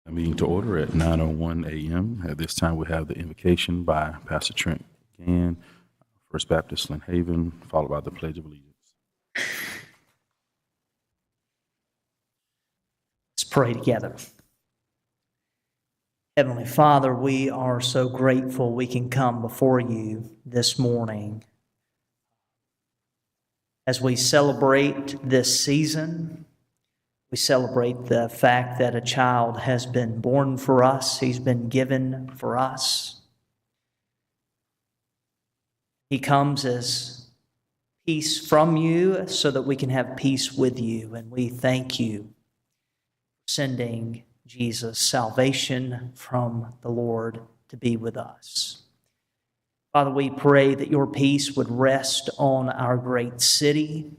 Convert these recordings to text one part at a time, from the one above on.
A meeting to order at 9:01 a.m. At this time, we have the invocation by Pastor Trent Gann, First Baptist Lynn Haven, followed by the Pledge of Allegiance. Let's pray together. Heavenly Father, we are so grateful we can come before you this morning as we celebrate this season. We celebrate the fact that a child has been born for us. He's been given for us. He comes as peace from you so that we can have peace with you. And we thank you for sending Jesus, salvation from the Lord, to be with us. Father, we pray that your peace would rest on our great city.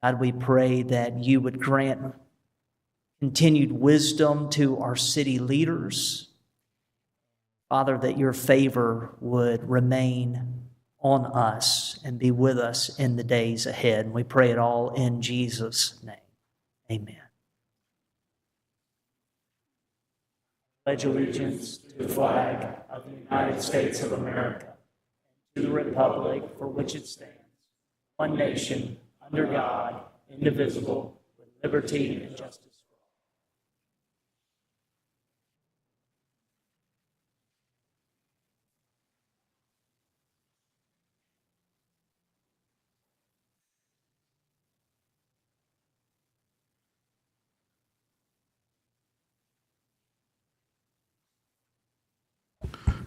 God, we pray that you would grant continued wisdom to our city leaders. Father, that your favor would remain on us and be with us in the days ahead. And we pray it all in Jesus' name. Amen. Pledge allegiance to the flag of the United States of America, and to the republic for which it stands, one nation, under God, indivisible, with liberty and justice for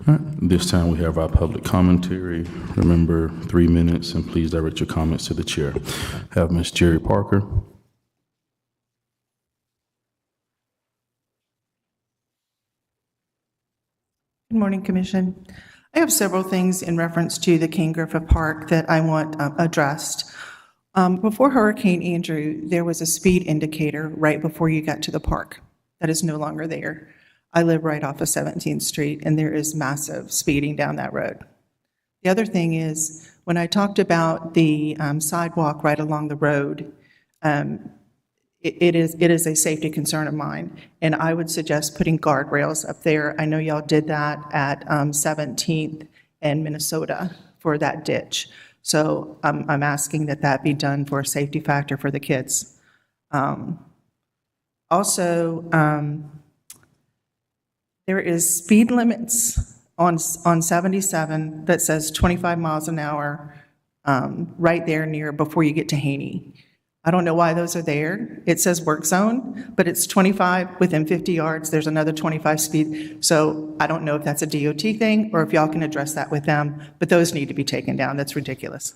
All right, this time we have our public commentary. Remember, 3 minutes, and please direct your comments to the chair. Have Ms. Jerry Parker. Good morning, Commission. I have several things in reference to the King Griffith Park that I want addressed. Before Hurricane Andrew, there was a speed indicator right before you got to the park. That is no longer there. I live right off of 17th Street, and there is massive speeding down that road. The other thing is, when I talked about the sidewalk right along the road, it is a safety concern of mine, and I would suggest putting guardrails up there. I know y'all did that at 17th and Minnesota for that ditch. So I'm asking that that be done for a safety factor for the kids. Also, there is speed limits on 77 that says 25 miles an hour right there near before you get to Haney. I don't know why those are there. It says work zone, but it's 25 within 50 yards. There's another 25 speed. So I don't know if that's a DOT thing or if y'all can address that with them, but those need to be taken down. That's ridiculous.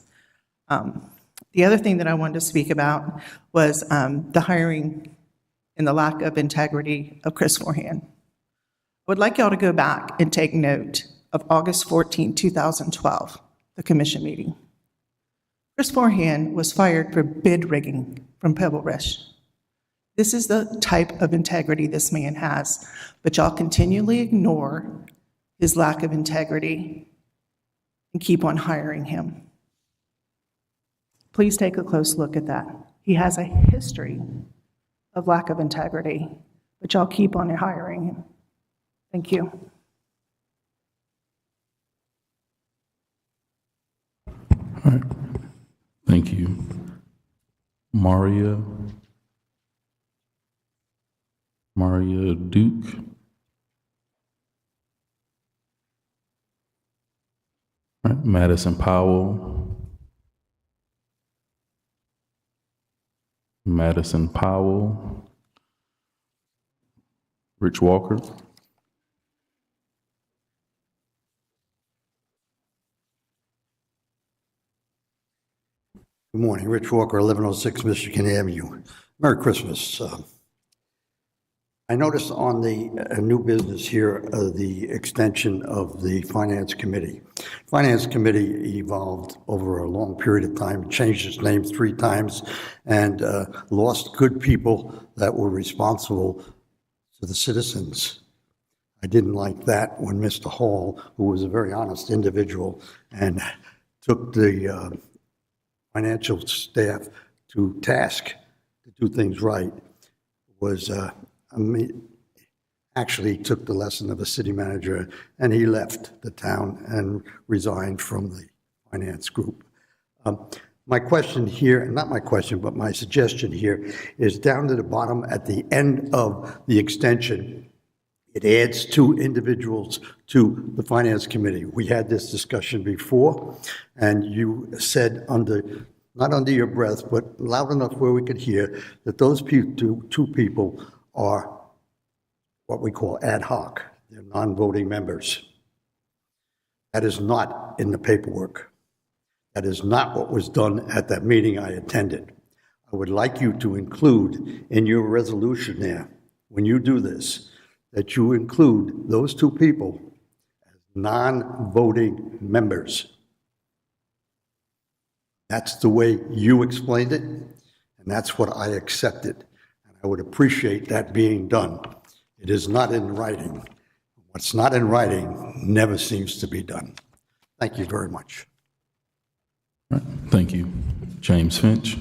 The other thing that I wanted to speak about was the hiring and the lack of integrity of Chris Forehand. I would like y'all to go back and take note of August 14, 2012, the commission meeting. Chris Forehand was fired for bid rigging from Pebble Ridge. This is the type of integrity this man has, but y'all continually ignore his lack of integrity and keep on hiring him. Please take a close look at that. He has a history of lack of integrity, but y'all keep on hiring him. Thank you. All right. Thank you. Maria Duke. All right. Madison Powell. Rich Walker. Good morning, Rich Walker, 1106 Michigan Avenue. Merry Christmas. I noticed on the new business here, the extension of the Finance Committee. Finance Committee evolved over a long period of time, changed its name 3 times, and lost good people that were responsible to the citizens. I didn't like that when Mr. Hall, who was a very honest individual, and took the financial staff to task to do things right, was actually took the lesson of a city manager, and he left the town and resigned from the finance group. My question here, not my question, but my suggestion here is down to the bottom at the end of the extension. It adds 2 individuals to the Finance Committee. We had this discussion before, and you said not under your breath, but loud enough where we could hear, that those two people are what we call ad hoc. They're non-voting members. That is not in the paperwork. That is not what was done at that meeting I attended. I would like you to include in your resolution there, when you do this, that you include those 2 people as non-voting members. That's the way you explained it, and that's what I accepted. And I would appreciate that being done. It is not in writing. What's not in writing never seems to be done. Thank you very much. All right, thank you. James Finch.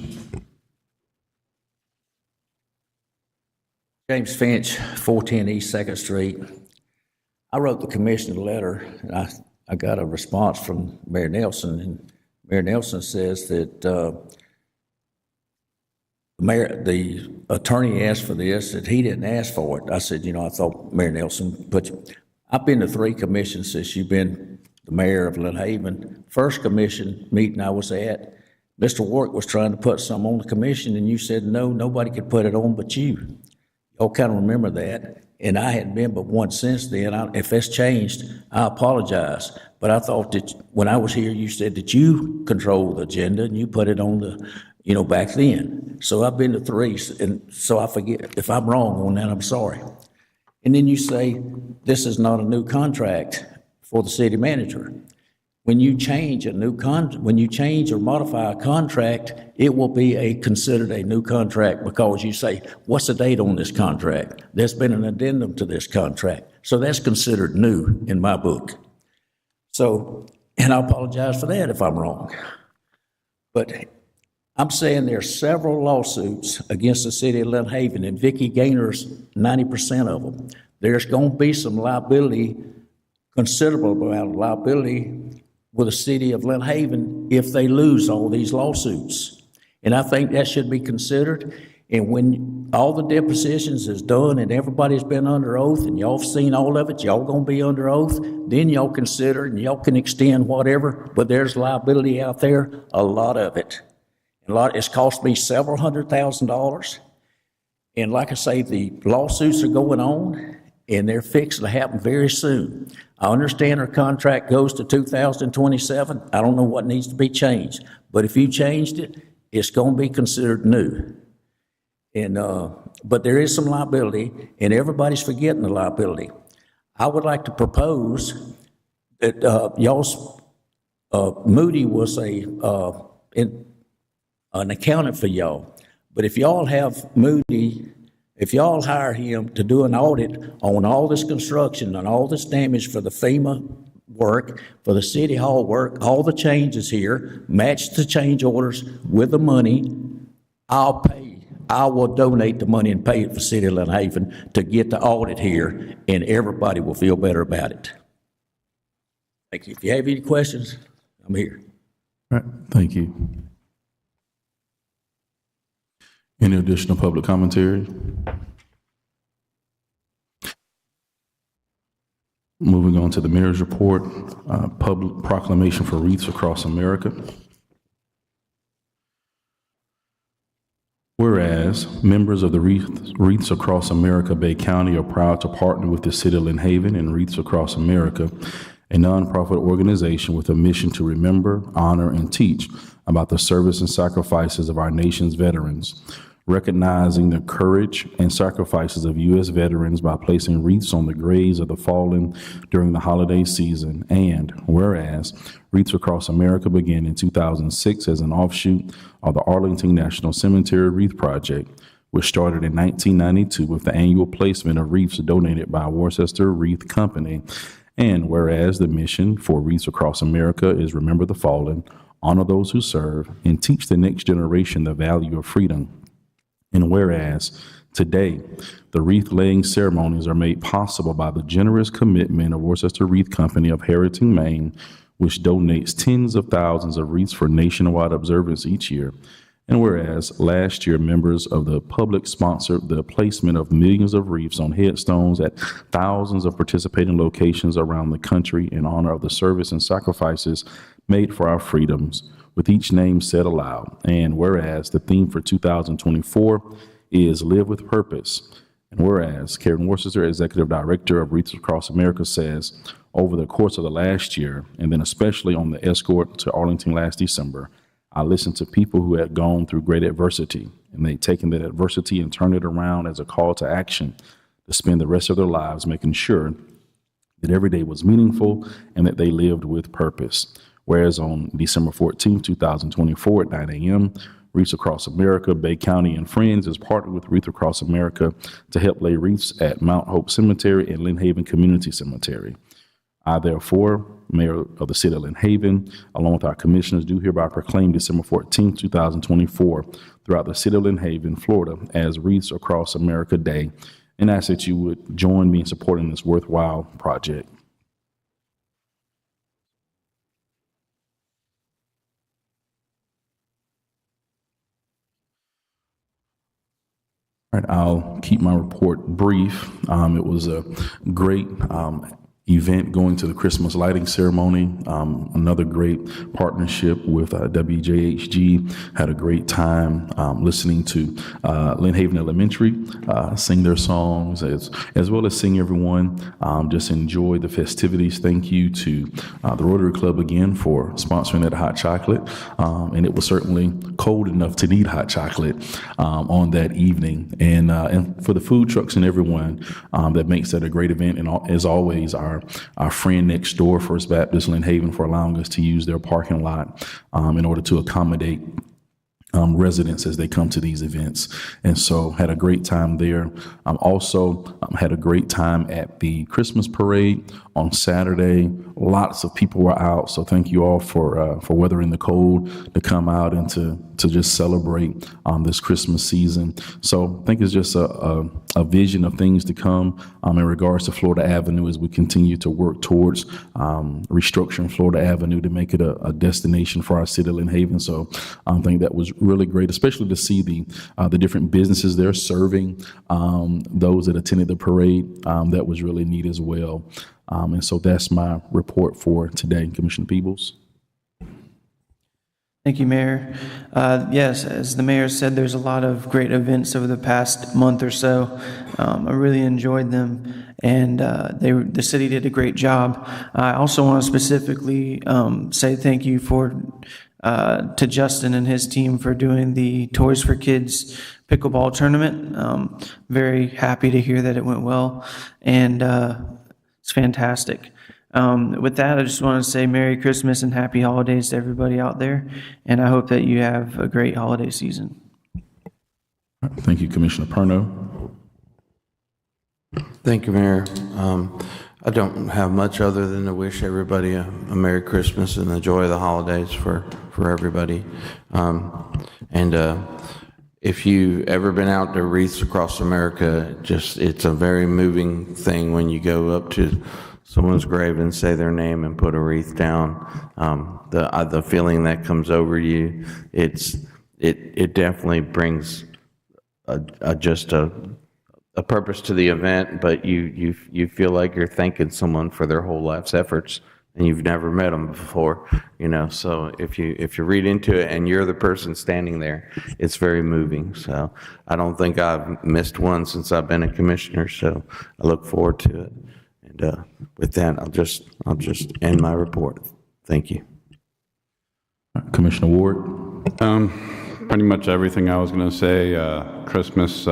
James Finch, 410 East 2nd Street. I wrote the commission a letter, and I got a response from Mayor Nelson, and Mayor Nelson says that the attorney asked for this, that he didn't ask for it. I said, I thought Mayor Nelson I've been to 3 commissions since you've been the mayor of Lynn Haven. First commission meeting I was at, Mr. Warwick was trying to put some on the commission, and you said, no, nobody could put it on but you. Y'all kind of remember that. And I hadn't been but once since then. If that's changed, I apologize. But I thought that when I was here, you said that you control the agenda and you put it on the, back then. So I've been to 3, and so I forget. If I'm wrong on that, I'm sorry. And then you say, this is not a new contract for the city manager. When you change when you change or modify a contract, it will be considered a new contract because you say, what's the date on this contract? There's been an addendum to this contract. So that's considered new in my book. So, and I apologize for that if I'm wrong. But I'm saying there are several lawsuits against the city of Lynn Haven, and Vicki Gaynor's 90% of them. There's going to be some liability, considerable amount of liability with the city of Lynn Haven if they lose all these lawsuits. And I think that should be considered. And when all the depositions is done and everybody's been under oath and y'all have seen all of it, y'all gonna be under oath, then y'all consider and y'all can extend whatever, but there's liability out there, a lot of it. It's cost me several $100,000. And like I say, the lawsuits are going on and they're fixing to happen very soon. I understand our contract goes to 2027. I don't know what needs to be changed, but if you changed it, it's going to be considered new. And but there is some liability, and everybody's forgetting the liability. I would like to propose that y'all's Moody was an accountant for y'all, but if y'all have Moody. If y'all hire him to do an audit on all this construction and all this damage for the FEMA work, for the city hall work, all the changes here, match the change orders with the money, I'll pay. I will donate the money and pay it for City of Lynn Haven to get the audit here, and everybody will feel better about it. Thank you. If you have any questions, I'm here. All right, thank you. Any additional public commentary? Moving on to the mayor's report, public proclamation for wreaths across America. Whereas members of the Wreaths Across America Bay County are proud to partner with the City of Lynn Haven and Wreaths Across America, a nonprofit organization with a mission to remember, honor, and teach about the service and sacrifices of our nation's veterans, recognizing the courage and sacrifices of U.S. veterans by placing wreaths on the graves of the fallen during the holiday season. And whereas Wreaths Across America began in 2006 as an offshoot of the Arlington National Cemetery Wreath Project, which started in 1992 with the annual placement of wreaths donated by Worcester Wreath Company. And whereas the mission for Wreaths Across America is remember the fallen, honor those who serve, and teach the next generation the value of freedom. And whereas today, the wreath-laying ceremonies are made possible by the generous commitment of Worcester Wreath Company of Harrington, Maine, which donates tens of thousands of wreaths for nationwide observance each year. And whereas last year, members of the public sponsored the placement of millions of wreaths on headstones at thousands of participating locations around the country in honor of the service and sacrifices made for our freedoms, with each name said aloud. And whereas the theme for 2024 is Live with Purpose. And whereas Karen Worcester, Executive Director of Wreaths Across America, says, over the course of the last year, and then especially on the escort to Arlington last December, I listened to people who had gone through great adversity, and they'd taken that adversity and turned it around as a call to action to spend the rest of their lives making sure that every day was meaningful and that they lived with purpose. Whereas on December 14, 2024 at 9 a.m., Wreaths Across America, Bay County and Friends is partnered with Wreaths Across America to help lay wreaths at Mount Hope Cemetery and Lynn Haven Community Cemetery. I, therefore, Mayor of the City of Lynn Haven, along with our commissioners, do hereby proclaim December 14, 2024 throughout the City of Lynn Haven, Florida, as Wreaths Across America Day, and ask that you would join me in supporting this worthwhile project. All right, I'll keep my report brief. It was a great event going to the Christmas lighting ceremony. Another great partnership with WJHG. Had a great time listening to Lynn Haven Elementary sing their songs, as well as sing everyone. Just enjoy the festivities. Thank you to the Rotary Club again for sponsoring that hot chocolate. And it was certainly cold enough to need hot chocolate on that evening. And for the food trucks and everyone that makes that a great event. And as always, our friend next door, First Baptist Lynn Haven, for allowing us to use their parking lot in order to accommodate residents as they come to these events. And so had a great time there. Also had a great time at the Christmas parade on Saturday. Lots of people were out. So thank you all for weathering the cold to come out and to just celebrate this Christmas season. So I think it's just a vision of things to come in regards to Florida Avenue as we continue to work towards restructuring Florida Avenue to make it a destination for our city of Lynn Haven. So I think that was really great, especially to see the different businesses there serving those that attended the parade. That was really neat as well. And so that's my report for today. Commissioner Peebles. Thank you, Mayor. Yes, as the mayor said, there's a lot of great events over the past month or so. I really enjoyed them, and the city did a great job. I also want to specifically say thank you to Justin and his team for doing the Toys for Kids pickleball tournament. Very happy to hear that it went well, and it's fantastic. With that, I just want to say Merry Christmas and Happy Holidays to everybody out there, and I hope that you have a great holiday season. Thank you, Commissioner Perno. Thank you, Mayor. I don't have much other than to wish everybody a Merry Christmas and the joy of the holidays for everybody. If you've ever been out to Wreaths Across America, it's a very moving thing when you go up to someone's grave and say their name and put a wreath down. The feeling that comes over you, it definitely brings just a purpose to the event, but you feel like you're thanking someone for their whole life's efforts, and you've never met them before, So if you read into it and you're the person standing there, it's very moving. So I don't think I've missed one since I've been a commissioner. So I look forward to it. And with that, I'll just end my report. Thank you. Commissioner Ward. Pretty much everything I was going to say. Christmas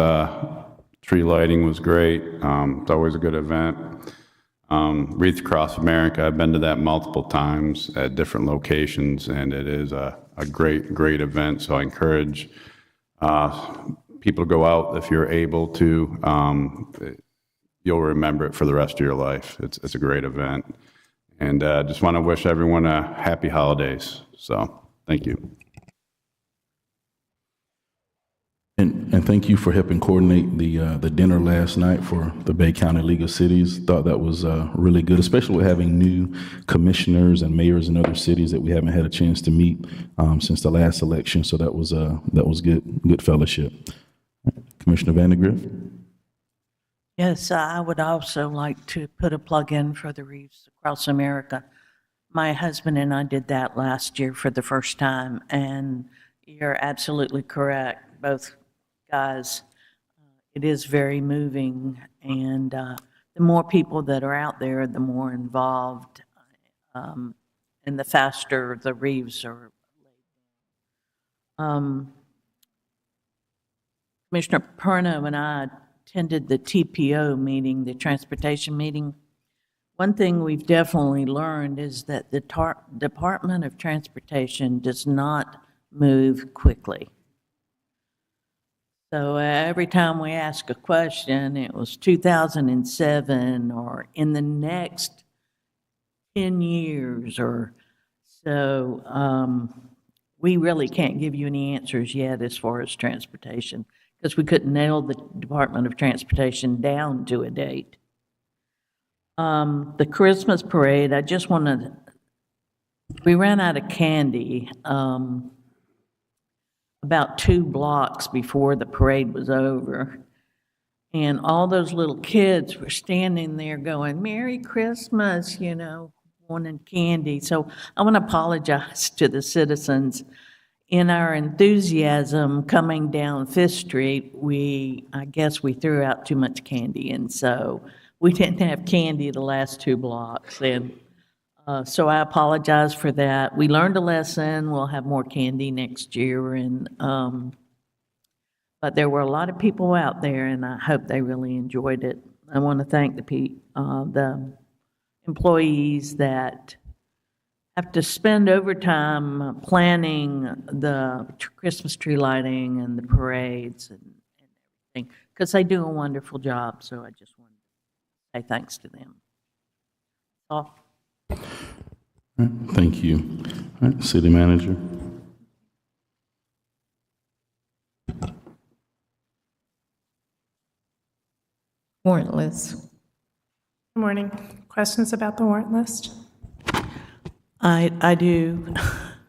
tree lighting was great. It's always a good event. Wreaths Across America, I've been to that multiple times at different locations, and it is a great event. So I encourage people to go out if you're able to. You'll remember it for the rest of your life. It's a great event. And just want to wish everyone a happy holidays. So thank you. And thank you for helping coordinate the dinner last night for the Bay County League of Cities. Thought that was really good, especially with having new commissioners and mayors in other cities that we haven't had a chance to meet since the last election. So that was good fellowship. Commissioner Vandegrift. Yes, I would also like to put a plug in for the Reefs Across America. My husband and I did that last year for the first time, and you're absolutely correct, both guys. It is very moving, and the more people that are out there, the more involved, and the faster the reefs are. Commissioner Perno and I attended the TPO meeting, the transportation meeting. One thing we've definitely learned is that the Department of Transportation does not move quickly. So every time we ask a question, it was 2007 or in the next 10 years or so. We really can't give you any answers yet as far as transportation because we couldn't nail the Department of Transportation down to a date. The Christmas parade, I just want to, we ran out of candy about 2 blocks before the parade was over. And all those little kids were standing there going, Merry Christmas, you know, wanting candy. So I want to apologize to the citizens. In our enthusiasm coming down Fifth Street, I guess we threw out too much candy. And so we didn't have candy the last 2 blocks. And so I apologize for that. We learned a lesson. We'll have more candy next year. And but there were a lot of people out there, and I hope they really enjoyed it. I want to thank the employees that have to spend overtime planning the Christmas tree lighting and the parades and everything, because they do a wonderful job. So I just want to say thanks to them. All right, thank you. All right, City Manager. Warrant list. Good morning. Questions about the warrant list? I do.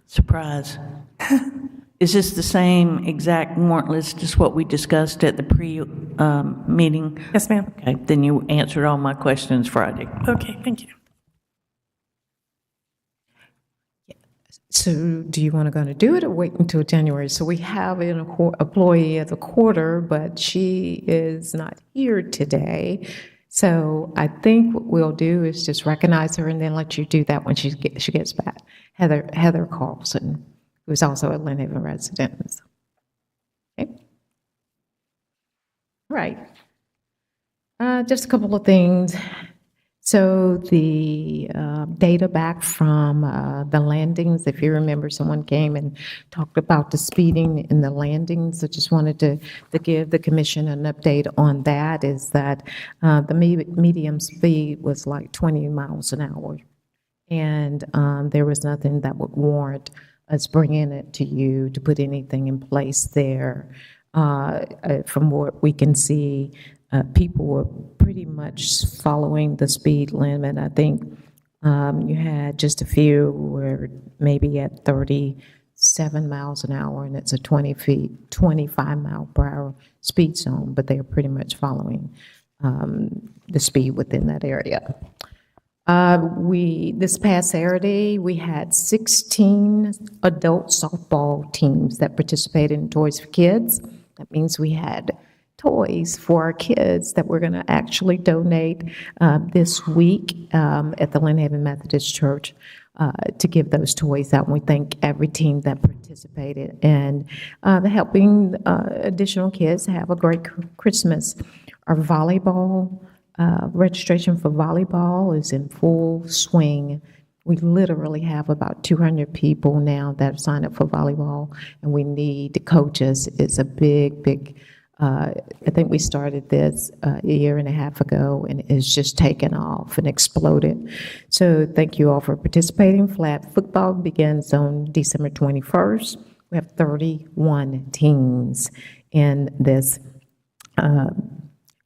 Surprise. Is this the same exact warrant list as what we discussed at the pre-meeting? Yes, ma'am. Okay, then you answered all my questions Friday. Okay, thank you. So do you want to go to do it or wait until January? So we have an employee of the quarter, but she is not here today. So I think what we'll do is just recognize her and then let you do that when she gets back. Heather Carlson, who's also a Lynn Haven resident. Okay. Right. Just a couple of things. So the data back from the landings, if you remember, someone came and talked about the speeding in the landings. I just wanted to give the commission an update on that, is that the medium speed was like 20 miles an hour. And there was nothing that would warrant us bringing it to you to put anything in place there. From what we can see, people were pretty much following the speed limit. I think you had just a few were maybe at 37 miles an hour, and it's a 25 mile per hour speed zone, but they are pretty much following the speed within that area. This past Saturday, we had 16 adult softball teams that participated in Toys for Kids. That means we had toys for our kids that we're going to actually donate this week at the Lynn Haven Methodist Church to give those toys out. And we thank every team that participated in helping additional kids have a great Christmas. Our volleyball, registration for volleyball is in full swing. We literally have about 200 people now that have signed up for volleyball, and we need coaches. It's a big I think we started this a year and a half ago, and it's just taken off and exploded. So thank you all for participating. Flag football begins on December 21st. We have 31 teams in this.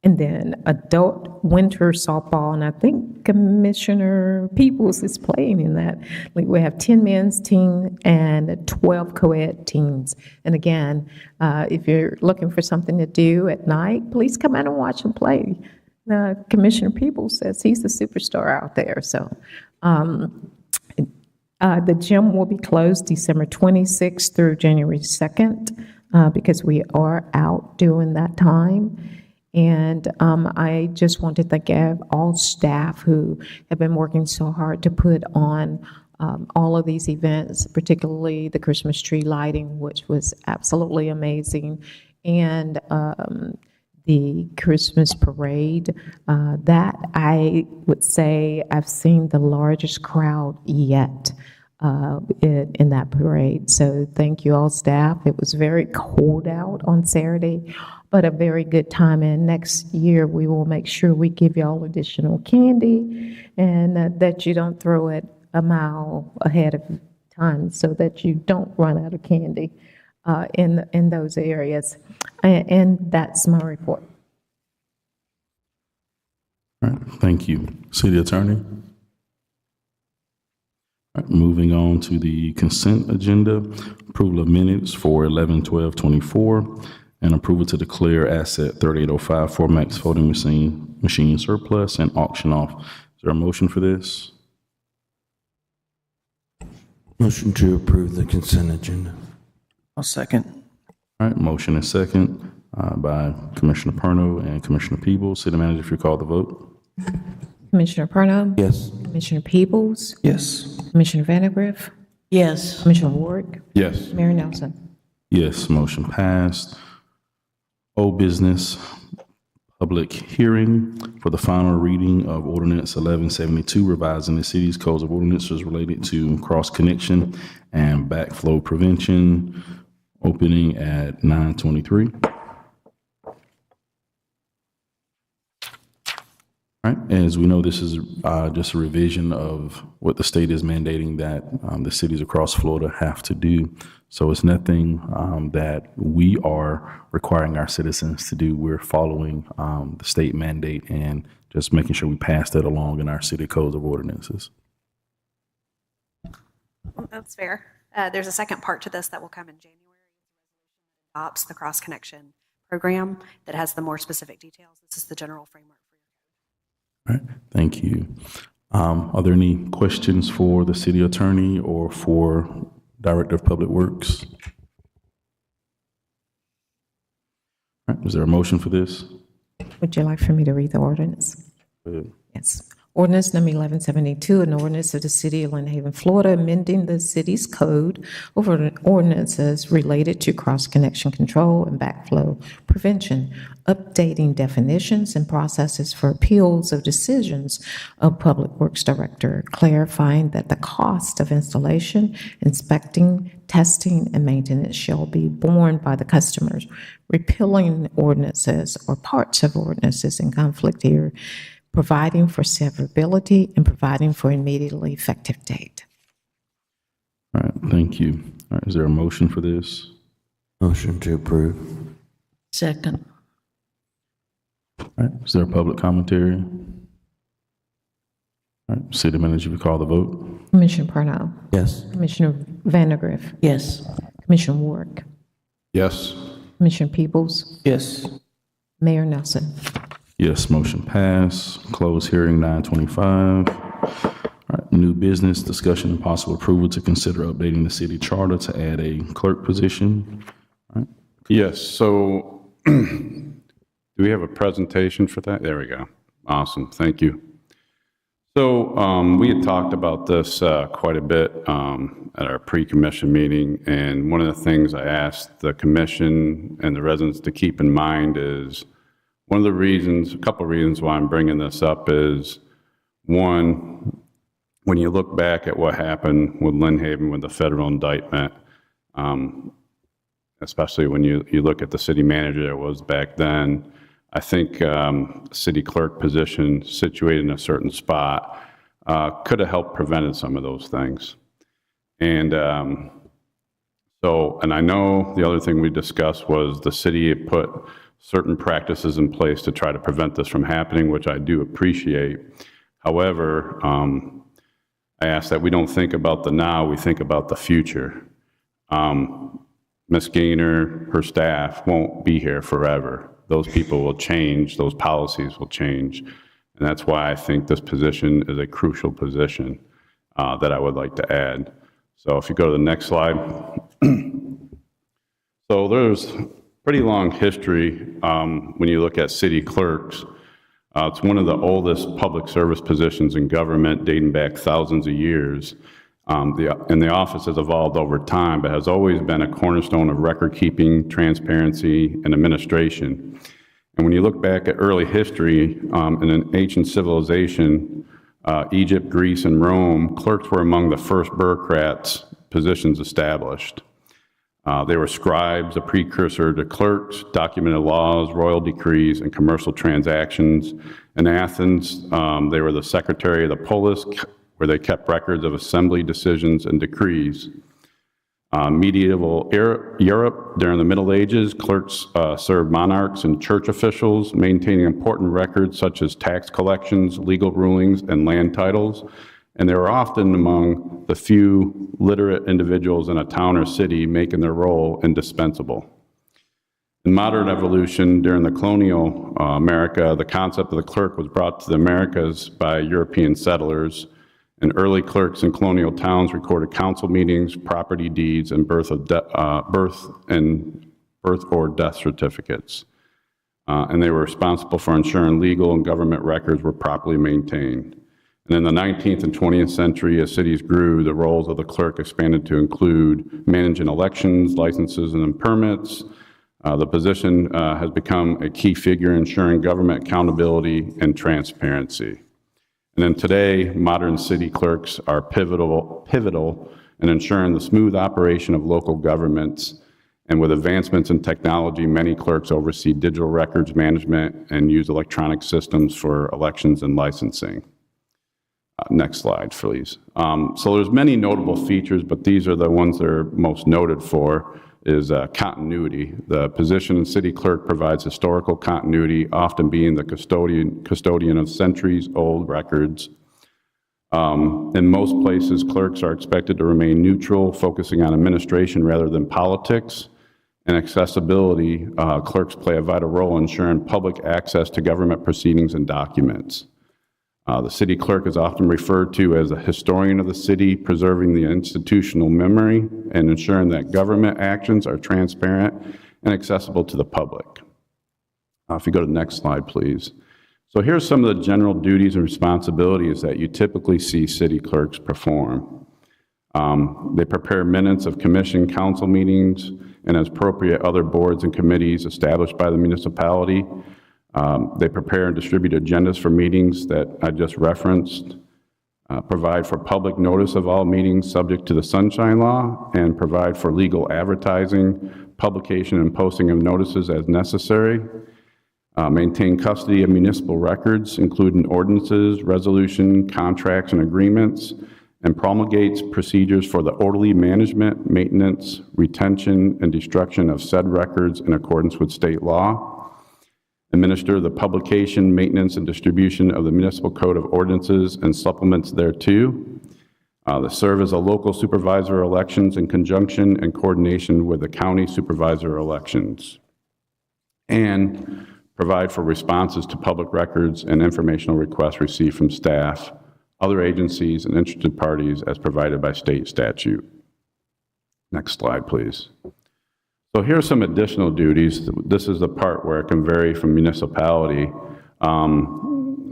And then adult winter softball, and I think Commissioner Peoples is playing in that. We have 10 men's team and 12 co-ed teams. And again, if you're looking for something to do at night, please come out and watch them play. Commissioner Peoples says he's the superstar out there. So the gym will be closed December 26th through January 2nd because we are out during that time. And I just want to thank all staff who have been working so hard to put on all of these events, particularly the Christmas tree lighting, which was absolutely amazing, and the Christmas parade. That I would say I've seen the largest crowd yet in that parade. So thank you all staff. It was very cold out on Saturday, but a very good time. And next year, we will make sure we give you all additional candy and that you don't throw it a mile ahead of time so that you don't run out of candy in those areas. And that's my report. All right, thank you. City Attorney? All right, moving on to the consent agenda, approval of minutes for 11/12/24, and approval to declare asset 3805 Formax voting machine surplus and auction off. Is there a motion for this? Motion to approve the consent agenda. I'll second. All right, motion and second by Commissioner Perno and Commissioner Peebles. City Manager, if you call the vote. Commissioner Perno? Yes. Commissioner Peebles? Yes. Commissioner Vandegrift? Yes. Commissioner Ward? Yes. Mayor Nelson? Yes, motion passed. Old business, public hearing for the final reading of Ordinance 1172, revising the city's codes of ordinances related to cross-connection and backflow prevention, opening at 9:23. All right, as we know, this is just a revision of what the state is mandating that the cities across Florida have to do. So it's nothing that we are requiring our citizens to do. We're following the state mandate and just making sure we pass that along in our city codes of ordinances. Well, that's fair. There's a second part to this that will come in January. Adopts the cross-connection program that has the more specific details. This is the general framework. All right, thank you. Are there any questions for the city attorney or for Director of Public Works? All right, is there a motion for this? Would you like for me to read the ordinance? Good. Yes. Ordinance number 1172, an ordinance of the city of Lynn Haven, Florida, amending the city's code of ordinances related to cross-connection control and backflow prevention, updating definitions and processes for appeals of decisions of Public Works Director, clarifying that the cost of installation, inspecting, testing, and maintenance shall be borne by the customers, repealing ordinances or parts of ordinances in conflict here, providing for severability, and providing for immediately effective date. All right, thank you. All right, is there a motion for this? Motion to approve. Second. All right, is there a public commentary? All right, City Manager, if you call the vote. Commissioner Parnell? Yes. Commissioner Vandegrift? Yes. Commissioner Ward? Yes. Commissioner Peebles? Yes. Mayor Nelson? Yes, motion passed. Close hearing 9:25. All right, new business, discussion and possible approval to consider updating the city charter to add a clerk position. All right. Yes, so do we have a presentation for that? There we go. Awesome, thank you. So we had talked about this quite a bit at our pre-commission meeting, and one of the things I asked the commission and the residents to keep in mind is one of the reasons, a couple of reasons why I'm bringing this up is, one, when you look back at what happened with Lynn Haven with the federal indictment, especially when you look at the city manager that was back then, I think city clerk position situated in a certain spot could have helped prevented some of those things. And So, and I know the other thing we discussed was the city had put certain practices in place to try to prevent this from happening, which I do appreciate. However, I ask that we don't think about the now, we think about the future. Ms. Gaynor, her staff won't be here forever. Those people will change, those policies will change. And that's why I think this position is a crucial position that I would like to add. So if you go to the next slide. So there's pretty long history when you look at city clerks. It's one of the oldest public service positions in government, dating back thousands of years. And the office has evolved over time, but has always been a cornerstone of record keeping, transparency, and administration. And when you look back at early history in an ancient civilization, Egypt, Greece, and Rome, clerks were among the first bureaucrats positions established. They were scribes, a precursor to clerks, documented laws, royal decrees, and commercial transactions. In Athens, they were the secretary of the polis, where they kept records of assembly decisions and decrees. Medieval Europe, during the Middle Ages, clerks served monarchs and church officials, maintaining important records such as tax collections, legal rulings, and land titles. And they were often among the few literate individuals in a town or city, making their role indispensable. In modern evolution, during the colonial America, the concept of the clerk was brought to the Americas by European settlers, and early clerks in colonial towns recorded council meetings, property deeds, and birth or death certificates. And they were responsible for ensuring legal and government records were properly maintained. And in the 19th and 20th century, as cities grew, the roles of the clerk expanded to include managing elections, licenses, and permits. The position has become a key figure ensuring government accountability and transparency. And then today, modern city clerks are pivotal in ensuring the smooth operation of local governments. And with advancements in technology, many clerks oversee digital records management and use electronic systems for elections and licensing. Next slide, please. So there's many notable features, but these are the ones that are most noted for is continuity. The position of city clerk provides historical continuity, often being the custodian of centuries-old records. In most places, clerks are expected to remain neutral, focusing on administration rather than politics. And accessibility, clerks play a vital role in ensuring public access to government proceedings and documents. The city clerk is often referred to as a historian of the city, preserving the institutional memory and ensuring that government actions are transparent and accessible to the public. If you go to the next slide, please. So here's some of the general duties and responsibilities that you typically see city clerks perform. They prepare minutes of commission council meetings and as appropriate other boards and committees established by the municipality. They prepare and distribute agendas for meetings that I just referenced, provide for public notice of all meetings subject to the Sunshine Law, and provide for legal advertising, publication, and posting of notices as necessary. Maintain custody of municipal records, including ordinances, resolution, contracts, and agreements, and promulgates procedures for the orderly management, maintenance, retention, and destruction of said records in accordance with state law. Administer the publication, maintenance, and distribution of the municipal code of ordinances and supplements thereto. They serve as a local supervisor elections in conjunction and coordination with the county supervisor elections. And provide for responses to public records and informational requests received from staff, other agencies, and interested parties as provided by state statute. Next slide, please. So here are some additional duties. This is the part where it can vary from municipality,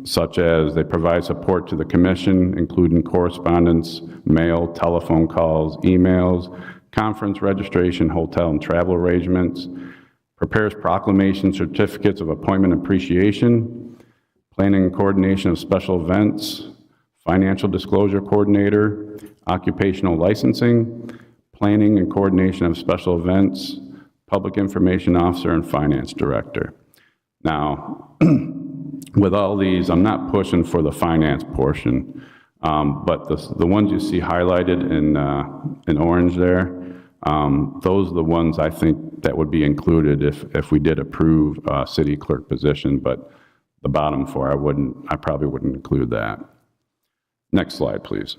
such as they provide support to the commission, including correspondence, mail, telephone calls, emails, conference registration, hotel and travel arrangements, prepares proclamation certificates of appointment appreciation, planning and coordination of special events, financial disclosure coordinator, occupational licensing, planning and coordination of special events, public information officer, and finance director. Now, with all these, I'm not pushing for the finance portion, but the ones you see highlighted in orange there, Those are the ones I think that would be included if we did approve a city clerk position, but the bottom four, I probably wouldn't include that. Next slide, please.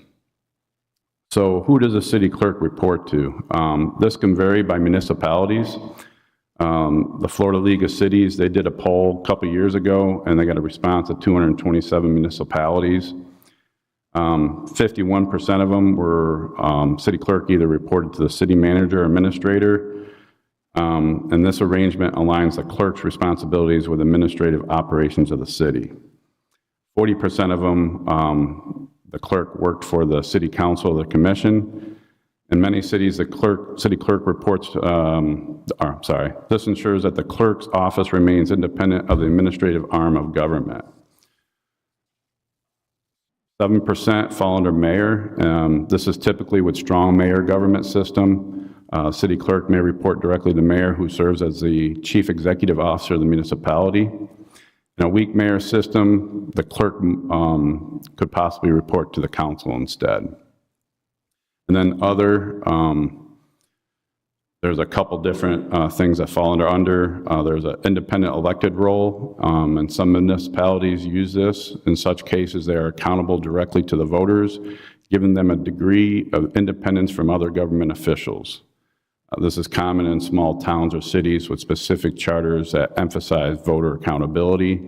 So who does a city clerk report to? This can vary by municipalities. The Florida League of Cities, they did a poll a couple years ago, and they got a response of 227 municipalities. 51% of them were city clerk either reported to the city manager or administrator, and this arrangement aligns the clerk's responsibilities with administrative operations of the city. 40% of them, the clerk worked for the city council or the commission. In many cities, the city clerk reports, this ensures that the clerk's office remains independent of the administrative arm of government. 7% fall under mayor. This is typically with strong mayor government system. City clerk may report directly to mayor, who serves as the chief executive officer of the municipality. In a weak mayor system, the clerk could possibly report to the council instead. And then other, there's a couple different things that fall under. There's an independent elected role, and some municipalities use this. In such cases, they are accountable directly to the voters, giving them a degree of independence from other government officials. This is common in small towns or cities with specific charters that emphasize voter accountability.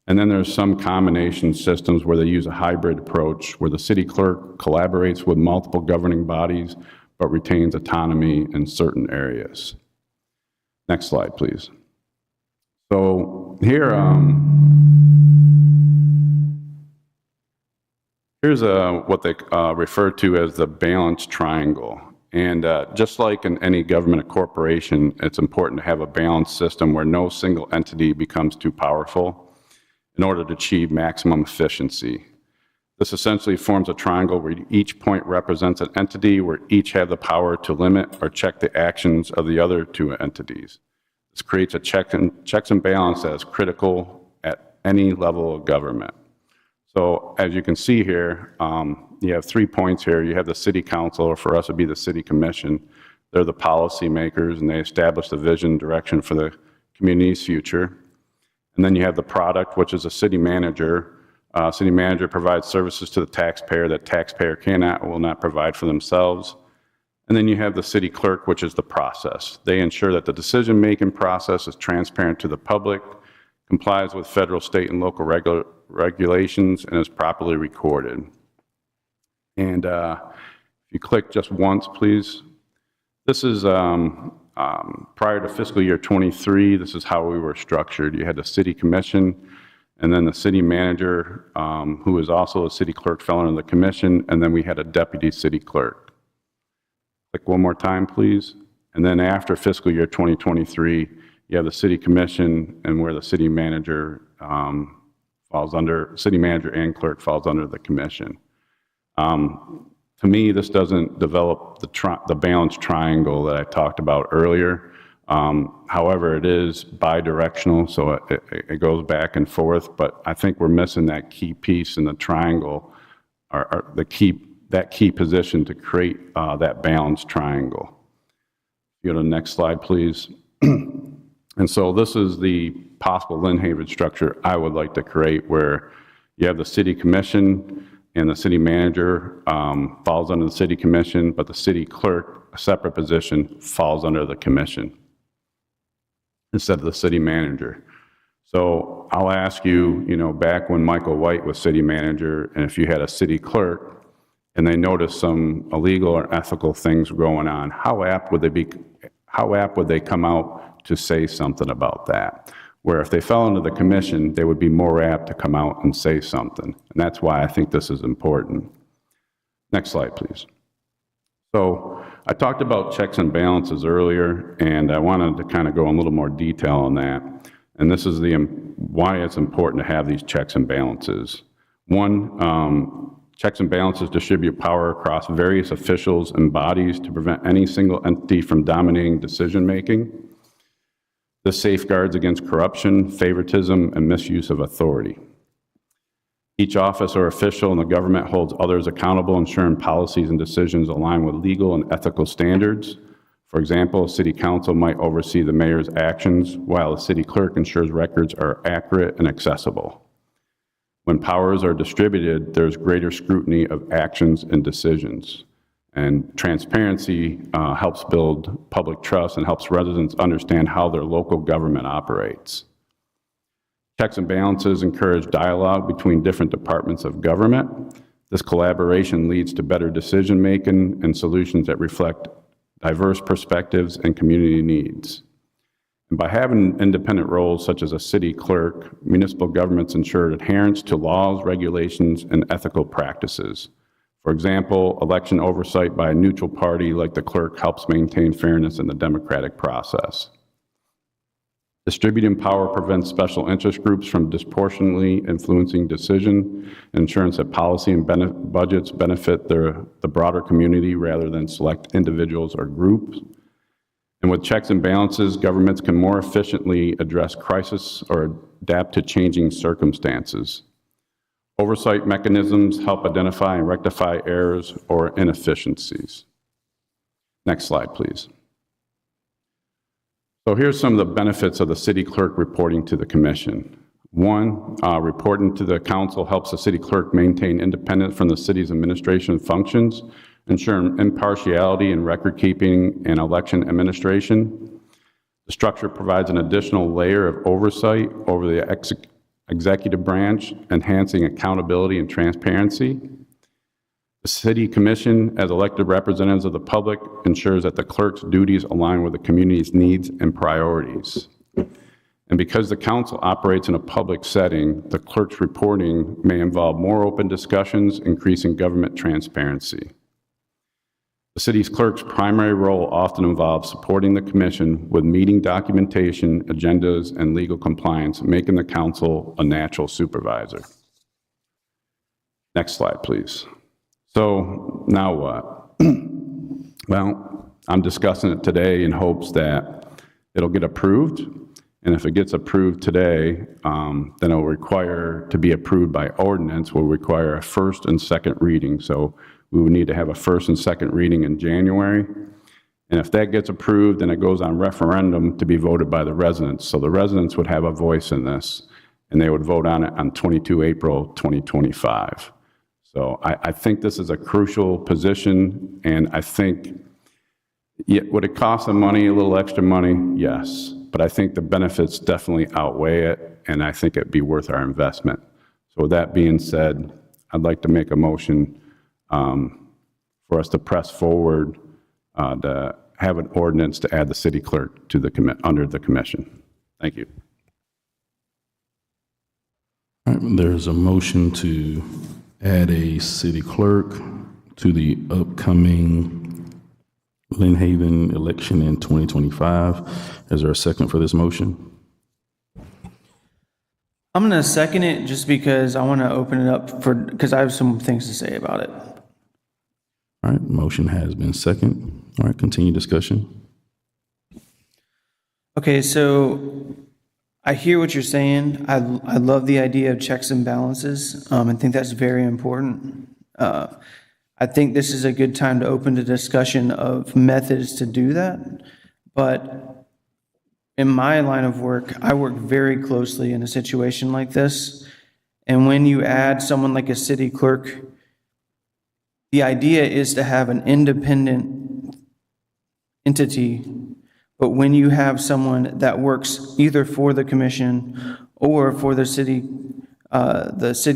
And then there's some combination systems where they use a hybrid approach, where the city clerk collaborates with multiple governing bodies, but retains autonomy in certain areas. Next slide, please. So here, here's what they refer to as the balance triangle. And just like in any government or corporation, it's important to have a balanced system where no single entity becomes too powerful in order to achieve maximum efficiency. This essentially forms a triangle where each point represents an entity where each have the power to limit or check the actions of the other two entities. This creates a checks and balance that is critical at any level of government. So as you can see here, you have 3 points here. You have the city council, or for us it would be the city commission. They're the policy makers, and they establish the vision, direction for the community's future. And then you have the product, which is a city manager. City manager provides services to the taxpayer that taxpayer cannot or will not provide for themselves. And then you have the city clerk, which is the process. They ensure that the decision-making process is transparent to the public, complies with federal, state, and local regulations, and is properly recorded. And if you click just once, please. This is prior to fiscal year 23, this is how we were structured. You had the city commission, and then the city manager, who is also a city clerk, fell under the commission, and then we had a deputy city clerk. Click one more time, please. And then after fiscal year 2023, you have the city commission, and where the city manager falls under, city manager and clerk falls under the commission. To me, this doesn't develop the balanced triangle that I talked about earlier. However, it is bi-directional, so it goes back and forth, but I think we're missing that key piece in the triangle, or that key position to create that balanced triangle. Go to the next slide, please. And so this is the possible Lynn Haven structure I would like to create, where you have the city commission, and the city manager falls under the city commission, but the city clerk, a separate position, falls under the commission instead of the city manager. So I'll ask you, back when Michael White was city manager, and if you had a city clerk and they noticed some illegal or ethical things going on, how apt would they come out to say something about that? Where if they fell under the commission, they would be more apt to come out and say something. And that's why I think this is important. Next slide, please. So I talked about checks and balances earlier, and I wanted to kind of go in a little more detail on that. And this is why it's important to have these checks and balances. One, checks and balances distribute power across various officials and bodies to prevent any single entity from dominating decision-making. This safeguards against corruption, favoritism, and misuse of authority. Each office or official in the government holds others accountable, ensuring policies and decisions align with legal and ethical standards. For example, city council might oversee the mayor's actions while the city clerk ensures records are accurate and accessible. When powers are distributed, there's greater scrutiny of actions and decisions. And transparency helps build public trust and helps residents understand how their local government operates. Checks and balances encourage dialogue between different departments of government. This collaboration leads to better decision-making and solutions that reflect diverse perspectives and community needs. And by having independent roles such as a city clerk, municipal governments ensure adherence to laws, regulations, and ethical practices. For example, election oversight by a neutral party like the clerk helps maintain fairness in the democratic process. Distributing power prevents special interest groups from disproportionately influencing decision, ensuring that policy and budgets benefit the broader community rather than select individuals or groups. And with checks and balances, governments can more efficiently address crisis or adapt to changing circumstances. Oversight mechanisms help identify and rectify errors or inefficiencies. Next slide, please. So here's some of the benefits of the city clerk reporting to the commission. One, reporting to the council helps the city clerk maintain independence from the city's administration functions, ensuring impartiality in record keeping and election administration. The structure provides an additional layer of oversight over the executive branch, enhancing accountability and transparency. The city commission, as elected representatives of the public, ensures that the clerk's duties align with the community's needs and priorities. And because the council operates in a public setting, the clerk's reporting may involve more open discussions, increasing government transparency. The city's clerk's primary role often involves supporting the commission with meeting documentation, agendas, and legal compliance, making the council a natural supervisor. Next slide, please. So now what? Well, I'm discussing it today in hopes that it'll get approved. And if it gets approved today, then it'll require to be approved by ordinance, will require a first and second reading. So we would need to have a first and second reading in January. And if that gets approved, then it goes on referendum to be voted by the residents. So the residents would have a voice in this, and they would vote on it on 22 April 2025. So I think this is a crucial position, and I think, would it cost them money, a little extra money? Yes. But I think the benefits definitely outweigh it, and I think it'd be worth our investment. So with that being said, I'd like to make a motion for us to press forward to have an ordinance to add the city clerk to the under the commission. Thank you. All right, there's a motion to add a city clerk to the upcoming Lynn Haven election in 2025. Is there a second for this motion? I'm going to second it just because I want to open it up because I have some things to say about it. All right, motion has been second. All right, continue discussion. Okay, so I hear what you're saying. I love the idea of checks and balances. I think that's very important. I think this is a good time to open the discussion of methods to do that. But in my line of work, I work very closely in a situation like this. And when you add someone like a city clerk, the idea is to have an independent entity. But when you have someone that works either for the commission or for the city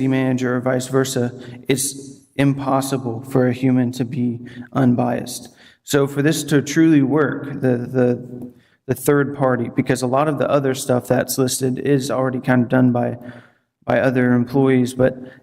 manager or vice versa, it's impossible for a human to be unbiased. So for this to truly work, the third party, because a lot of the other stuff that's listed is already kind of done by other employees,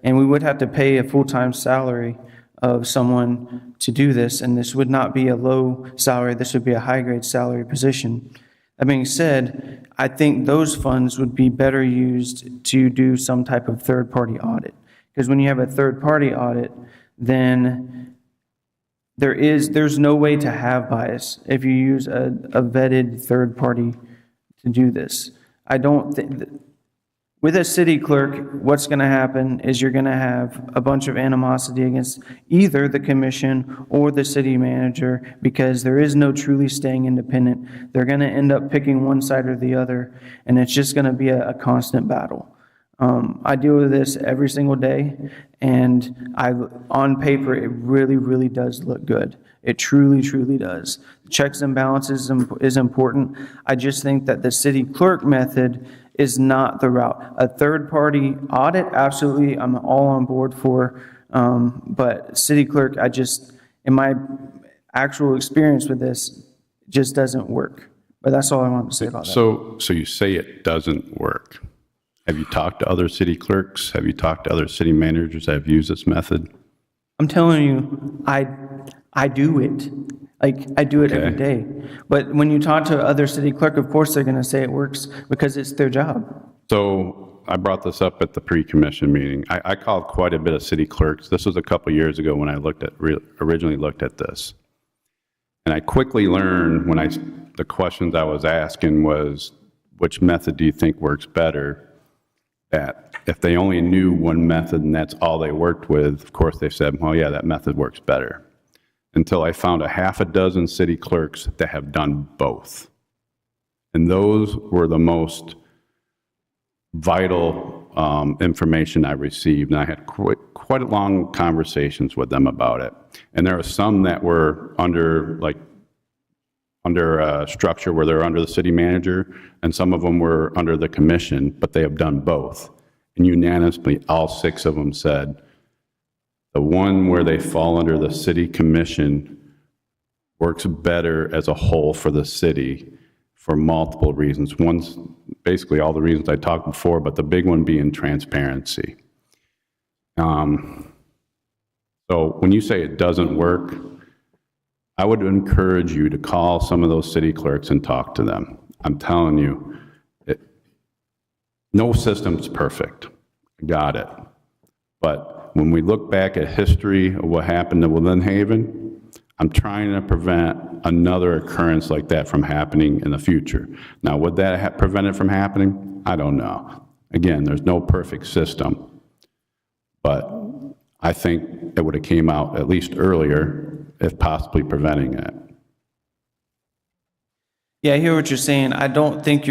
and we would have to pay a full-time salary of someone to do this, and this would not be a low salary, this would be a high-grade salary position. That being said, I think those funds would be better used to do some type of third-party audit. Because when you have a third-party audit, then there's no way to have bias if you use a vetted third party to do this. I don't think With a city clerk, what's going to happen is you're going to have a bunch of animosity against either the commission or the city manager because there is no truly staying independent. They're going to end up picking one side or the other, and it's just going to be a constant battle. I deal with this every single day, and on paper, it really, really does look good. It truly, truly does. Checks and balances is important. I just think that the city clerk method is not the route. A third-party audit, absolutely, I'm all on board for, but city clerk, in my actual experience with this, just doesn't work. But that's all I wanted to say about that. So you say it doesn't work. Have you talked to other city clerks? Have you talked to other city managers that have used this method? I'm telling you, I do it. Like, I do it every day. But when you talk to other city clerk, of course they're going to say it works because it's their job. So I brought this up at the pre-commission meeting. I called quite a bit of city clerks. This was a couple years ago when I originally looked at this. And I quickly learned the questions I was asking was, which method do you think works better? That if they only knew one method and that's all they worked with, of course they said, well, yeah, that method works better. Until I found a half a dozen city clerks that have done both. And those were the most vital information I received. And I had quite long conversations with them about it. And there are some that were under a structure where they're under the city manager, and some of them were under the commission, but they have done both. And unanimously, all 6 of them said, the one where they fall under the city commission works better as a whole for the city for multiple reasons. One's basically all the reasons I talked before, but the big one being transparency. So when you say it doesn't work, I would encourage you to call some of those city clerks and talk to them. I'm telling you, no system's perfect. Got it. But when we look back at history of what happened to Lynn Haven, I'm trying to prevent another occurrence like that from happening in the future. Now, would that prevent it from happening? I don't know. Again, there's no perfect system, but I think it would have came out at least earlier, if possibly preventing it. Yeah, I hear what you're saying. I don't think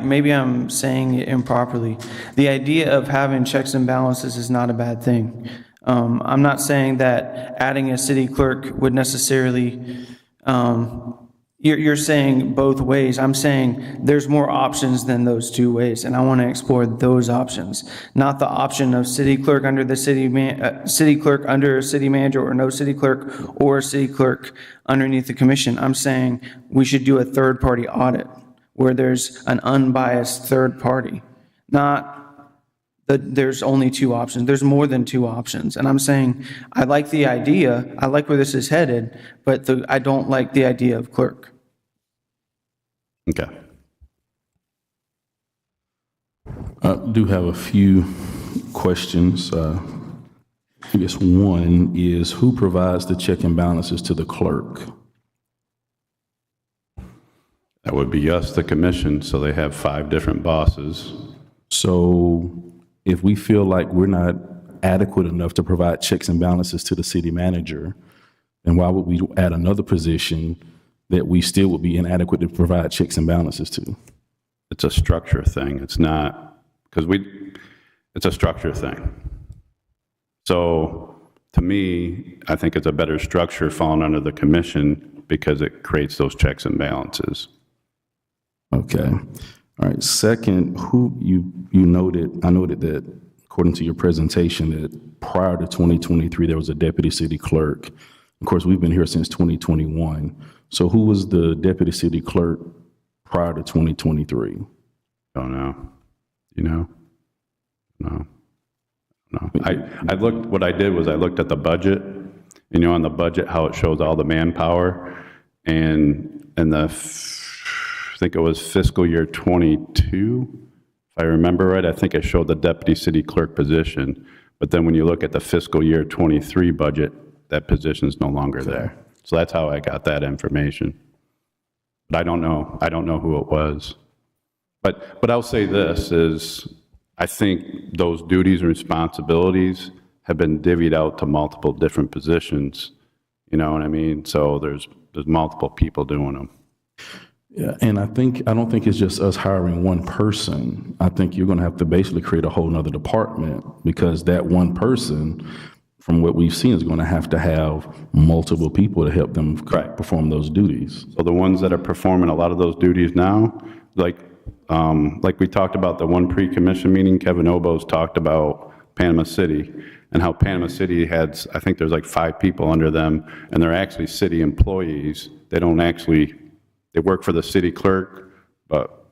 maybe I'm saying it improperly. The idea of having checks and balances is not a bad thing. I'm not saying that adding a city clerk would necessarily, you're saying both ways. I'm saying there's more options than those 2 ways, and I want to explore those options, not the option of city clerk under the city clerk under a city manager, or no city clerk, or city clerk underneath the commission. I'm saying we should do a third-party audit where there's an unbiased third party, not that there's only 2 options. There's more than 2 options. And I'm saying I like the idea. I like where this is headed, but I don't like the idea of clerk. Okay. I do have a few questions. I guess one is, who provides the check and balances to the clerk? That would be us, the commission, so they have 5 different bosses. So if we feel like we're not adequate enough to provide checks and balances to the city manager, then why would we add another position that we still would be inadequate to provide checks and balances to? It's a structure thing. It's not, it's a structure thing. So to me, I think it's a better structure falling under the commission because it creates those checks and balances. Okay. All right. Second, I noted that according to your presentation that prior to 2023, there was a deputy city clerk. Of course, we've been here since 2021. So who was the deputy city clerk prior to 2023? Don't know. You know? No. I looked, what I did was I looked at the budget, on the budget, how it shows all the manpower, and I think it was fiscal year 22, if I remember right, I think it showed the deputy city clerk position, but then when you look at the fiscal year 23 budget, that position is no longer there. So that's how I got that information. But I don't know who it was. But I'll say this is, I think those duties and responsibilities have been divvied out to multiple different positions, you know what I mean? So there's multiple people doing them. Yeah, and I don't think it's just us hiring one person. I think you're gonna have to basically create a whole nother department, because that one person, from what we've seen, is gonna have multiple people to help them perform those duties. So the ones that are performing a lot of those duties now, like we talked about the one pre-commission meeting, Kevin Obo's talked about Panama City and how Panama City had, I think there's like 5 people under them, and they're actually city employees. They work for the city clerk, but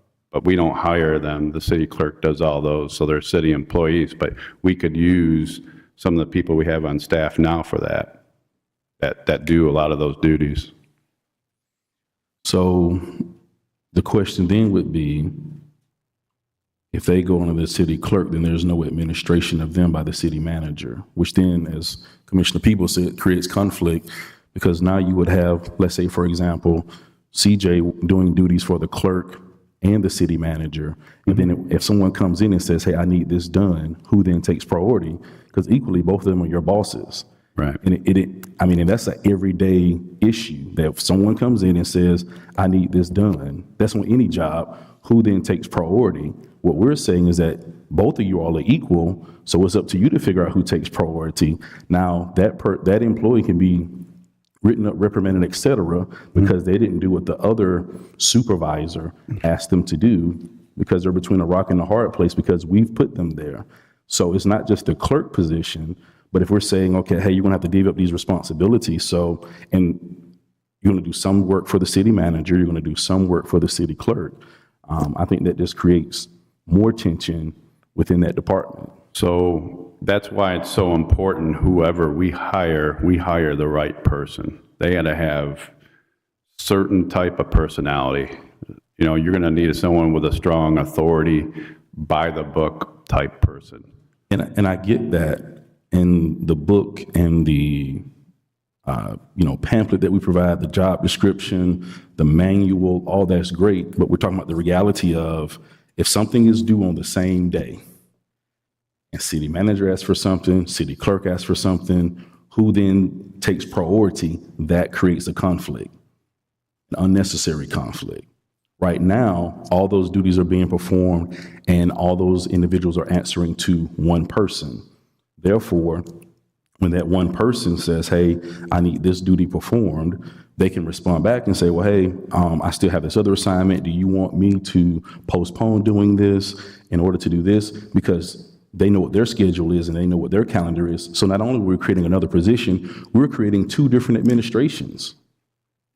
we don't hire them. The city clerk does all those, so they're city employees. But we could use some of the people we have on staff now for that do a lot of those duties. So the question then would be, if they go under the city clerk, then there's no administration of them by the city manager, which then, as Commissioner Peebles said, creates conflict, because now you would have, let's say, for example, CJ doing duties for the clerk and the city manager. And then if someone comes in and says, hey, I need this done, who then takes priority? Because equally, both of them are your bosses. Right. And and that's an everyday issue, that if someone comes in and says, I need this done, that's on any job, who then takes priority? What we're saying is that both of you all are equal, so it's up to you to figure out who takes priority. Now, that employee can be written up, reprimanded, et cetera, because they didn't do what the other supervisor asked them to do, because they're between a rock and a hard place, because we've put them there. So it's not just the clerk position, but if we're saying, okay, hey, you're gonna have to divvy up these responsibilities, and you're gonna do some work for the city manager, you're gonna do some work for the city clerk, I think that just creates more tension within that department. So that's why it's so important, whoever we hire the right person. They got to have certain type of personality. You know, you're going to need someone with a strong authority, by the book type person. And I get that in the book and the pamphlet that we provide, the job description, the manual, all that's great, but we're talking about the reality of, if something is due on the same day, and city manager asks for something, city clerk asks for something, who then takes priority? That creates a conflict, an unnecessary conflict. Right now, all those duties are being performed and all those individuals are answering to one person. Therefore, when that one person says, hey, I need this duty performed, they can respond back and say, well, hey, I still have this other assignment. Do you want me to postpone doing this in order to do this? Because they know what their schedule is and they know what their calendar is. So not only are we creating another position, we're creating 2 different administrations,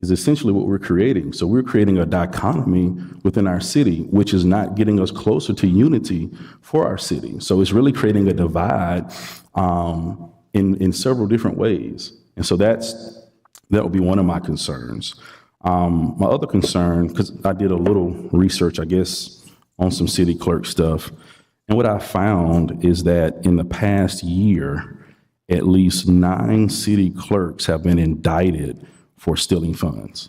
is essentially what we're creating. So we're creating a dichotomy within our city, which is not getting us closer to unity for our city. So it's really creating a divide in several different ways. And so that would be one of my concerns. My other concern, because I did a little research, I guess, on some city clerk stuff, and what I found is that in the past year, at least 9 city clerks have been indicted for stealing funds.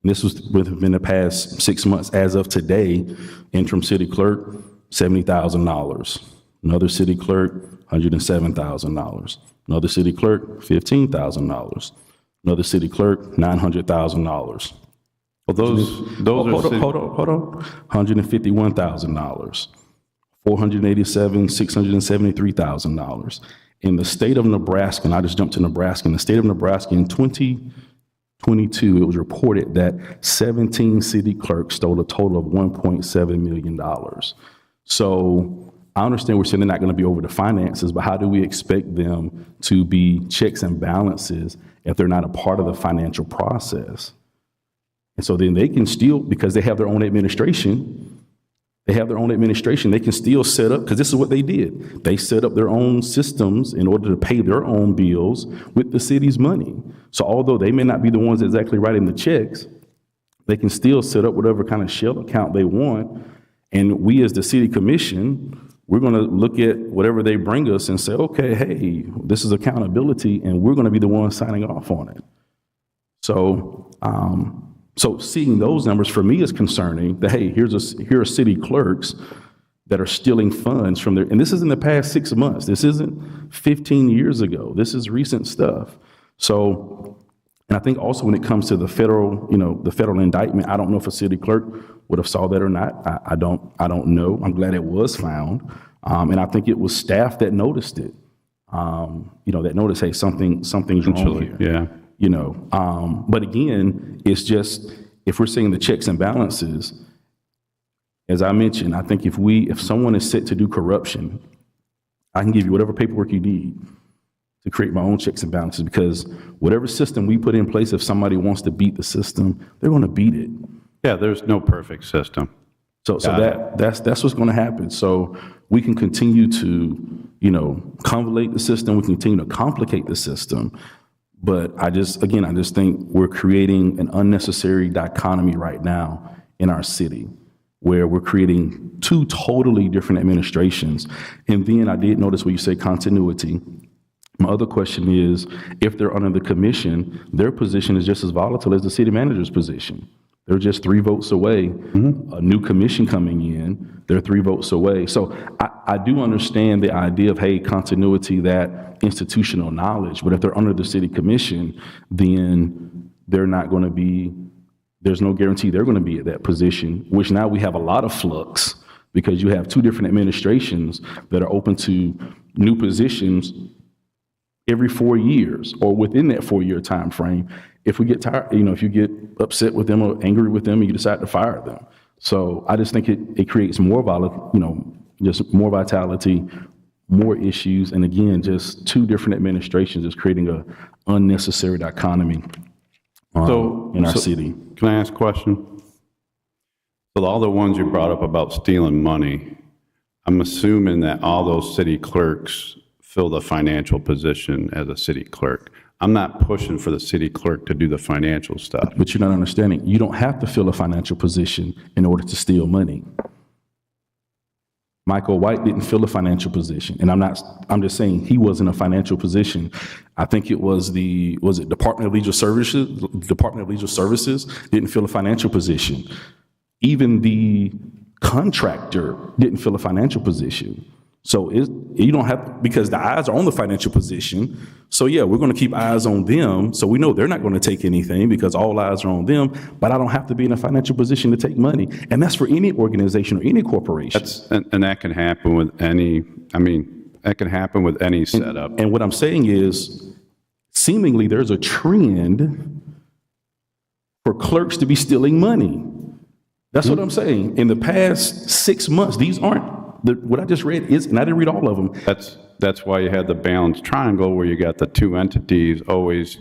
And this was within the past 6 months. As of today, interim city clerk, $70,000. Another city clerk, $107,000. Another city clerk, $15,000. Another city clerk, $900,000. Well, those hold on, $151,000. $487,673,000. In the state of Nebraska, and I just jumped to Nebraska, in the state of Nebraska in 2022, it was reported that 17 city clerks stole a total of $1.7 million. So I understand we're saying they're not going to be over the finances, but how do we expect them to be checks and balances if they're not a part of the financial process? And so then they can still, because they have their own administration, they can still set up, because this is what they did. They set up their own systems in order to pay their own bills with the city's money. So although they may not be the ones exactly writing the checks, they can still set up whatever kind of shell account they want. And we as the city commission, we're going to look at whatever they bring us and say, okay, hey, this is accountability, and we're going to be the ones signing off on it. So, so seeing those numbers for me is concerning, that, hey, here are city clerks that are stealing funds from their, and this is in the past 6 months. This isn't 15 years ago. This is recent stuff. So, and I think also when it comes to the federal, the federal indictment, I don't know if a city clerk would have saw that or not. I don't know. I'm glad it was found. And I think it was staff that noticed it. That noticed, hey, something's wrong here. Yeah. But again, it's just, if we're saying the checks and balances, as I mentioned, I think if someone is set to do corruption, I can give you whatever paperwork you need to create my own checks and balances, because whatever system we put in place, if somebody wants to beat the system, they're going to beat it. Yeah, there's no perfect system. So that's what's going to happen. So we can continue to, convolute the system. We continue to complicate the system. But I just think we're creating an unnecessary dichotomy right now in our city, where we're creating two totally different administrations. And then I did notice when you say continuity. My other question is, if they're under the commission, their position is just as volatile as the city manager's position. They're just 3 votes away. A new commission coming in, they're 3 votes away. So I do understand the idea of, hey, continuity, that institutional knowledge. But if they're under the city commission, then they're not going to be, there's no guarantee they're going to be at that position, which now we have a lot of flux, because you have 2 different administrations that are open to new positions every 4 years, or within that 4-year time frame. If we get tired, if you get upset with them or angry with them, you decide to fire them. So I just think it creates more just more vitality, more issues, and again, just 2 different administrations is creating a unnecessary dichotomy in our city. Can I ask a question? So all the ones you brought up about stealing money, I'm assuming that all those city clerks fill the financial position as a city clerk. I'm not pushing for the city clerk to do the financial stuff. But you're not understanding. You don't have to fill a financial position in order to steal money. Michael White didn't fill a financial position. And I'm just saying he was in a financial position. I think it was Department of Leisure Services? Department of Leisure Services didn't fill a financial position. Even the contractor didn't fill a financial position. So you don't have, because the eyes are on the financial position. So yeah, we're going to keep eyes on them. So we know they're not going to take anything because all eyes are on them. But I don't have to be in a financial position to take money. And that's for any organization or any corporation. And that can happen with any, that can happen with any setup. And what I'm saying is, seemingly there's a trend for clerks to be stealing money. That's what I'm saying. In the past 6 months, these aren't, what I just read is, and I didn't read all of them. That's why you had the balanced triangle, where you got the 2 entities always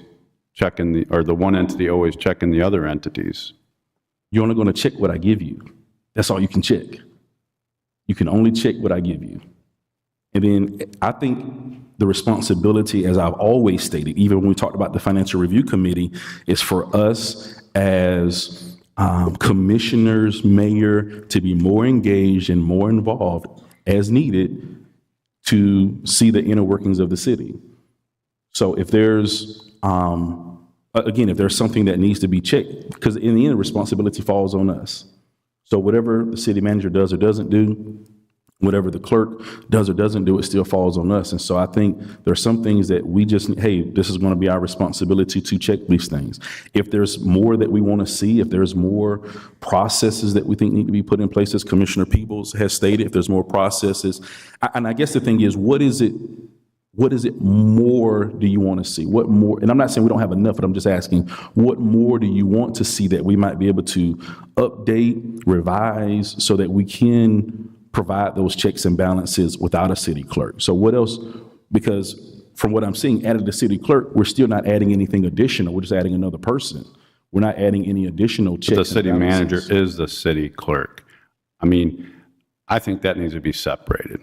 checking or the one entity always checking the other entities. You're only going to check what I give you. That's all you can check. You can only check what I give you. And then I think the responsibility, as I've always stated, even when we talked about the Financial Review Committee, is for us as commissioners, mayor, to be more engaged and more involved as needed to see the inner workings of the city. So if there's, again, if there's something that needs to be checked, because in the end, the responsibility falls on us. So whatever the city manager does or doesn't do, whatever the clerk does or doesn't do, it still falls on us. And so I think there are some things that we just, hey, this is going to be our responsibility to check these things. If there's more that we want to see, if there's more processes that we think need to be put in place, as Commissioner Peebles has stated, if there's more processes, and I guess the thing is, what is it more do you want to see? What more? And I'm not saying we don't have enough, but I'm just asking, what more do you want to see that we might be able to update, revise, so that we can provide those checks and balances without a city clerk? So what else? Because from what I'm seeing, added the city clerk, we're still not adding anything additional. We're just adding another person. We're not adding any additional checks. But the city manager is the city clerk. I think that needs to be separated.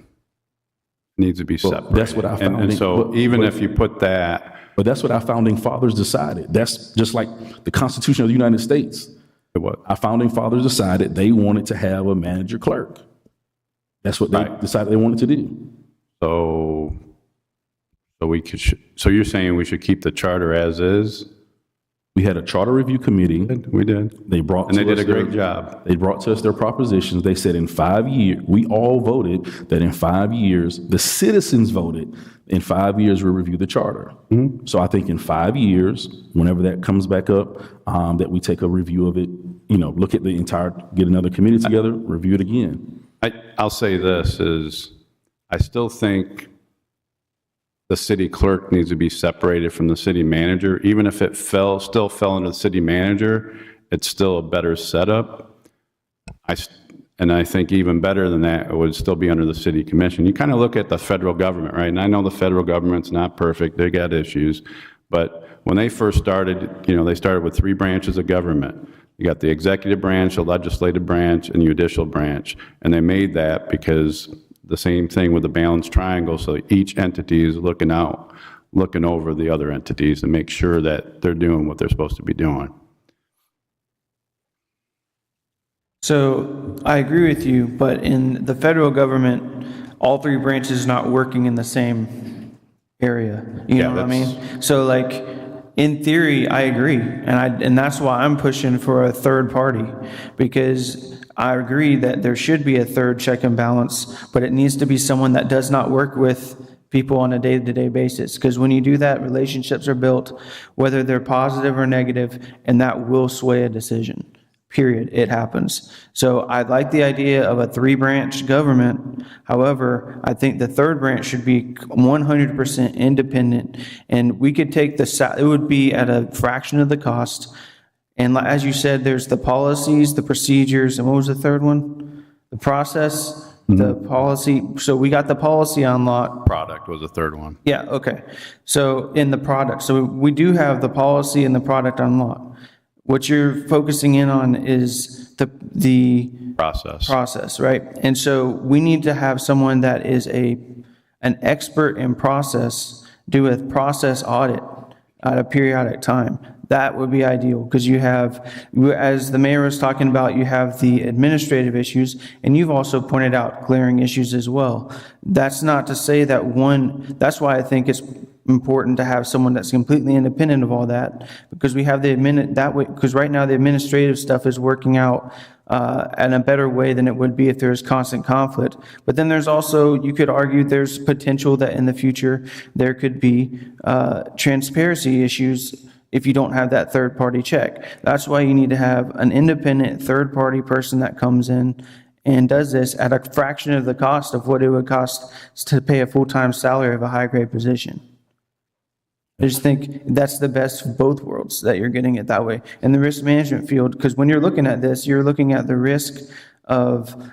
Needs to be separated. That's what I found. And so even if you put that. But that's what our founding fathers decided. That's just like the Constitution of the United States. What? Our founding fathers decided they wanted to have a manager clerk. That's what they decided they wanted to do. So you're saying we should keep the charter as is? We had a charter review committee. We did. They brought And they to did us a great their- job. They brought to us their propositions. They said in 5 years, we all voted that in 5 years, the citizens voted, in 5 years, we'll review the charter. So I think in 5 years, whenever that comes back up, that we take a review of it, look at the entire, get another committee together, review it again. I'll say this is, I still think the city clerk needs to be separated from the city manager. Even if it still fell under the city manager, it's still a better setup. And I think even better than that, it would still be under the city commission. You kind of look at the federal government, right? And I know the federal government's not perfect. They got issues. But when they first started, they started with 3 branches of government. You got the executive branch, the legislative branch, and the judicial branch. And they made that because the same thing with the balanced triangle, so each entity is looking over the other entities and make sure that they're doing what they're supposed to be doing. So I agree with you, but in the federal government, all 3 branches not working in the same area. You know what I mean? So like, in theory, I agree. And that's why I'm pushing for a third party, because I agree that there should be a third check and balance, but it needs to be someone that does not work with people on a day-to-day basis. Because when you do that, relationships are built, whether they're positive or negative, and that will sway a decision. Period. It happens. So I like the idea of a 3-branch government. However, I think the third branch should be 100% independent, and we could take it would be at a fraction of the cost. And as you said, there's the policies, the procedures, and what was the third one? The process, the policy. So we got the policy on lock. Product was the third one. Yeah, okay. So in the product, so we do have the policy and the product on lock. What you're focusing in on is the process, right? And so we need to have someone that is an expert in process do a process audit at a periodic time. That would be ideal, because you have, as the mayor was talking about, you have the administrative issues, and you've also pointed out glaring issues as well. That's not to say that that's why I think it's important to have someone that's completely independent of all that, because we have because right now the administrative stuff is working out in a better way than it would be if there's constant conflict. But then there's also, you could argue there's potential that in the future there could be transparency issues if you don't have that third-party check. That's why you need to have an independent third-party person that comes in and does this at a fraction of the cost of what it would cost to pay a full-time salary of a high-grade position. I just think that's the best of both worlds, that you're getting it that way. In the risk management field, because when you're looking at this, you're looking at the risk of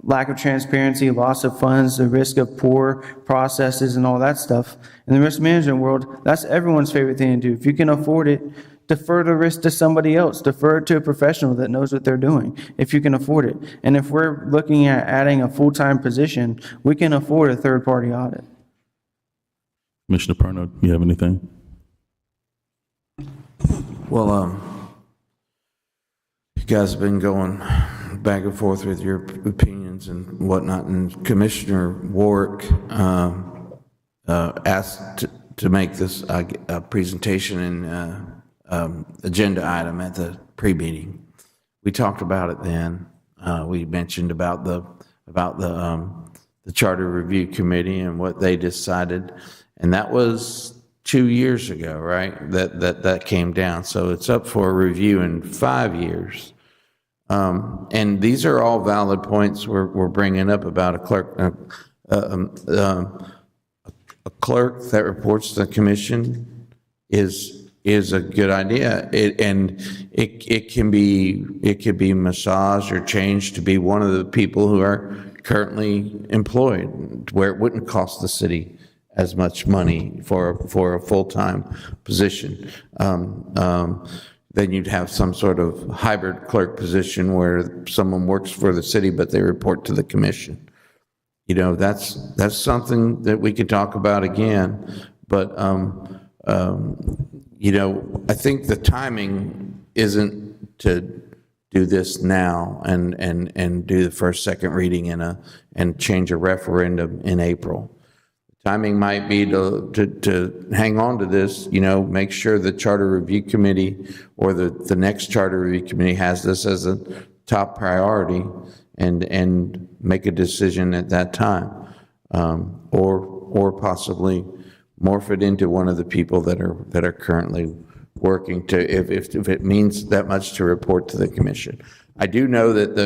lack of transparency, loss of funds, the risk of poor processes and all that stuff. In the risk management world, that's everyone's favorite thing to do. If you can afford it, defer the risk to somebody else. Defer it to a professional that knows what they're doing, if you can afford it. And if we're looking at adding a full-time position, we can afford a third-party audit. Commissioner Perno, you have anything? Well, you guys have been going back and forth with your opinions and whatnot, and Commissioner Warwick asked to make this a presentation and agenda item at the pre-meeting. We talked about it then. We mentioned about the Charter Review Committee and what they decided, and that was 2 years ago, right? That came down. So it's up for review in 5 years. And these are all valid points we're bringing up about a clerk that reports to the commission is a good idea. It can be massaged or changed to be one of the people who are currently employed, where it wouldn't cost the city as much money for a full-time position. Then you'd have some sort of hybrid clerk position where someone works for the city, but they report to the commission. You know, that's something that we could talk about again. But, you know, I think the timing isn't to do this now and do the first, second reading and change a referendum in April. timing might be to hang on to this, make sure the Charter Review Committee or the next Charter Review Committee has this as a top priority and make a decision at that time. Or possibly morph it into one of the people that are currently working to, if it means that much to report to the commission. I do know that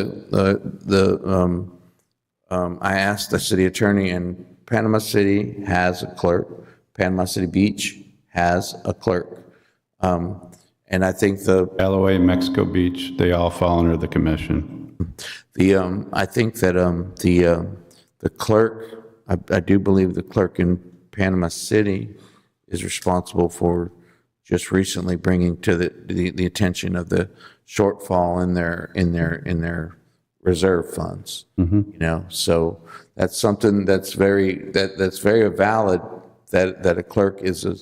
I asked the city attorney, and Panama City has a clerk. Panama City Beach has a clerk. And I think LOA, Mexico Beach, they all fall under the commission. I think that the clerk, I do believe the clerk in Panama City is responsible for just recently bringing to the attention of the shortfall in their reserve funds. So that's something that's very valid, that a clerk is a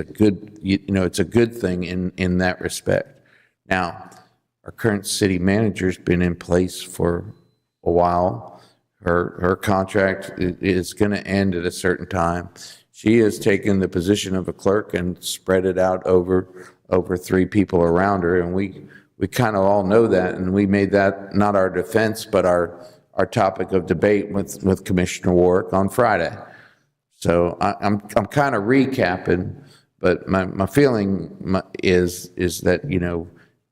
good, it's a good thing in that respect. Now, our current city manager's been in place for a while. Her contract is going to end at a certain time. She has taken the position of a clerk and spread it out over 3 people around her, and we kind of all know that, and we made that not our defense, but our topic of debate with Commissioner Warwick on Friday. So I'm kind of recapping, but my feeling is that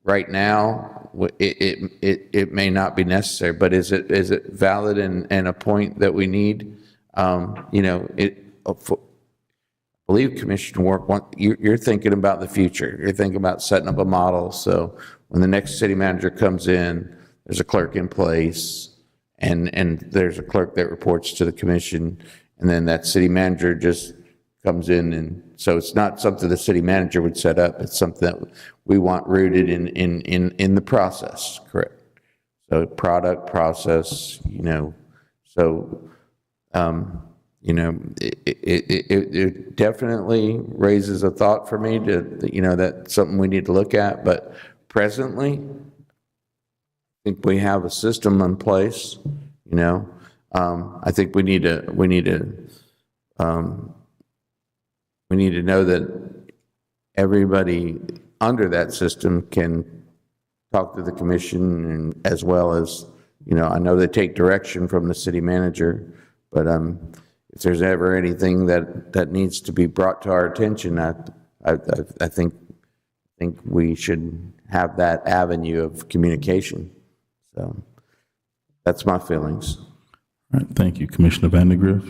right now it may not be necessary, but is it valid and a point that we need? I believe Commissioner Warwick, you're thinking about the future. You're thinking about setting up a model. So when the next city manager comes in, there's a clerk in place, and there's a clerk that reports to the commission, and then that city manager just comes in. And so it's not something the city manager would set up. It's something that we want rooted in the process, correct? So product, process, so it definitely raises a thought for me that's something we need to look at. But presently, I think we have a system in place. I think we need to know that everybody under that system can talk to the commission, and as well as I know they take direction from the city manager, but if there's ever anything that needs to be brought to our attention, I think we should have that avenue of communication. So that's my feelings. All right, thank you. Commissioner Vandegrift.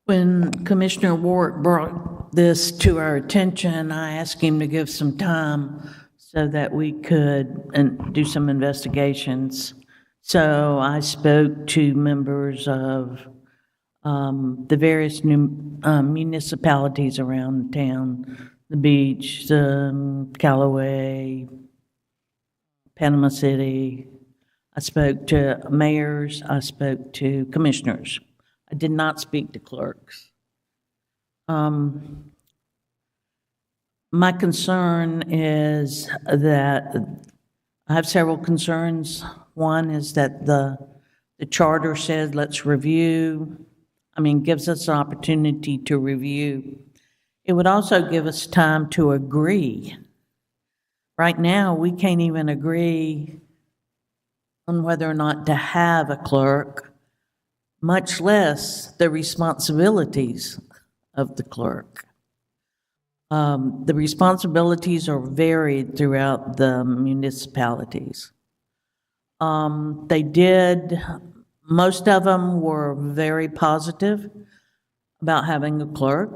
When Commissioner Warwick brought this to our attention, I asked him to give some time so that we could do some investigations. So I spoke to members of the various new municipalities around town, the beach, Callaway, Panama City. I spoke to mayors, I spoke to commissioners. I did not speak to clerks. My concern is that I have several concerns. One is that the charter said, let's review. Gives us an opportunity to review. It would also give us time to agree. Right now, we can't even agree on whether or not to have a clerk, much less the responsibilities of the clerk. The responsibilities are varied throughout the municipalities. Most of them were very positive about having a clerk.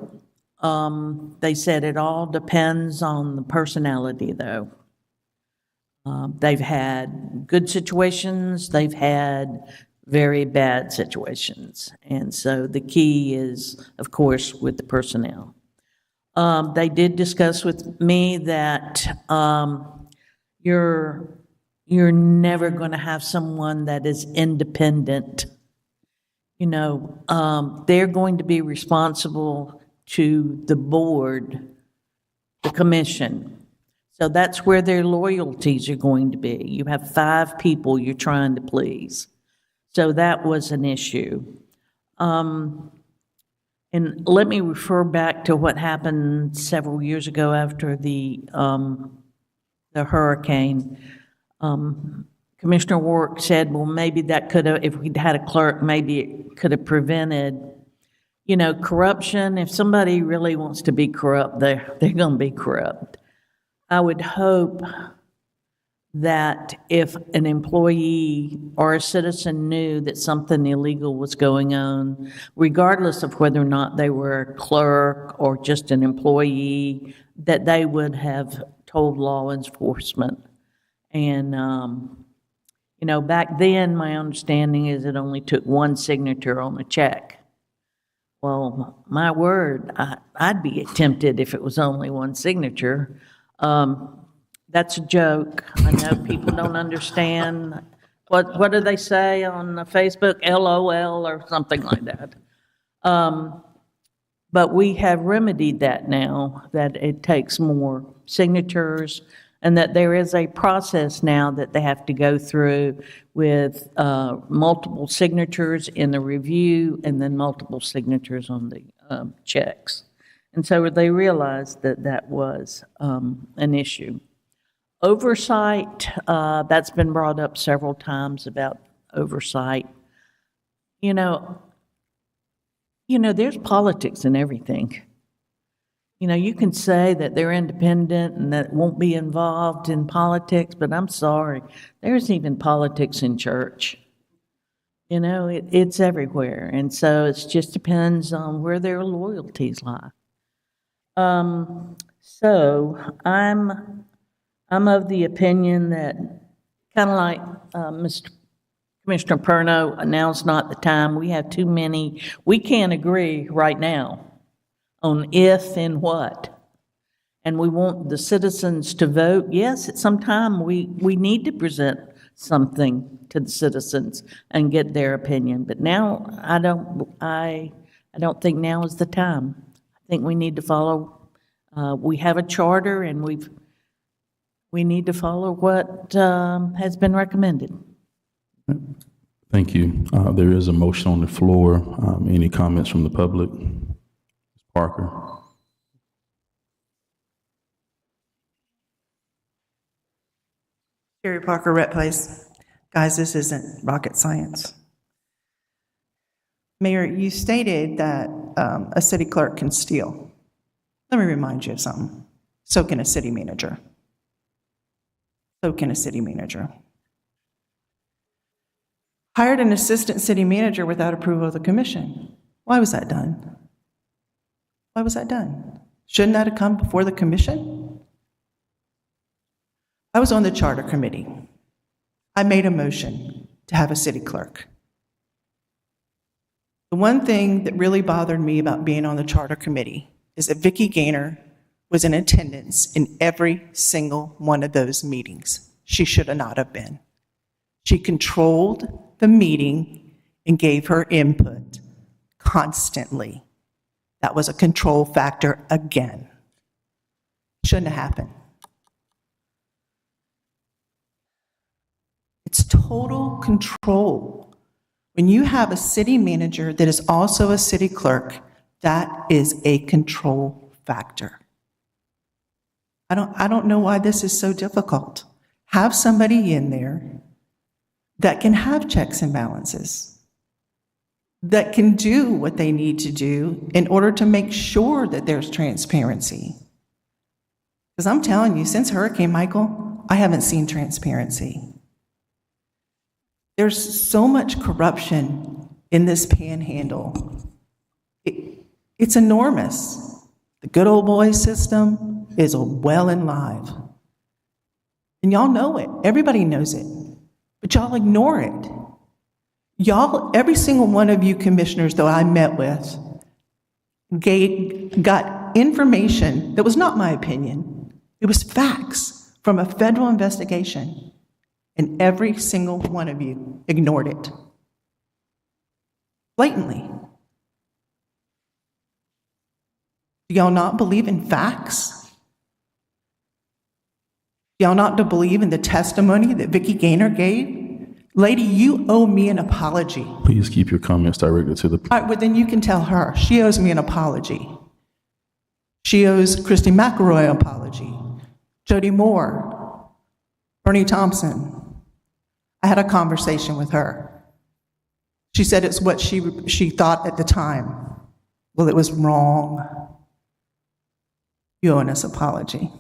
They said it all depends on the personality, though. They've had good situations, they've had very bad situations. And so the key is, of course, with the personnel. They did discuss with me that you're never going to have someone that is independent. They're going to be responsible to the board, the commission. So that's where their loyalties are going to be. You have 5 people you're trying to please. So that was an issue. And let me refer back to what happened several years ago after the hurricane. Commissioner Warwick said, well, maybe that could have, if we'd had a clerk, maybe it could have prevented, corruption. If somebody really wants to be corrupt, they're going to be corrupt. I would hope that if an employee or a citizen knew that something illegal was going on, regardless of whether or not they were a clerk or just an employee, that they would have told law enforcement. And, back then, my understanding is it only took one signature on a check. Well, my word, I'd be tempted if it was only one signature. That's a joke. I know people don't understand. What do they say on Facebook? LOL or something like that. But we have remedied that now, that it takes more signatures, and that there is a process now that they have to go through with multiple signatures in the review and then multiple signatures on the checks. And so they realized that that was an issue. Oversight, that's been brought up several times about oversight. There's politics in everything. You can say that they're independent and that won't be involved in politics, but I'm sorry, there's even politics in church. It's everywhere. And so it just depends on where their loyalties lie. So I'm of the opinion that, kind of like Commissioner Perno, now's not the time. We have too many. We can't agree right now on if and what. And we want the citizens to vote. Yes, at some time we need to present something to the citizens and get their opinion. But now I don't think now is the time. I think we need to follow. We have a charter, and we need to follow what has been recommended. Thank you. There is a motion on the floor. Any comments from the public? Ms. Parker? Sherry Parker, Rhett Place. Guys, this isn't rocket science. Mayor, you stated that a city clerk can steal. Let me remind you of something. So can a city manager. So can a city manager. Hired an assistant city manager without approval of the commission. Why was that done? Why was that done? Shouldn't that have come before the commission? I was on the charter committee. I made a motion to have a city clerk. The one thing that really bothered me about being on the charter committee is that Vicki Gaynor was in attendance in every single one of those meetings. She should have not have been. She controlled the meeting and gave her input constantly. That was a control factor again. Shouldn't have happened. It's total control. When you have a city manager that is also a city clerk, that is a control factor. I don't know why this is so difficult. Have somebody in there that can have checks and balances, that can do what they need to do in order to make sure that there's transparency. Because I'm telling you, since Hurricane Michael, I haven't seen transparency. There's so much corruption in this panhandle. It's enormous. The good old boy system is well and live. And y'all know it. Everybody knows it. But y'all ignore it. Y'all, every single one of you commissioners that I met with got information that was not my opinion. It was facts from a federal investigation. And every single one of you ignored it. Blatantly. Do y'all not believe in facts? Y'all not to believe in the testimony that Vicki Gaynor gave? Lady, you owe me an apology. Please keep your comments directed to the. All right, well, then you can tell her. She owes me an apology. She owes Christy McElroy an apology. Jody Moore, Bernie Thompson. I had a conversation with her. She said it's what she thought at the time. Well, it was wrong. You owe us an apology.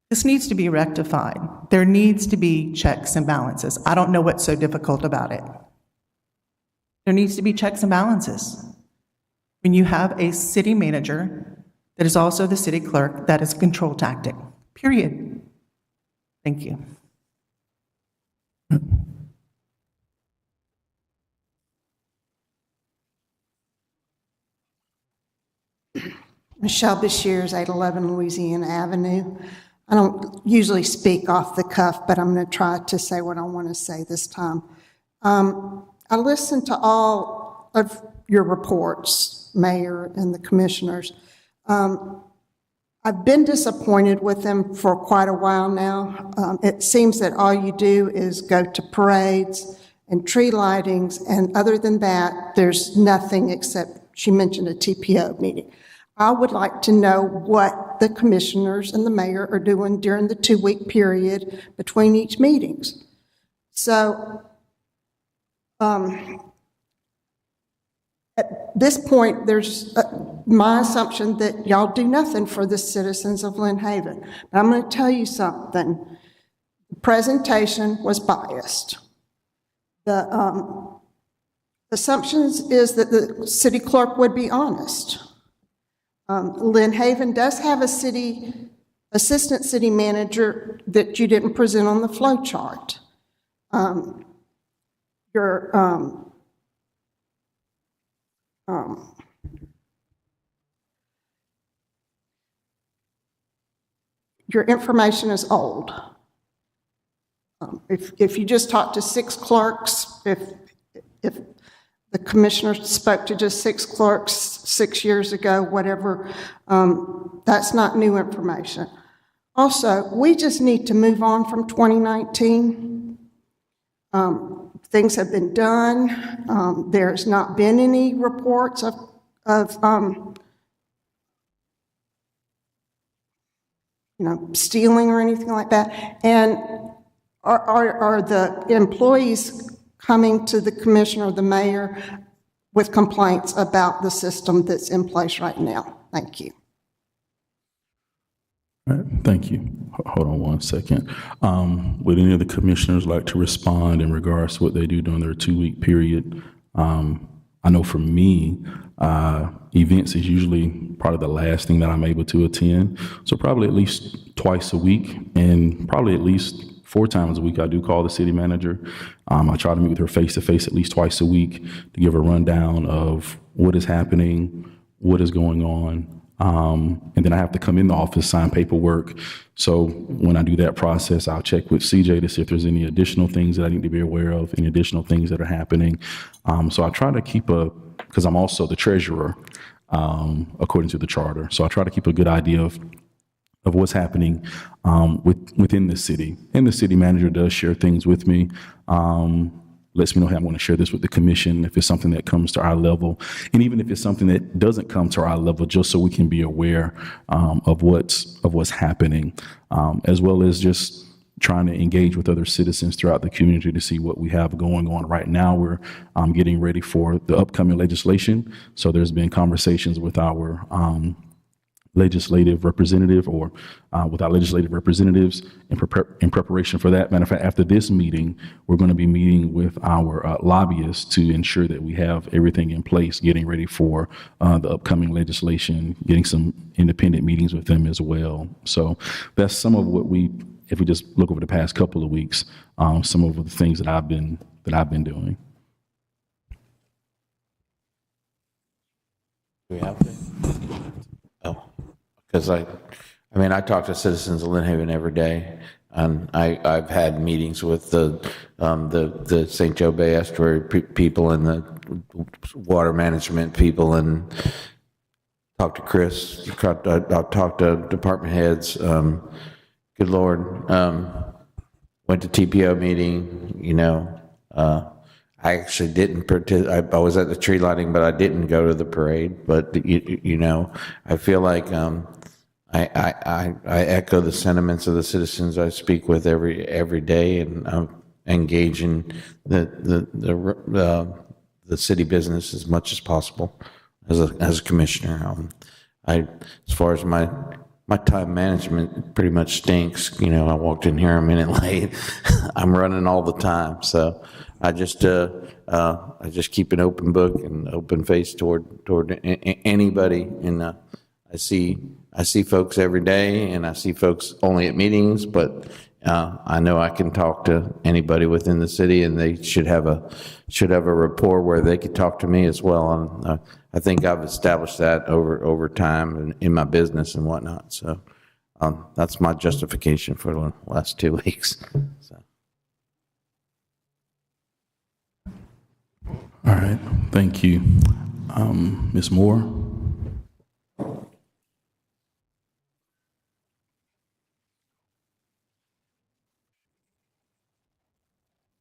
This needs to be rectified. There needs to be checks and balances. I don't know what's so difficult about it. There needs to be checks and balances. When you have a city manager that is also the city clerk, that is a control tactic, period. Thank you. Michelle Bashirs, 811 Louisiana Avenue. I don't usually speak off the cuff, but I'm going to try to say what I want to say this time. I listened to all of your reports, Mayor and the commissioners. I've been disappointed with them for quite a while now. It seems that all you do is go to parades and tree lightings, and other than that, there's nothing except, she mentioned a TPO meeting. I would like to know what the commissioners and the mayor are doing during the 2-week period between each meetings. So at this point, there's my assumption that y'all do nothing for the citizens of Lynn Haven. But I'm going to tell you something. The presentation was biased. The assumptions is that the city clerk would be honest. Lynn Haven does have a assistant city manager that you didn't present on the flow chart. Your information is old. If you just talk to 6 clerks, if the commissioner spoke to just 6 clerks 6 years ago, whatever, that's not new information. Also, we just need to move on from 2019. Things have been done. There's not been any reports of stealing or anything like that. And are the employees coming to the commissioner or the mayor with complaints about the system that's in place right now? Thank you. All right, thank you. Hold on one second. Would any of the commissioners like to respond in regards to what they do during their 2-week period? I know for me, events is usually probably the last thing that I'm able to attend. So probably at least twice a week, and probably at least 4 times a week, I do call the city manager. I try to meet with her face-to-face at least twice a week to give a rundown of what is happening, what is going on. And then I have to come in the office, sign paperwork. So when I do that process, I'll check with CJ to see if there's any additional things that I need to be aware of, any additional things that are happening. So I try to keep because I'm also the treasurer, according to the charter. So I try to keep a good idea of what's happening within the city. And the city manager does share things with me, lets me know, hey, I'm going to share this with the commission if it's something that comes to our level. And even if it's something that doesn't come to our level, just so we can be aware of what's happening, as well as just trying to engage with other citizens throughout the community to see what we have going on. Right now, we're getting ready for the upcoming legislation. So there's been conversations with our legislative representative or with our legislative representatives in preparation for that. Matter of fact, after this meeting, we're going to be meeting with our lobbyists to ensure that we have everything in place, getting ready for the upcoming legislation, getting some independent meetings with them as well. So that's some of what if we just look over the past couple of weeks, some of the things that I've been doing. Do we have to? Oh, because I talk to citizens of Lynn Haven every day, and I've had meetings with the St. Joe Bay Estuary people and the water management people, and talked to Chris, I've talked to department heads. Good Lord. Went to TPO meeting, I actually didn't participate. I was at the tree lighting, but I didn't go to the parade. But I feel like I echo the sentiments of the citizens I speak with every day, and engage in the city business as much as possible as a commissioner. As far as my time management pretty much stinks. I walked in here a minute late. I'm running all the time, so I just keep an open book and open face toward anybody. And I see folks every day, and I see folks only at meetings, but I know I can talk to anybody within the city, and they should have a rapport where they could talk to me as well. And I think I've established that over time and in my business and whatnot. So that's my justification for the last 2 weeks. So. All right, thank you. Ms. Moore?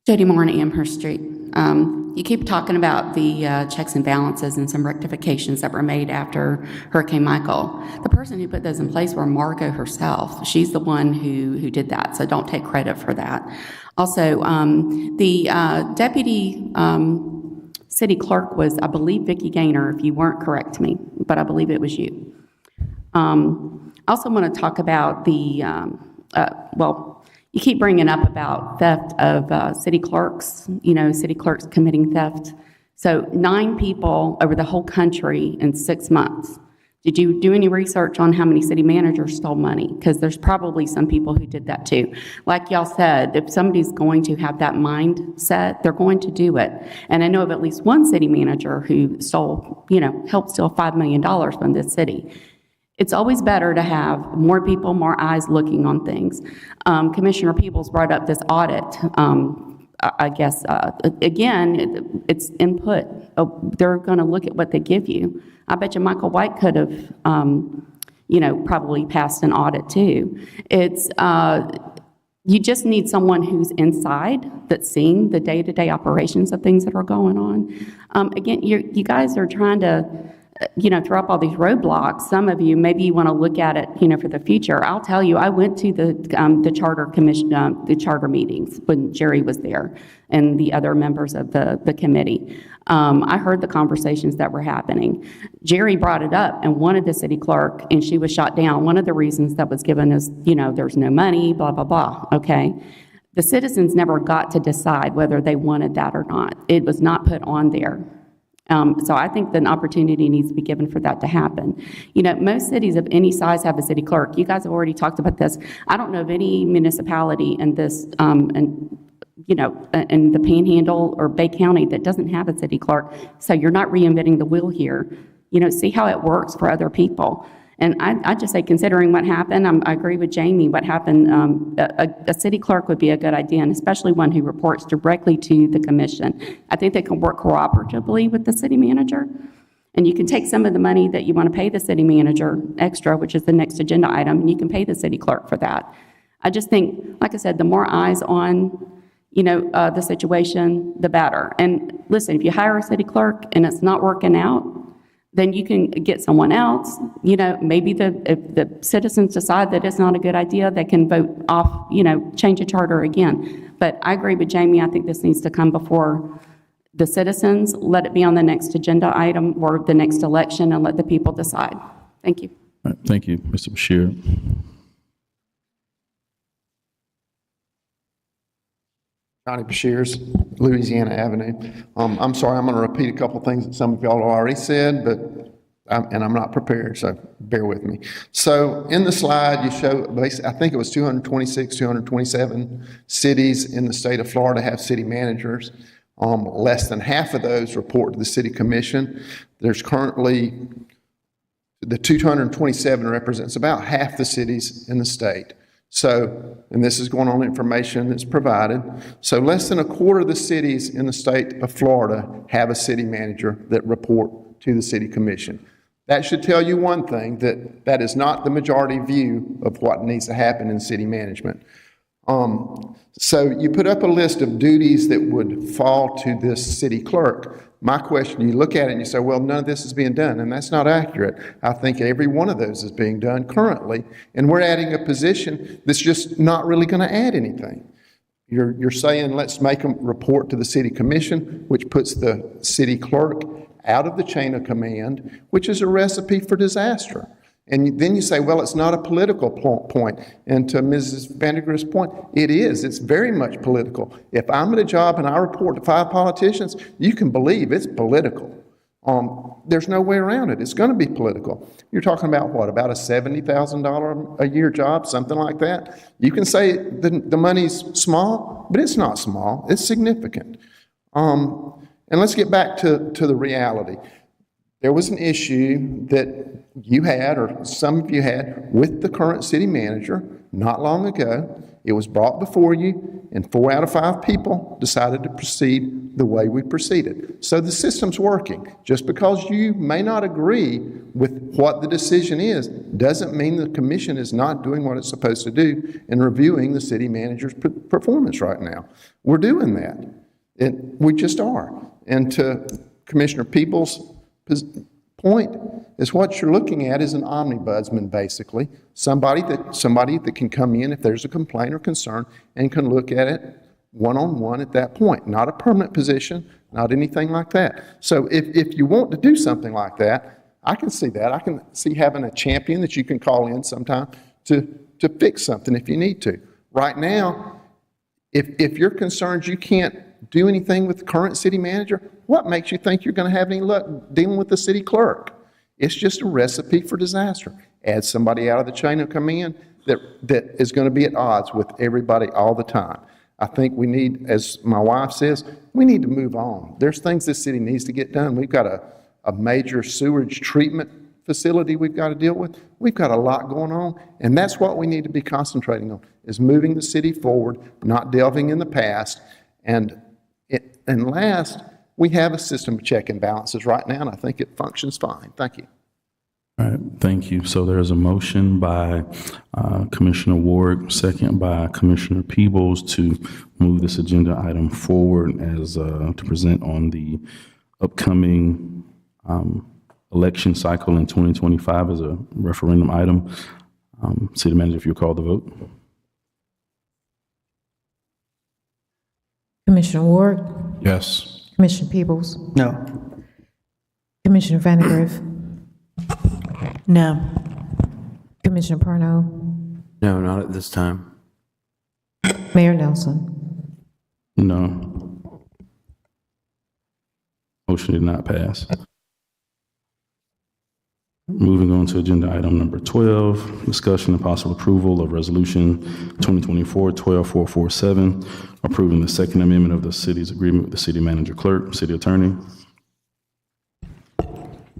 Jody Moore on Amherst Street. You keep talking about the checks and balances and some rectifications that were made after Hurricane Michael. The person who put those in place were Margot herself. She's the one who did that, so don't take credit for that. Also, the deputy city clerk was, I believe, Vicki Gaynor. If you weren't, correct me, but I believe it was you. I also want to talk about the, you keep bringing up about theft of city clerks, city clerks committing theft. So 9 people over the whole country in 6 months. Did you do any research on how many city managers stole money? Because there's probably some people who did that too. Like y'all said, if somebody's going to have that mindset, they're going to do it. And I know of at least one city manager who stole, helped steal $5 million from this city. It's always better to have more people, more eyes looking on things. Commissioner Peebles brought up this audit. I guess, again, it's input. They're going to look at what they give you. I bet you Michael White could have, probably passed an audit too. It's, you just need someone who's inside that's seeing the day-to-day operations of things that are going on. Again, you guys are trying to throw up all these roadblocks. Some of you, maybe you want to look at it, for the future. I'll tell you, I went to the charter commission, the charter meetings when Jerry was there and the other members of the committee. I heard the conversations that were happening. Jerry brought it up and wanted the city clerk, and she was shot down. One of the reasons that was given is, there's no money, blah, blah, blah, okay? The citizens never got to decide whether they wanted that or not. It was not put on there. So I think that an opportunity needs to be given for that to happen. Most cities of any size have a city clerk. You guys have already talked about this. I don't know of any municipality in this, in the Panhandle or Bay County that doesn't have a city clerk. So you're not reinventing the wheel here. See how it works for other people. And I just say, considering what happened, I agree with Jamie, what happened, a city clerk would be a good idea, and especially one who reports directly to the commission. I think they can work cooperatively with the city manager, and you can take some of the money that you want to pay the city manager extra, which is the next agenda item, and you can pay the city clerk for that. I just think, like I said, the more eyes on, the situation, the better. And listen, if you hire a city clerk and it's not working out, then you can get someone else. Maybe if the citizens decide that it's not a good idea, they can vote off, change the charter again. But I agree with Jamie. I think this needs to come before the citizens. Let it be on the next agenda item or the next election, and let the people decide. Thank you. All right, thank you, Mr. Bashir. Johnny Bashir's, Louisiana Avenue. I'm sorry, I'm going to repeat a couple things that some of y'all have already said, but I'm not prepared, so bear with me. So in the slide, you show, I think it was 226, 227 cities in the state of Florida have city managers. Less than half of those report to the city commission. There's currently, the 227 represents about half the cities in the state. So, and this is going on information that's provided. So less than a quarter of the cities in the state of Florida have a city manager that report to the city commission. That should tell you one thing, that that is not the majority view of what needs to happen in city management. So you put up a list of duties that would fall to this city clerk. My question, you look at it and you say, well, none of this is being done, and that's not accurate. I think every one of those is being done currently, and we're adding a position that's just not really going to add anything. You're saying, let's make them report to the city commission, which puts the city clerk out of the chain of command, which is a recipe for disaster. And then you say, well, it's not a political point. And to Mrs. Vandergrift's point, it is. It's very much political. If I'm at a job and I report to 5 politicians, you can believe it's political. There's no way around it. It's going to be political. You're talking about what, about a $70,000 a year job, something like that? You can say the money's small, but it's not small. It's significant. And let's get back to the reality. There was an issue that you had, or some of you had, with the current city manager not long ago. It was brought before you, and 4 out of 5 people decided to proceed the way we proceeded. So the system's working. Just because you may not agree with what the decision is, doesn't mean the commission is not doing what it's supposed to do in reviewing the city manager's performance right now. We're doing that. We just are. And to Commissioner Peoples' point is, what you're looking at is an omnibudsman, basically. Somebody that can come in if there's a complaint or concern and can look at it one-on-one at that point. Not a permanent position, not anything like that. So if you want to do something like that, I can see that. I can see having a champion that you can call in sometime to fix something if you need to. Right now, if you're concerned you can't do anything with the current city manager, what makes you think you're going to have any luck dealing with the city clerk? It's just a recipe for disaster. Add somebody out of the chain of command that is going to be at odds with everybody all the time. I think we need, as my wife says, we need to move on. There's things this city needs to get done. We've got a major sewage treatment facility we've got to deal with. We've got a lot going on, and that's what we need to be concentrating on, is moving the city forward, not delving in the past. And last, we have a system of check and balances right now, and I think it functions fine. Thank you. All right, thank you. So there's a motion by Commissioner Ward, second by Commissioner Peebles, to move this agenda item forward as to present on the upcoming election cycle in 2025 as a referendum item. City Manager, if you'll call the vote. Commissioner Ward? Yes. Commissioner Peebles? No. Commissioner Vandergrift? No. Commissioner Parno? No, not at this time. Mayor Nelson? No. Motion did not pass. Moving on to agenda item number 12, discussion and possible approval of resolution 2024-12447, approving the second amendment of the city's agreement with the city manager, clerk, city attorney.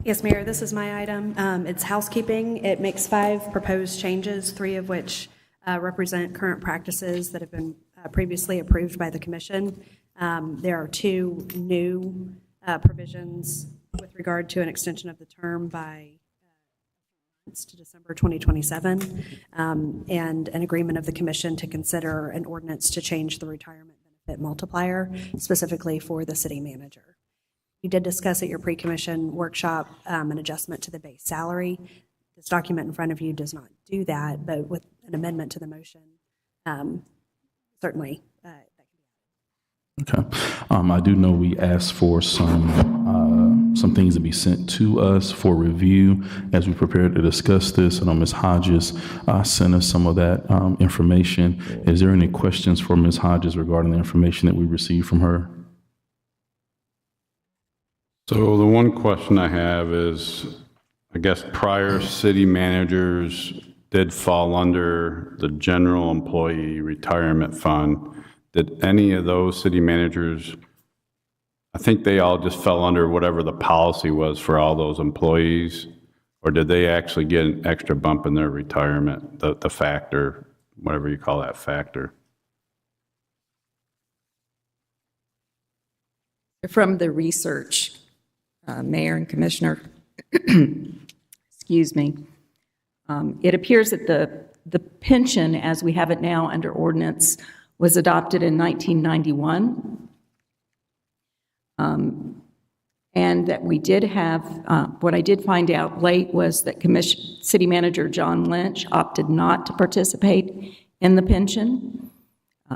Yes, Mayor, this is my item. It's housekeeping. It makes 5 proposed changes, 3 of which represent current practices that have been previously approved by the commission. There are 2 new provisions with regard to an extension of the term by to December 2027, and an agreement of the commission to consider an ordinance to change the retirement benefit multiplier specifically for the city manager. You did discuss at your pre-commission workshop an adjustment to the base salary. This document in front of you does not do that, but with an amendment to the motion, certainly that can be added. Okay. I do know we asked for some things to be sent to us for review as we prepared to discuss this. I know Ms. Hodges sent us some of that information. Is there any questions for Ms. Hodges regarding the information that we received from her? So the one question I have is, I guess prior city managers did fall under the general employee retirement fund. Did any of those city managers, I think they all just fell under whatever the policy was for all those employees, or did they actually get an extra bump in their retirement, the factor, whatever you call that factor? From the research, Mayor and Commissioner, excuse me. It appears that the pension, as we have it now under ordinance, was adopted in 1991. And that we did have, what I did find out late was that City Manager John Lynch opted not to participate in the pension.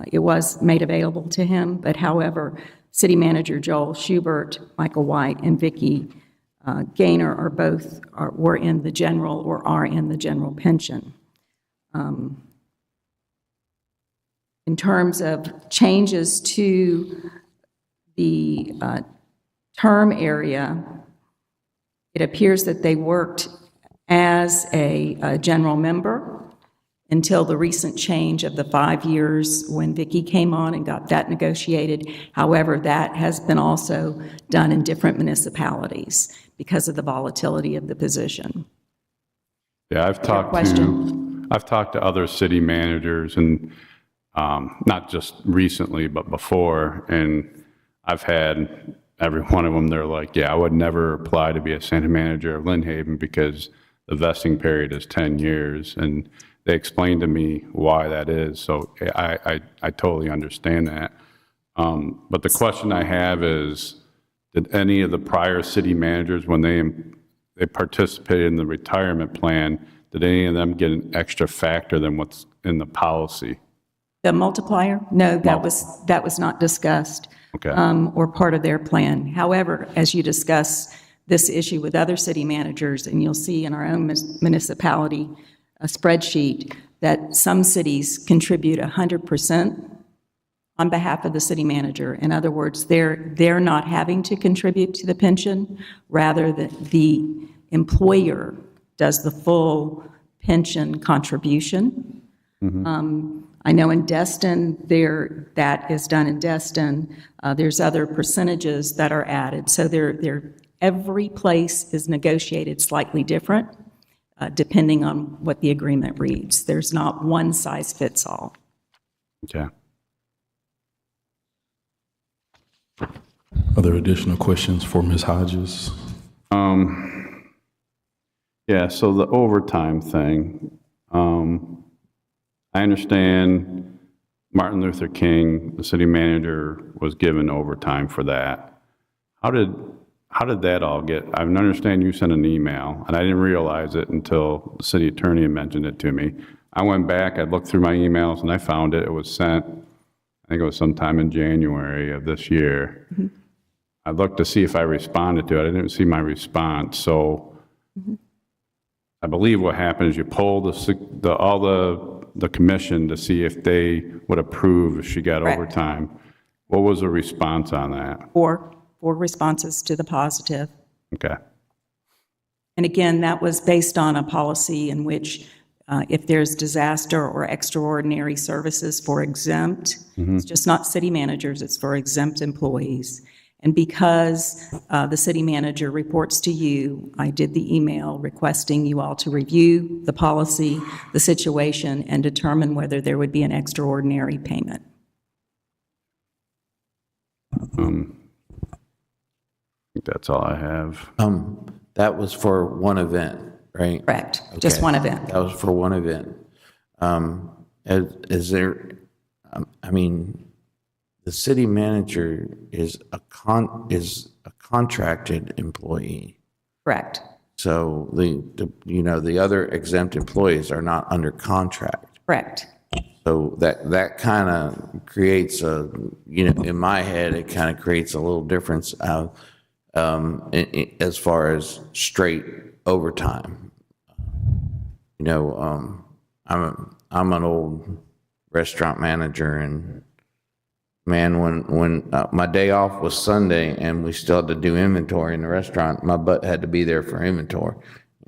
It was made available to him, but however, City Manager Joel Schubert, Michael White, and Vicki Gaynor were in the general or are in the general pension. In terms of changes to the term area, it appears that they worked as a general member until the recent change of the 5 years when Vicki came on and got that negotiated. However, that has been also done in different municipalities because of the volatility of the position. Yeah, I've talked to other city managers, and not just recently, but before, and I've had every one of them, they're like, yeah, I would never apply to be a city manager of Lynn Haven because the vesting period is 10 years. And they explained to me why that is. So I totally understand that. But the question I have is, did any of the prior city managers, when they participated in the retirement plan, did any of them get an extra factor than what's in the policy? The multiplier? No, that was not discussed. Okay. Or part of their plan. However, as you discuss this issue with other city managers, and you'll see in our own municipality a spreadsheet that some cities contribute 100% on behalf of the city manager. In other words, they're not having to contribute to the pension, rather the employer does the full pension contribution. Mm-hmm. I know in Destin, that is done in Destin. There's other percentages that are added. So every place is negotiated slightly different, depending on what the agreement reads. There's not one size fits all. Okay. Are there additional questions for Ms. Hodges? Yeah, so the overtime thing. I understand Martin Luther King, the city manager, was given overtime for that. How did that all get? I understand you sent an email, and I didn't realize it until the city attorney mentioned it to me. I went back, I looked through my emails, and I found it. It was sent, I think it was sometime in January of this year. Mm-hmm. I looked to see if I responded to it. I didn't see my response. So I believe what happened is you polled all the commission to see if they would approve if she got overtime. What was the response on that? Four responses to the positive. Okay. And again, that was based on a policy in which if there's disaster or extraordinary services for exempt, it's just not city managers, it's for exempt employees. And because the city manager reports to you, I did the email requesting you all to review the policy, the situation, and determine whether there would be an extraordinary payment. I think that's all I have. That was for one event, right? Correct. Okay. Just one event. That was for one event. Is there, I mean, the city manager is a contracted employee. Correct. So the other exempt employees are not under contract. Correct. So that kind of creates in my head, it kind of creates a little difference as far as straight overtime. I'm an old restaurant manager, and man, when my day off was Sunday and we still had to do inventory in the restaurant, my butt had to be there for inventory.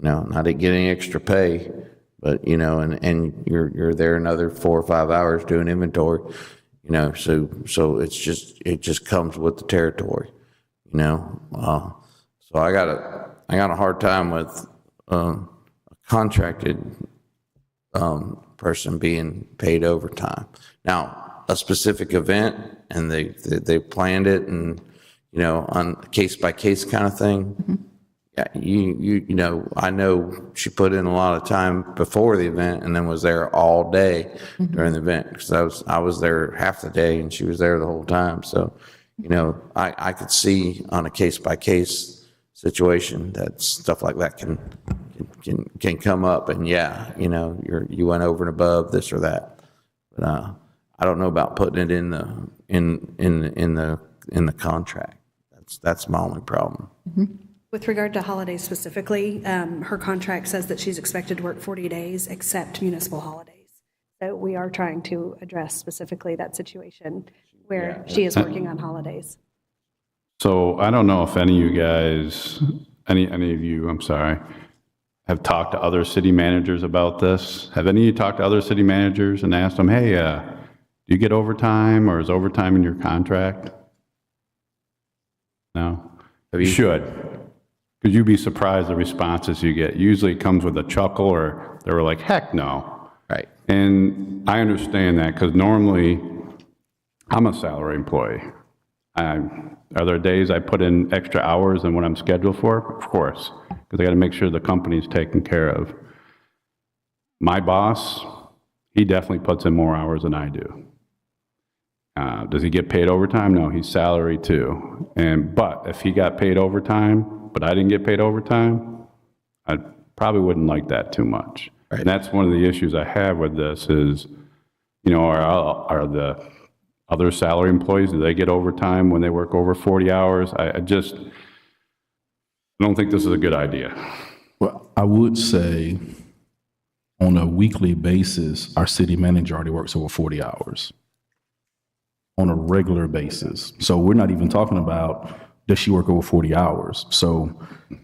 And I didn't get any extra pay, but and you're there another 4 or 5 hours doing inventory. So it just comes with the territory. So I got a hard time with a contracted person being paid overtime. Now, a specific event, and they planned it, and on a case by case kind of thing. Yeah, you know, I know she put in a lot of time before the event and then was there all day during the event, because I was there half the day and she was there the whole time. So, you know, I could see on a case-by-case situation that stuff like that can come up, and yeah, you know, you went over and above this or that. But I don't know about putting it in the contract. That's my only problem. With regard to holidays specifically, her contract says that she's expected to work 40 days except municipal holidays. So we are trying to address specifically that situation where she is working on holidays. So I don't know if any of you guys, any of you, I'm sorry, have talked to other city managers about this. Have any of you talked to other city managers and asked them, hey, do you get overtime, or is overtime in your contract? No? You should, because you'd be surprised the responses you get. Usually it comes with a chuckle, or they were like, heck no. Right. And I understand that, because normally I'm a salary employee. Are there days I put in extra hours than what I'm scheduled for? Of course, because I got to make sure the company's taken care of. My boss, he definitely puts in more hours than I do. Does he get paid overtime? No, he's salary too. But if he got paid overtime, but I didn't get paid overtime, I probably wouldn't like that too much. Right. And that's one of the issues I have with this is, you know, are the other salary employees, do they get overtime when they work over 40 hours? I don't think this is a good idea. Well, I would say on a weekly basis, our city manager already works over 40 hours on a regular basis. So we're not even talking about, does she work over 40 hours? So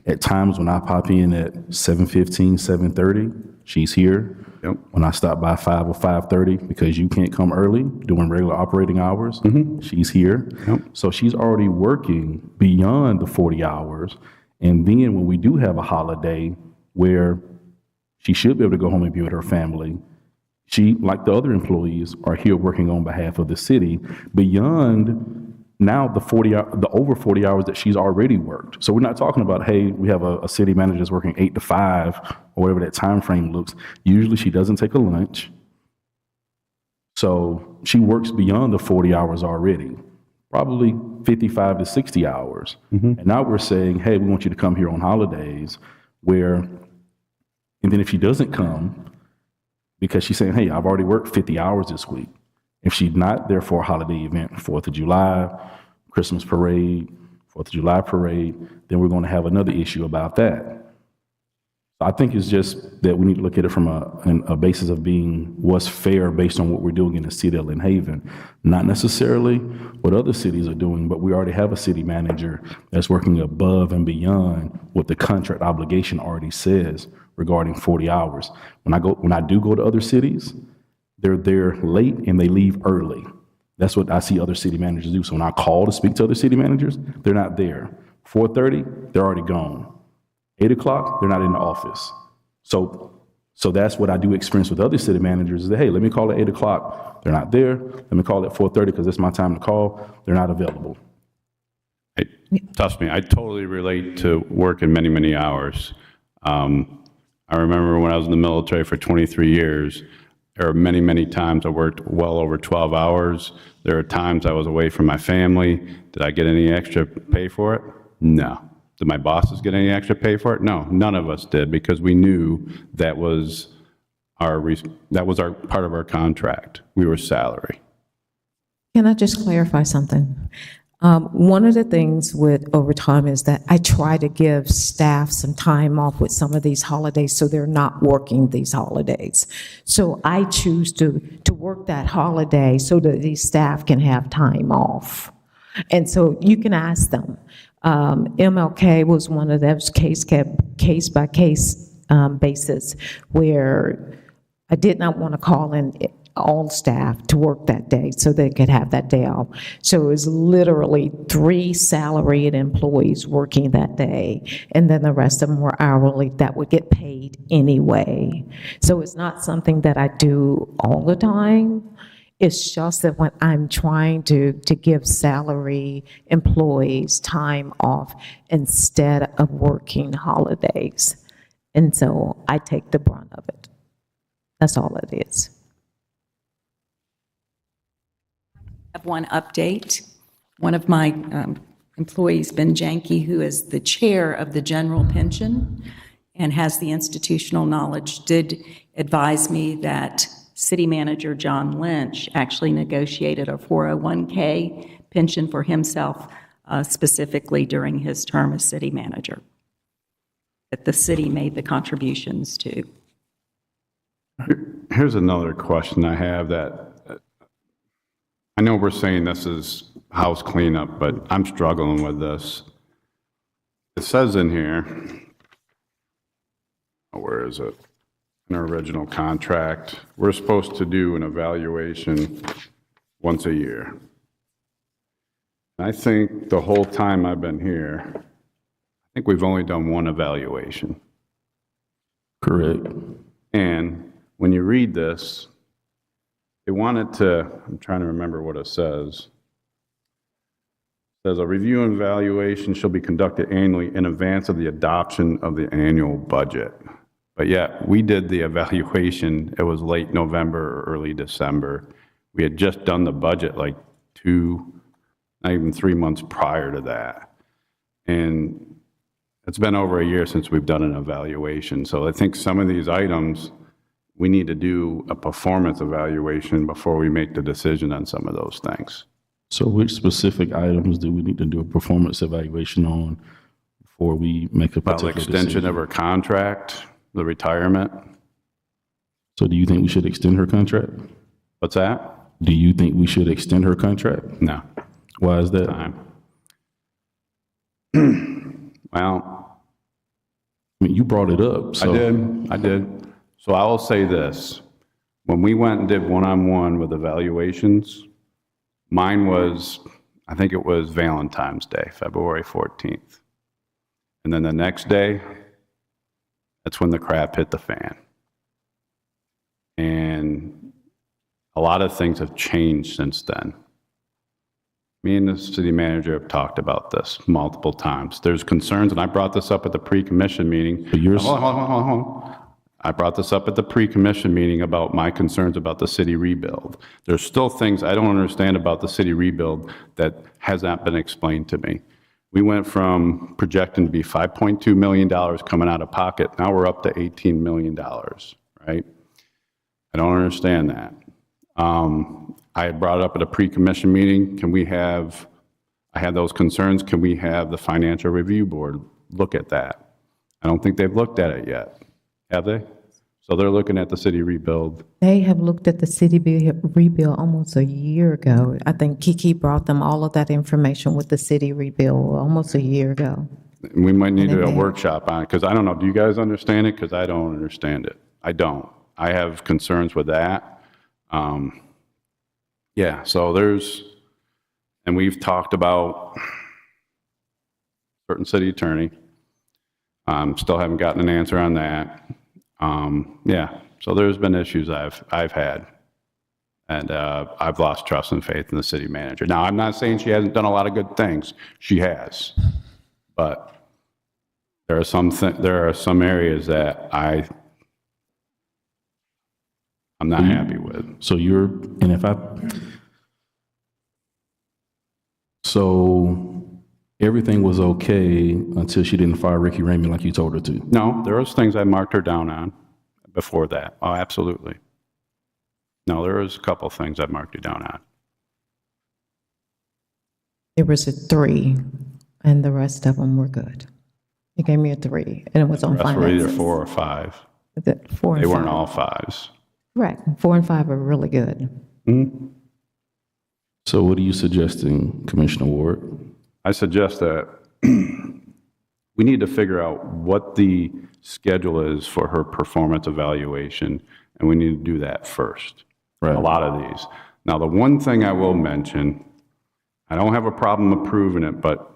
at times when I pop in at 7:15, 7:30, she's here. Yep. When I stop by 5 or 5:30, because you can't come early doing regular operating hours, she's here. Yep. So she's already working beyond the 40 hours. And then when we do have a holiday where she should be able to go home and be with her family, she, like the other employees, are here working on behalf of the city beyond now the over 40 hours that she's already worked. So we're not talking about, hey, we have a city manager that's working 8 to 5 or whatever that time frame looks. Usually she doesn't take a lunch. So she works beyond the 40 hours already, probably 55 to 60 hours. And now we're saying, hey, we want you to come here on holidays and then if she doesn't come, because she's saying, hey, I've already worked 50 hours this week. If she's not there for a holiday event, 4th of July, Christmas parade, 4th of July parade, then we're going to have another issue about that. I think it's just that we need to look at it from a basis of being what's fair based on what we're doing in the city of Lynn Haven, not necessarily what other cities are doing, but we already have a city manager that's working above and beyond what the contract obligation already says regarding 40 hours. When I do go to other cities, they're there late and they leave early. That's what I see other city managers do. So when I call to speak to other city managers, they're not there. 4:30, they're already gone. 8 o'clock, they're not in the office. So that's what I do experience with other city managers is that, hey, let me call at 8 o'clock. They're not there. Let me call at 4:30 because it's my time to call. They're not available. Hey, trust me, I totally relate to working many, many hours. I remember when I was in the military for 23 years, there were many, many times I worked well over 12 hours. There were times I was away from my family. Did I get any extra pay for it? No. Did my bosses get any extra pay for it? No, none of us did, because we knew that was our part of our contract. We were salary. Can I just clarify something? One of the things with overtime is that I try to give staff some time off with some of these holidays so they're not working these holidays. So I choose to work that holiday so that these staff can have time off. And so you can ask them. MLK was one of those case by case basis where I did not want to call in all staff to work that day so they could have that day off. So it was literally 3 salaried employees working that day, and then the rest of them were hourly that would get paid anyway. So it's not something that I do all the time. It's just that when I'm trying to give salary employees time off instead of working holidays. And so I take the brunt of it. That's all it is. I have one update. One of my employees, Ben Janke, who is the chair of the general pension and has the institutional knowledge, did advise me that City Manager John Lynch actually negotiated a 401k pension for himself specifically during his term as city manager, that the city made the contributions to. Here's another question I have that, I know we're saying this is house cleanup, but I'm struggling with this. It says in here, where is it? In our original contract, we're supposed to do an evaluation once a year. I think the whole time I've been here, I think we've only done one evaluation. Correct. And when you read this, they wanted to, I'm trying to remember what it says. It says a review and evaluation shall be conducted annually in advance of the adoption of the annual budget. But yet, we did the evaluation, it was late November or early December. We had just done the budget like 2, not even 3 months prior to that. And it's been over a year since we've done an evaluation. So I think some of these items, we need to do a performance evaluation before we make the decision on some of those things. So which specific items do we need to do a performance evaluation on before we make a Well, particular extension decision? of her contract, the retirement. So do you think we should extend her contract? What's that? Do you think we should extend her contract? No. Why is that? Well, I mean, you brought it up, so. I did. So I will say this. When we went and did one-on-one with evaluations, mine was, I think it was Valentine's Day, February 14th. And then the next day, that's when the crap hit the fan. And a lot of things have changed since then. Me and the city manager have talked about this multiple times. There's concerns, and I brought this up at the pre-commission meeting. Hold on. I brought this up at the pre-commission meeting about my concerns about the city rebuild. There's still things I don't understand about the city rebuild that has not been explained to me. We went from projecting to be $5.2 million coming out of pocket. Now we're up to $18 million, right? I don't understand that. I had brought it up at a pre-commission meeting. I had those concerns. Can we have the financial review board look at that? I don't think they've looked at it yet. Have they? So they're looking at the city rebuild. They have looked at the city rebuild almost a year ago. I think Kiki brought them all of that information with the city rebuild almost a year ago. We might need a workshop on it, because I don't know, do you guys understand it? Because I don't understand it. I don't. I have concerns with that. Yeah, so and we've talked about certain city attorney. Still haven't gotten an answer on that. Yeah, so there's been issues I've had. And I've lost trust and faith in the city manager. Now, I'm not saying she hasn't done a lot of good things. She has. But there are some areas that I'm not happy with. So everything was okay until she didn't fire Ricky Raymond like you told her to? No, there was things I marked her down on before that. Oh, absolutely. No, there was a couple things I marked you down on. There was a 3, and the rest of them were good. You gave me a 3, and it was on The rest were either finances. 4 or 5. 4 and They weren't 5. all 5s. Right, 4 and 5 are really good. Mm-hmm. So what are you suggesting, Commissioner Ward? I suggest that we need to figure out what the schedule is for her performance evaluation, and we need to do that first. Right. A lot of these. Now, the one thing I will mention, I don't have a problem approving it, but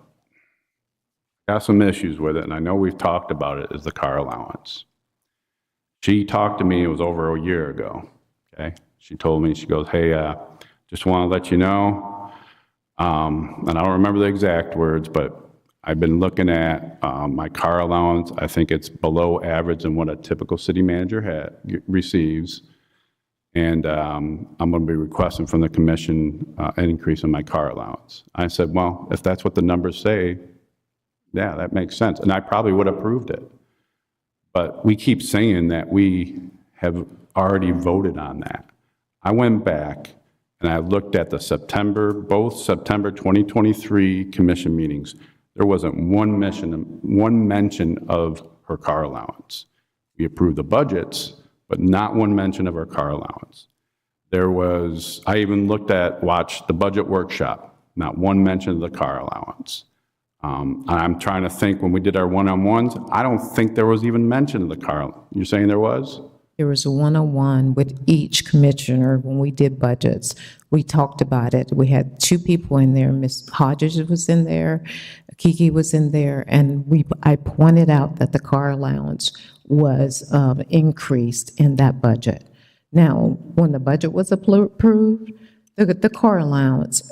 I got some issues with it, and I know we've talked about it, is the car allowance. She talked to me, it was over a year ago, okay? She told me, she goes, hey, just want to let you know, and I don't remember the exact words, but I've been looking at my car allowance. I think it's below average in what a typical city manager receives. And I'm going to be requesting from the commission an increase in my car allowance. I said, well, if that's what the numbers say, yeah, that makes sense. And I probably would have approved it. But we keep saying that we have already voted on that. I went back and I looked at the both September 2023 commission meetings. There wasn't one mention of her car allowance. We approved the budgets, but not one mention of her car allowance. I even watched the budget workshop, not one mention of the car allowance. I'm trying to think, when we did our one-on-ones, I don't think there was even mention of the car. You're saying there was? There was a one-on-one with each commissioner when we did budgets. We talked about it. We had 2 people in there. Ms. Hodges was in there, Kiki was in there, and I pointed out that the car allowance was increased in that budget. Now, when the budget was approved, the car allowance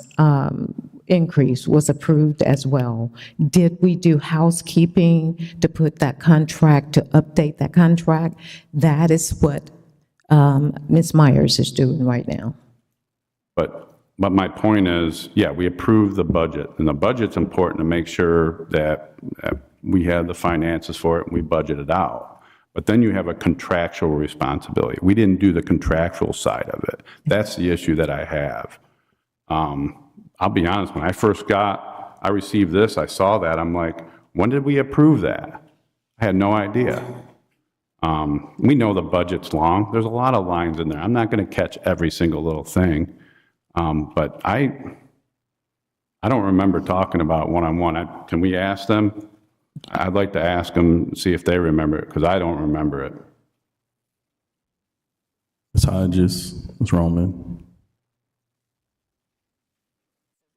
increase was approved as well. Did we do housekeeping to put that contract, to update that contract? That is what Ms. Myers is doing right now. But my point is, yeah, we approved the budget, and the budget's important to make sure that we have the finances for it and we budget it out. But then you have a contractual responsibility. We didn't do the contractual side of it. That's the issue that I have. I'll be honest, when I received this, I saw that, I'm like, when did we approve that? I had no idea. We know the budget's long. There's a lot of lines in there. I'm not going to catch every single little thing. But I don't remember talking about one-on-one. Can we ask them? I'd like to ask them, see if they remember it, because I don't remember it. Ms. Hodges, Ms. Roman.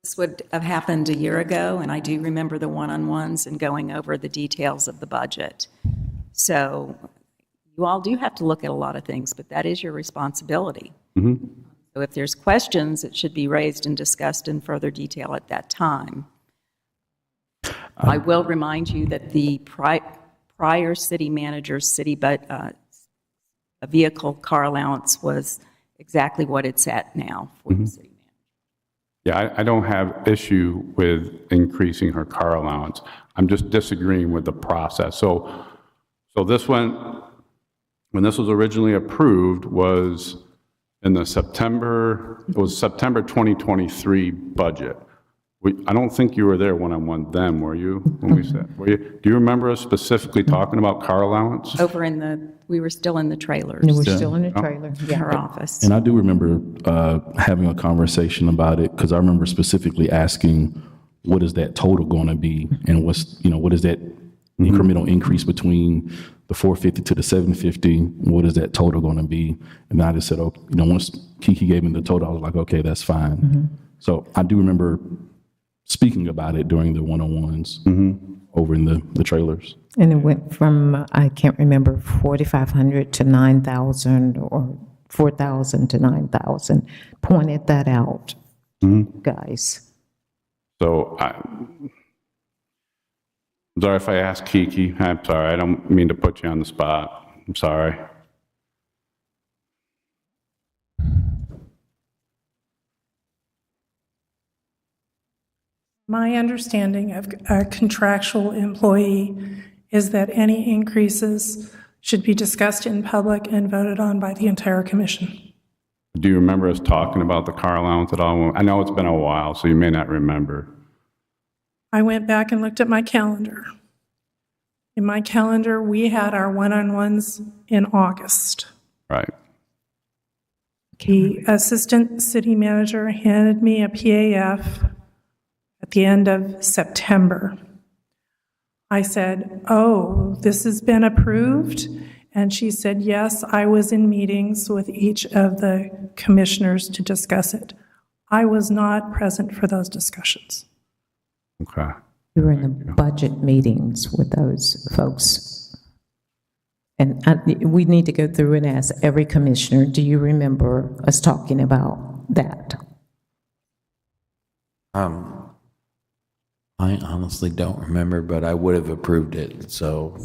This would have happened a year ago, and I do remember the one-on-ones and going over the details of the budget. So you all do have to look at a lot of things, but that is your responsibility. Mm-hmm. So if there's questions, it should be raised and discussed in further detail at that time. I will remind you that the prior city manager's vehicle car allowance was exactly what it's at now for the city manager. Yeah, I don't have issue with increasing her car allowance. I'm just disagreeing with the process. So this when this was originally approved, was in the September 2023 budget. I don't think you were there one-on-one then, were you? When we said, were you? Do you remember us specifically talking about car allowance? We were still in the trailers. We were still in the trailer. In her office. And I do remember having a conversation about it, because I remember specifically asking, what is that total going to be? And what is that incremental increase between the 450 to the 750? What is that total going to be? And I just said, oh, once Kiki gave me the total, I was like, okay, that's fine. So I do remember speaking about it during the one-on-ones over in the trailers. And it went from, I can't remember, 4,500 to 9,000 or 4,000 to 9,000. Pointed that out, guys. So I'm sorry if I ask Kiki. I'm sorry. I don't mean to put you on the spot. I'm sorry. My understanding of a contractual employee is that any increases should be discussed in public and voted on by the entire commission. Do you remember us talking about the car allowance at all? I know it's been a while, so you may not remember. I went back and looked at my calendar. In my calendar, we had our one-on-ones in August. Right. The assistant city manager handed me a PAF at the end of September. I said, oh, this has been approved? And she said, yes, I was in meetings with each of the commissioners to discuss it. I was not present for those discussions. Okay. You were in the budget meetings with those folks. And we need to go through and ask every commissioner, do you remember us talking about that? I honestly don't remember, but I would have approved it. So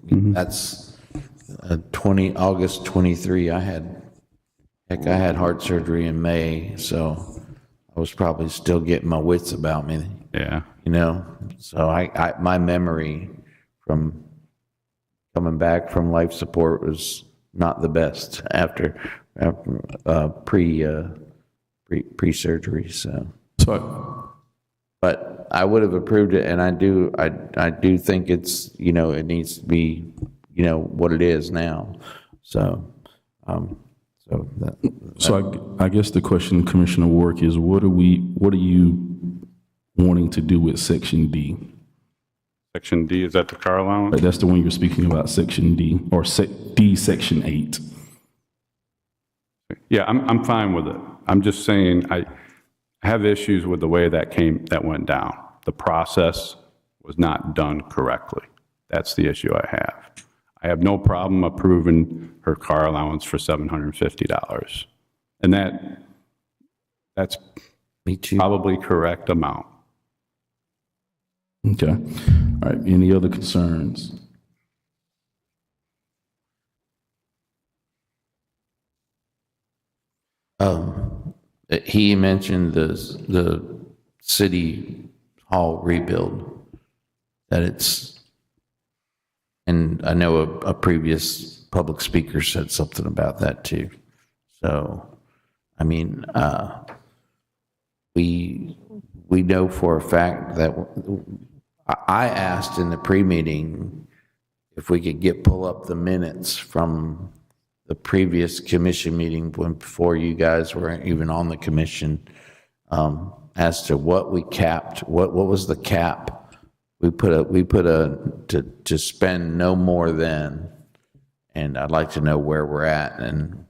that's August 23. I had heart surgery in May, so I was probably still getting my wits about me. Yeah. You know, so my memory from coming back from life support was not the best after pre-surgery. So, but I would have approved it, and I do think it's, you know, it needs to be, you know, what it is now. So, I guess the question, Commissioner Warwick, is what are you wanting to do with Section D? Section D, is that the car allowance? That's the one you're speaking about, Section D, or D, Section 8. Yeah, I'm fine with it. I'm just saying I have issues with the way that went down. The process was not done correctly. That's the issue I have. I have no problem approving her car allowance for $750. And that's probably correct amount. Okay. All right. Any other concerns? He mentioned the city hall rebuild, that it's, and I know a previous public speaker said something about that too. So, I mean, we know for a fact that I asked in the pre-meeting if we could pull up the minutes from the previous commission meeting before you guys were even on the commission, as to what we capped, what was the cap? We put to spend no more than, and I'd like to know where we're at and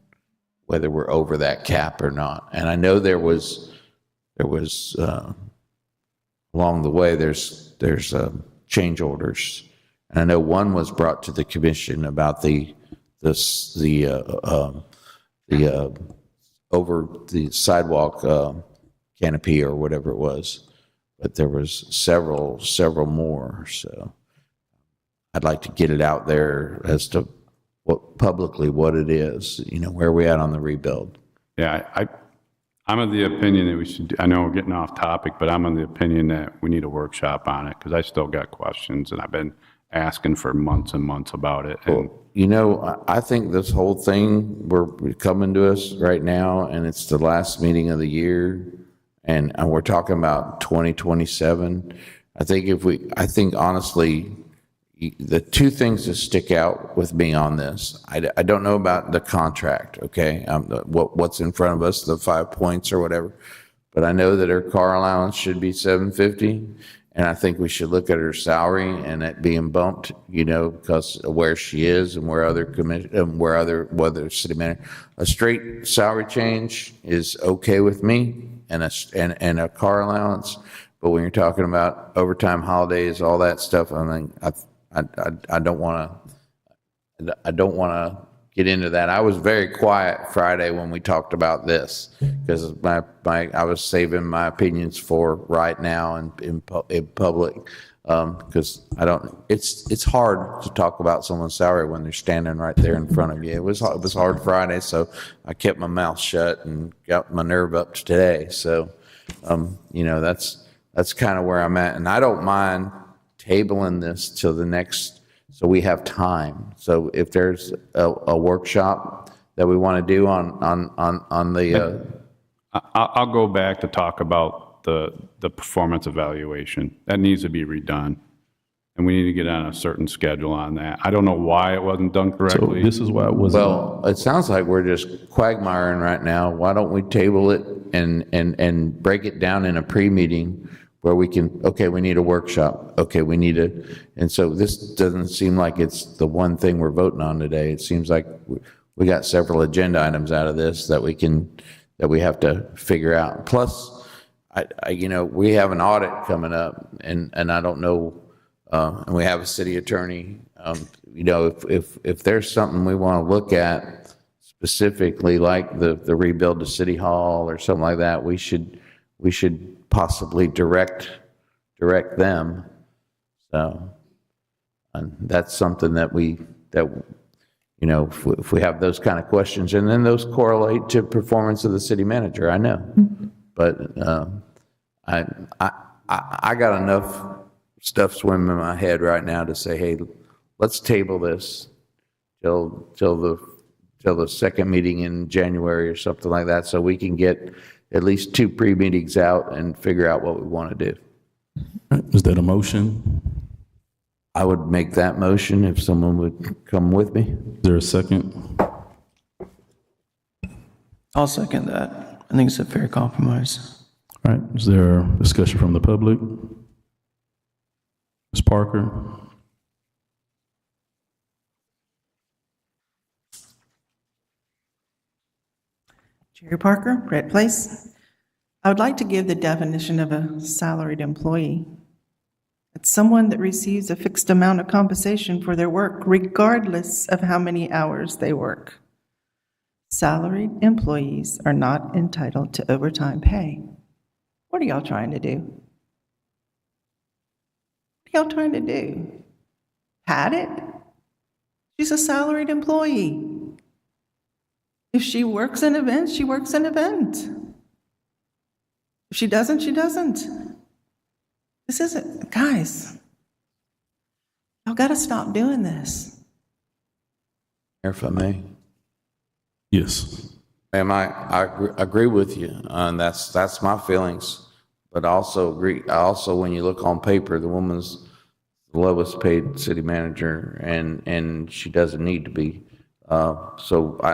whether we're over that cap or not. And I know there was along the way there's change orders, and I know one was brought to the commission about the over the sidewalk canopy or whatever it was, but there was several more. So I'd like to get it out there as to publicly what it is, you know, where we at on the rebuild. Yeah, I'm of the opinion that we should, I know we're getting off topic, but I'm of the opinion that we need a workshop on it, because I still got questions, and I've been asking for months and months about it. And you know, I think this whole thing, we're coming to us right now, and it's the last meeting of the year, and we're talking about 2027. I think honestly, the two things that stick out with me on this, I don't know about the contract, okay? What's in front of us, the 5 points or whatever, but I know that her car allowance should be $750. And I think we should look at her salary and it being bumped, you know, because of where she is and where whether city manager, a straight salary change is okay with me, and a car allowance. But when you're talking about overtime, holidays, all that stuff, I mean, I don't want to get into that. I was very quiet Friday when we talked about this, because I was saving my opinions for right now in public, because it's hard to talk about someone's salary when they're standing right there in front of you. It was hard Friday, so I kept my mouth shut and got my nerve up to today. So, you know, that's kind of where I'm at, and I don't mind tabling this till the next, so we have time. So if there's a workshop that we want to do on the, I'll go back to talk about the performance evaluation. That needs to be redone, and we need to get on a certain schedule on that. I don't know why it wasn't done correctly. So this is why it wasn't. well, it sounds like we're just quagmiring right now. Why don't we table it and break it down in a pre-meeting where we can, okay, we need a workshop. Okay, we need and so this doesn't seem like it's the one thing we're voting on today. It seems like we got several agenda items out of this that we have to figure out. Plus, you know, we have an audit coming up, and I don't know and we have a city attorney. You know, if there's something we want to look at specifically, like the rebuild to City Hall or something like that, we should possibly direct them. So, and that's something that you know, if we have those kind of questions, and then those correlate to performance of the city manager, I know. But I got enough stuff swimming in my head right now to say, hey, let's table this till the second meeting in January or something like that, so we can get at least 2 pre-meetings out and figure out what we want to do. Is that a motion? I would make that motion if someone would come with me. Is there a second? I'll second that. I think it's a fair compromise. All right, is there discussion from the public? Ms. Parker? Jerry Parker, Red Place. I would like to give the definition of a salaried employee. It's someone that receives a fixed amount of compensation for their work, regardless of how many hours they work. Salaried employees are not entitled to overtime pay. What are y'all trying to do? What are y'all trying to do? Pad it? She's a salaried employee. If she works an event, she works an event. If she doesn't, she doesn't. This isn't, guys, y'all got to stop doing this. If I may. Yes. Ma'am, I agree with you, and that's my feelings. But I also when you look on paper, the woman's the lowest paid city manager, and she doesn't need to be. So I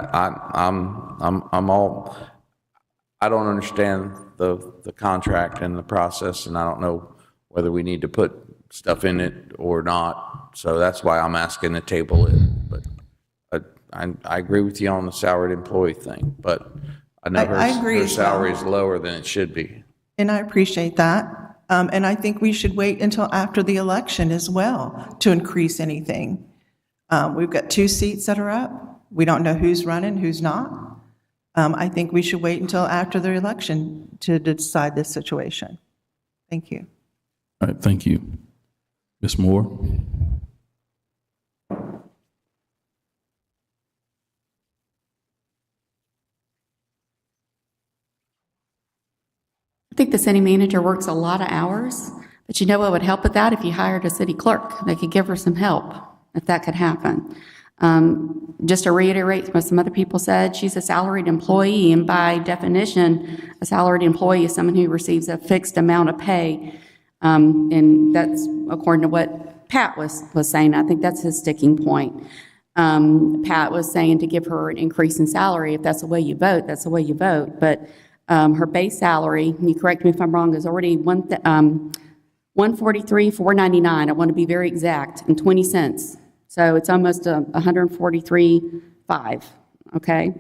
don't understand the contract and the process, and I don't know whether we need to put stuff in it or not. So that's why I'm asking to table it. But I agree with you on the salaried employee thing, but I know her salary is lower than it should be. And I appreciate that. And I think we should wait until after the election as well to increase anything. We've got 2 seats that are up. We don't know who's running, who's not. I think we should wait until after the election to decide this situation. Thank you. All right, thank you. Ms. Moore? I think the city manager works a lot of hours, but you know what would help with that? If you hired a city clerk, they could give her some help, if that could happen. Just to reiterate what some other people said, she's a salaried employee, and by definition, a salaried employee is someone who receives a fixed amount of pay. And that's according to what Pat was saying. I think that's his sticking point. Pat was saying to give her an increase in salary. If that's the way you vote, that's the way you vote. But her base salary, and you correct me if I'm wrong, is already $143,499. I want to be very exact, and 20 cents. So it's almost $143,500. Okay.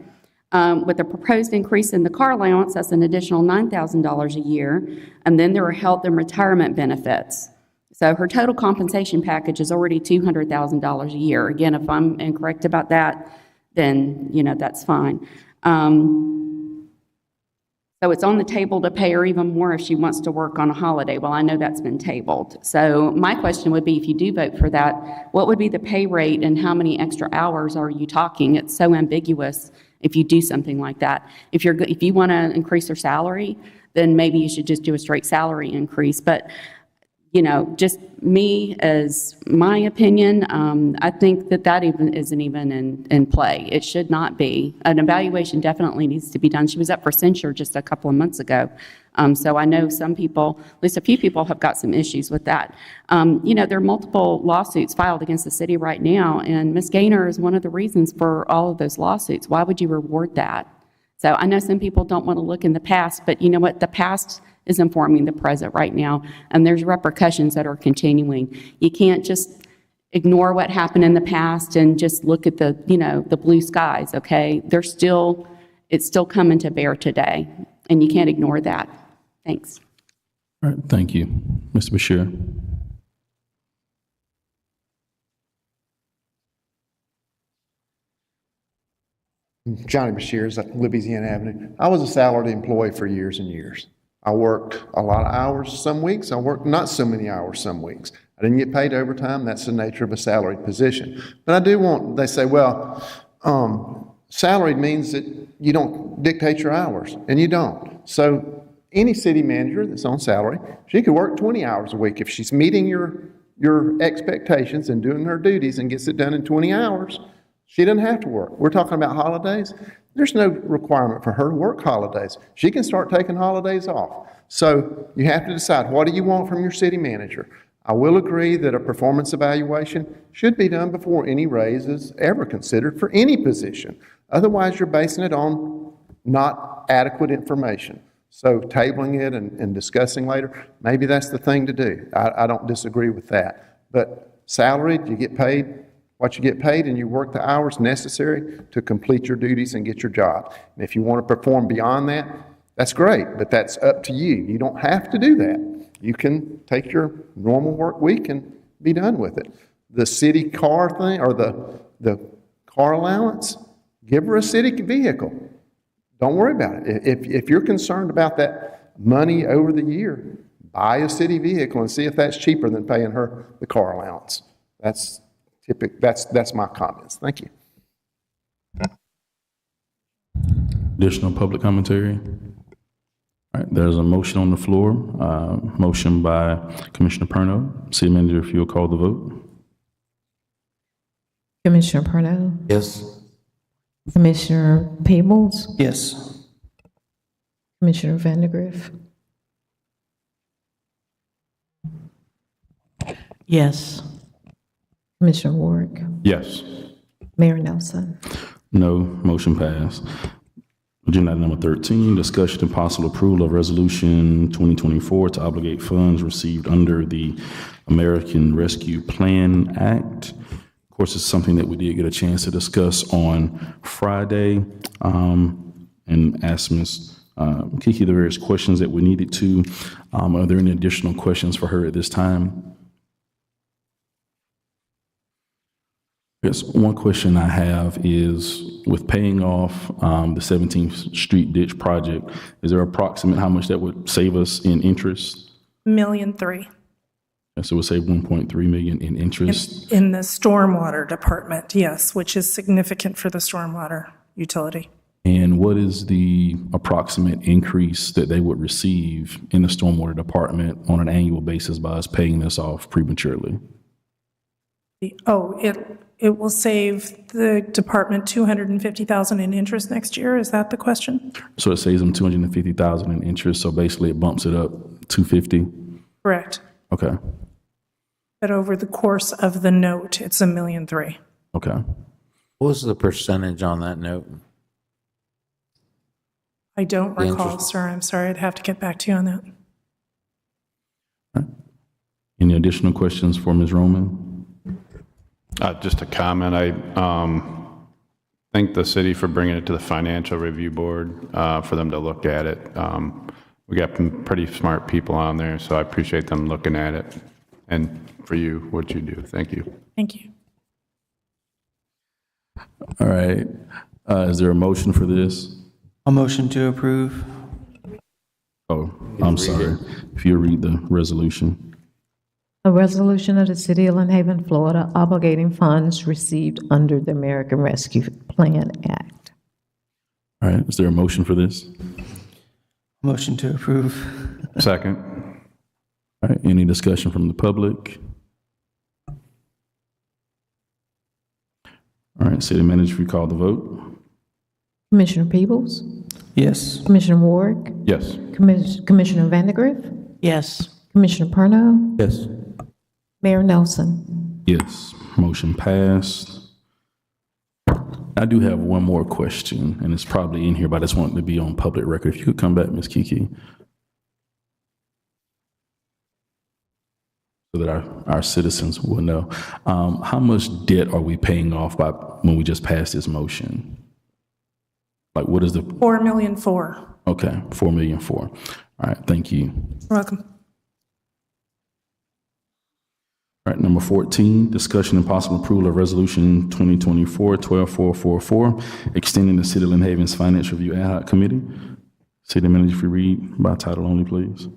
With the proposed increase in the car allowance, that's an additional $9,000 a year. And then there are health and retirement benefits. So her total compensation package is already $200,000 a year. Again, if I'm incorrect about that, then, you know, that's fine. So it's on the table to pay her even more if she wants to work on a holiday. Well, I know that's been tabled. So my question would be, if you do vote for that, what would be the pay rate and how many extra hours are you talking? It's so ambiguous if you do something like that. If you want to increase her salary, then maybe you should just do a straight salary increase. But, you know, just me as my opinion, I think that isn't even in play. It should not be. An evaluation definitely needs to be done. She was up for censure just a couple of months ago. So I know some people, at least a few people, have got some issues with that. You know, there are multiple lawsuits filed against the city right now, and Ms. Gaynor is one of the reasons for all of those lawsuits. Why would you reward that? So I know some people don't want to look in the past, but you know what? The past is informing the present right now, and there's repercussions that are continuing. You can't just ignore what happened in the past and just look at the, you know, the blue skies, okay? It's still coming to bear today, and you can't ignore that. Thanks. All right, thank you. Mr. Bashir? Johnny Bashir's at Louisiana Avenue. I was a salaried employee for years and years. I worked a lot of hours some weeks. I worked not so many hours some weeks. I didn't get paid overtime. That's the nature of a salaried position. But I do want, they say, well, salaried means that you don't dictate your hours, and you don't. So any city manager that's on salary, she could work 20 hours a week. If she's meeting your expectations and doing her duties and gets it done in 20 hours, she doesn't have to work. We're talking about holidays. There's no requirement for her to work holidays. She can start taking holidays off. So you have to decide, what do you want from your city manager? I will agree that a performance evaluation should be done before any raise is ever considered for any position. Otherwise, you're basing it on not adequate information. So tabling it and discussing later, maybe that's the thing to do. I don't disagree with that. But salaried, you get paid what you get paid, and you work the hours necessary to complete your duties and get your job. And if you want to perform beyond that, that's great, but that's up to you. You don't have to do that. You can take your normal work week and be done with it. The city car thing, or the car allowance, give her a city vehicle. Don't worry about it. If you're concerned about that money over the year, buy a city vehicle and see if that's cheaper than paying her the car allowance. That's my comments. Thank you. Additional public commentary? All right, there's a motion on the floor. Motion by Commissioner Perno. City Manager, if you'll call the vote. Commissioner Parnell? Yes. Commissioner Peebles? Yes. Commissioner Vandegrift? Yes. Commissioner Ward? Yes. Mayor Nelson? No, motion passed. Agenda item number 13, discussion and possible approval of resolution 2024 to obligate funds received under the American Rescue Plan Act. Of course, it's something that we did get a chance to discuss on Friday, and ask Ms. Kiki the various questions that we needed to. Are there any additional questions for her at this time? Yes, one question I have is, with paying off the 17th Street Ditch project, is there approximate how much that would save us in interest? $1.3 million. So we'll save 1.3 million in interest. In the stormwater department, yes, which is significant for the stormwater utility. And what is the approximate increase that they would receive in the stormwater department on an annual basis by us paying this off prematurely? Oh, it will save the department $250,000 in interest next year. Is that the question? So it saves them $250,000 in interest. So basically, it bumps it up $250,000. Correct. Okay. But over the course of the note, it's $1.3 million. Okay. What was the percentage on that note? I don't The recall, interest. sir. I'm sorry. I'd have to get back to you on that. Right. Any additional questions for Ms. Roman? Just a comment. I thank the city for bringing it to the Financial Review Board for them to look at it. We got some pretty smart people on there, so I appreciate them looking at it. And for you, what you do. Thank you. Thank you. All right. Is there a motion for this? A motion to approve. Oh, I'm sorry. If you read the resolution. A resolution of the City of Lynn Haven, Florida, obligating funds received under the American Rescue Plan Act. All right. Is there a motion for this? Motion to approve. Second. All right. Any discussion from the public? All right. City Manager, if you call the vote. Commissioner Peebles? Yes. Commissioner Ward? Yes. Commissioner Vandegrift? Yes. Commissioner Parno? Yes. Mayor Nelson? Yes. Motion passed. I do have one more question, and it's probably in here, but I just want it to be on public record. If you could come back, Ms. Kiki, so that our citizens will know. How much debt are we paying off by when we just passed this motion? Like, what is the? $4.4 million. Okay, $4.4 million. All right, thank you. You're welcome. All right, number 14, discussion and possible approval of resolution 2024-12444, extending the City of Lynn Haven's Finance Review Ad Hoc Committee. City Manager, if you read by title only, please.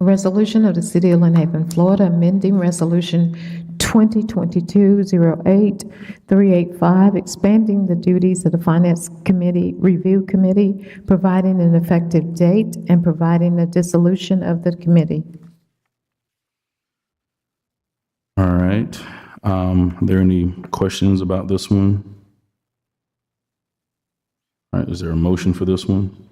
A resolution of the City of Lynn Haven, Florida, amending Resolution 2022-08-385, expanding the duties of the Finance Committee Review Committee, providing an effective date, and providing a dissolution of the committee. All right. Are there any questions about this one? All right, is there a motion for this one?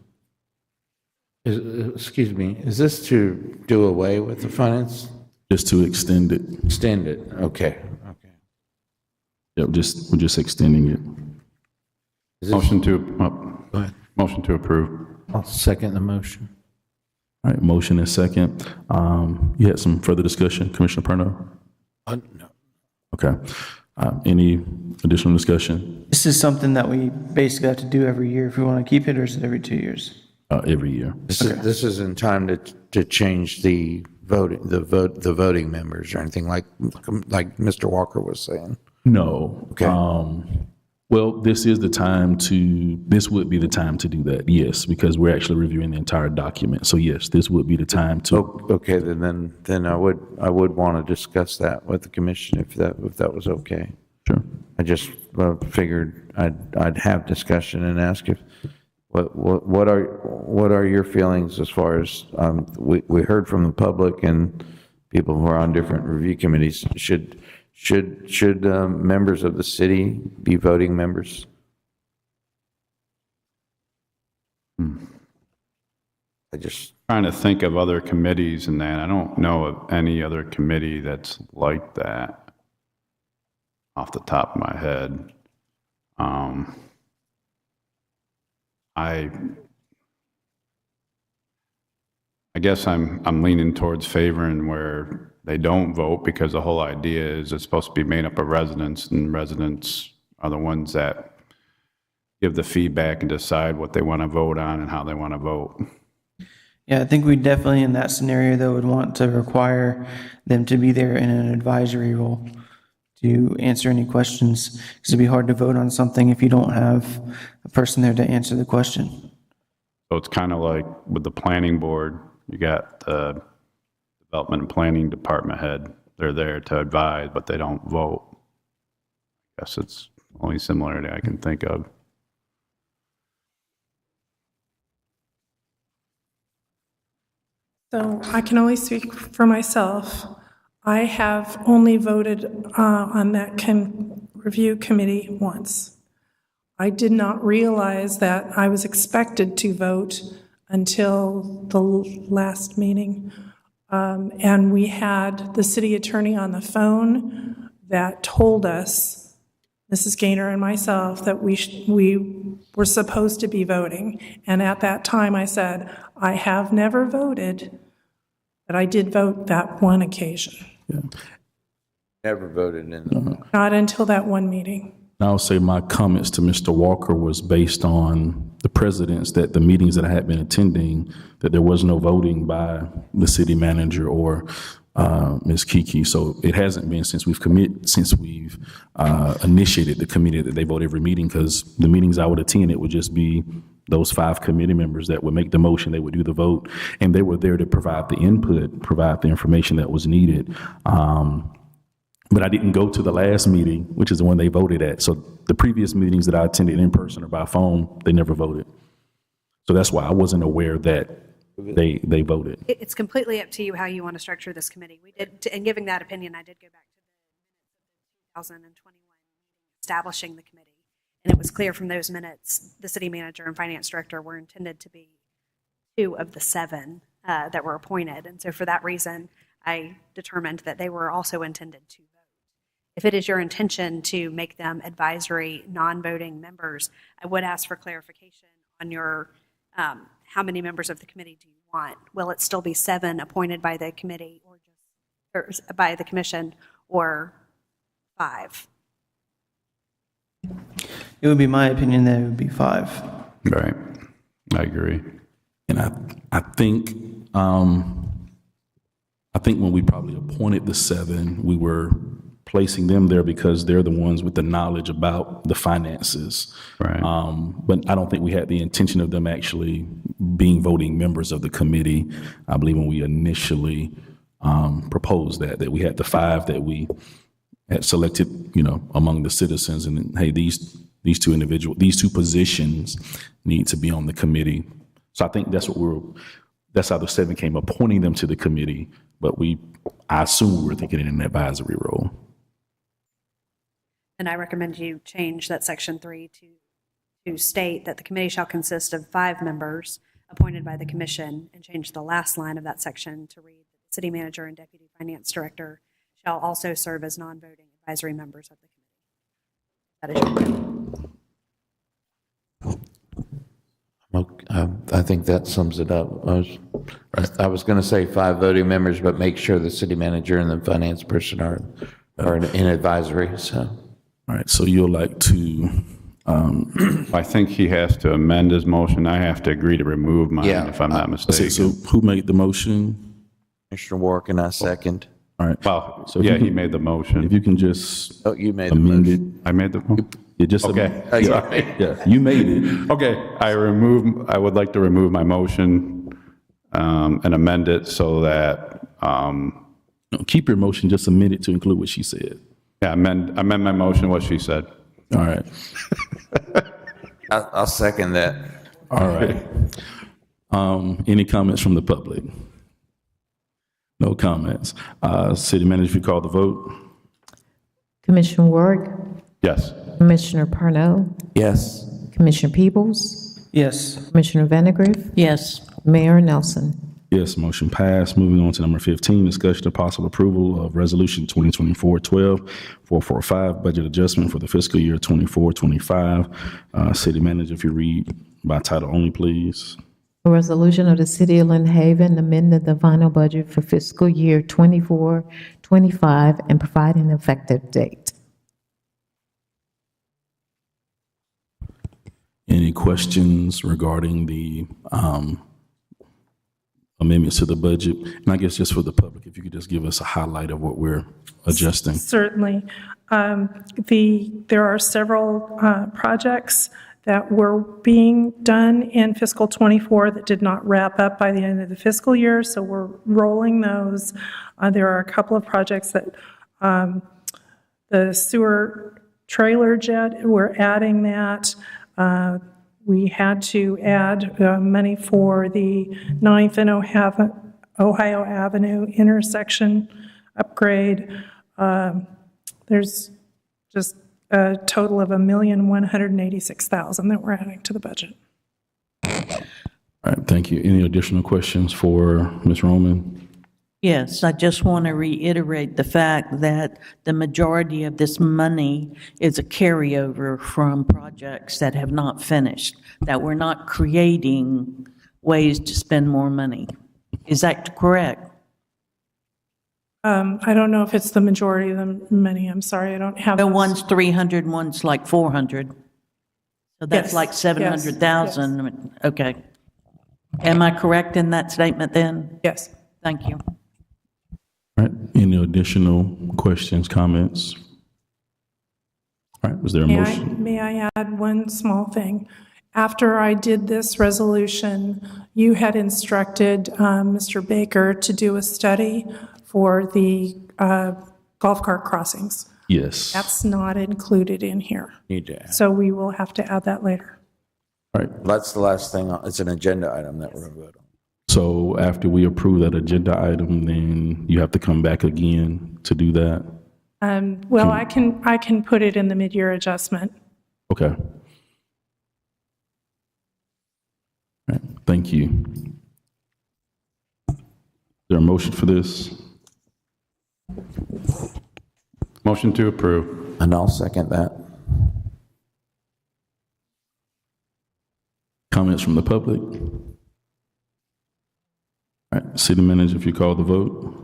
Excuse me, is this to do away with the finance? Just to extend it. Extend it, okay. Yep, we're just extending it. Motion to, Go ahead. motion to approve. I'll second the motion. All right, motion and second. You had some further discussion, Commissioner Perno? No. Okay. Any additional discussion? This is something that we basically have to do every year if we want to keep it, or is it every 2 years? Every year. This is in time to change the voting members or anything like Mr. Walker was saying. No. Okay. Well, this would be the time to do that, yes, because we're actually reviewing the entire document. So yes, this would be the time to. Okay, then I would want to discuss that with the commission if that was okay. Sure. I just figured I'd have discussion and ask if what are your feelings as far as we heard from the public and people who are on different review committees. Should members of the city be voting members? I just Trying to think of other committees and that. I don't know of any other committee that's like that off the top of my head. I guess I'm leaning towards favoring where they don't vote, because the whole idea is it's supposed to be made up of residents, and residents are the ones that give the feedback and decide what they want to vote on and how they want to vote. Yeah, I think we definitely in that scenario, though, would want to require them to be there in an advisory role to answer any questions, because it'd be hard to vote on something if you don't have a person there to answer the question. So it's kind of like with the planning board, you got the development and planning department head. They're there to advise, but they don't vote. I guess it's the only similarity I can think of. So I can only speak for myself. I have only voted on that review committee once. I did not realize that I was expected to vote until the last meeting. And we had the city attorney on the phone that told us, Mrs. Gaynor and myself, that we were supposed to be voting. And at that time, I said, I have never voted, but I did vote that one occasion. Yeah. never voted in the. Not until that one meeting. I'll say my comments to Mr. Walker was based on the precedents that the meetings that I had been attending, that there was no voting by the city manager or Ms. Kiki. So it hasn't been since we've initiated the committee that they vote every meeting, because the meetings I would attend, it would just be those 5 committee members that would make the motion, they would do the vote, and they were there to provide the input, provide the information that was needed. But I didn't go to the last meeting, which is the one they voted at. So the previous meetings that I attended in person or by phone, they never voted. So that's why I wasn't aware that they voted. It's completely up to you how you want to structure this committee. We did, in giving that opinion, I did go back to the 2021 establishing the committee. And it was clear from those minutes, the city manager and finance director were intended to be 2 of the 7 that were appointed. And so for that reason, I determined that they were also intended to vote. If it is your intention to make them advisory, non-voting members, I would ask for clarification on your, how many members of the committee do you want? Will it still be 7 appointed by the committee or by the commission, or 5? It would be my opinion that it would be 5. Right. I agree. And I think I think when we probably appointed the 7, we were placing them there because they're the ones with the knowledge about the finances. Right. But I don't think we had the intention of them actually being voting members of the committee. I believe when we initially proposed that we had the 5 that we had selected, among the citizens, and then, hey, these two positions need to be on the committee. So I think that's how the 7 came, appointing them to the committee. But I assume we were thinking in an advisory role. And I recommend you change that section 3 to state that the committee shall consist of 5 members appointed by the commission, and change the last line of that section to read, the city manager and deputy finance director shall also serve as non-voting advisory members of the committee. That is your I think that sums it up. I was going to say 5 voting members, but make sure the city manager and the finance person are in advisory, so. All right, so you'll like to, I think he has to amend his motion. I have to agree to remove mine, if I'm not mistaken. so who made the motion? Commissioner Warwick and I second. All right. Well, So he made the motion. If you can just Oh, you made the amend motion. I made the motion. it, just Okay. yeah, yeah, you made it. Okay, I would like to remove my motion and amend it so that, No, keep your motion, just amend it to include what she said. amend my motion, what she said. All right. I'll second that. All right. Any comments from the public? No comments. City manager, if you call the vote. Commissioner Warwick, Yes. Commissioner Parnell, Yes. Commissioner Peebles, Yes. Commissioner Vandegrift, Yes. Mayor Nelson. Yes, motion passed. Moving on to number 15, discussion of possible approval of resolution 2024-12-445, budget adjustment for the fiscal year 24-25. City manager, if you read by title only, please. A resolution of the City of Lynn Haven amending the final budget for fiscal year 24-25 and providing an effective date. Any questions regarding the amendments to the budget? And I guess just for the public, if you could just give us a highlight of what we're adjusting. Certainly. There are several projects that were being done in fiscal '24 that did not wrap up by the end of the fiscal year, so we're rolling those. There are a couple of projects that the sewer trailer jet, we're adding that. We had to add money for the 9th and Ohio Avenue intersection upgrade. There's just a total of $1,186,000 that we're adding to the budget. All right, thank you. Any additional questions for Ms. Roman? Yes, I just want to reiterate the fact that the majority of this money is a carryover from projects that have not finished, that we're not creating ways to spend more money. Is that correct? I don't know if it's the majority of the money. I'm sorry, I don't have. The one's 300, one's like 400. So that's Yes, like 700,000. yes. Okay. Am I correct in that statement then? Yes. Thank you. All right, any additional questions, comments? All right, was there a motion? May I add one small thing? After I did this resolution, you had instructed Mr. Baker to do a study for the golf cart crossings. Yes. That's not included in here. Need to add. So we will have to add that later. All right, That's the last thing. It's an agenda item that we're going to vote on. so after we approve that agenda item, then you have to come back again to do that? Well, I can put it in the mid-year adjustment. Okay. All right, thank you. Is there a motion for this? Motion to approve. And I'll second that. Comments from the public? All right, city manager, if you call the vote.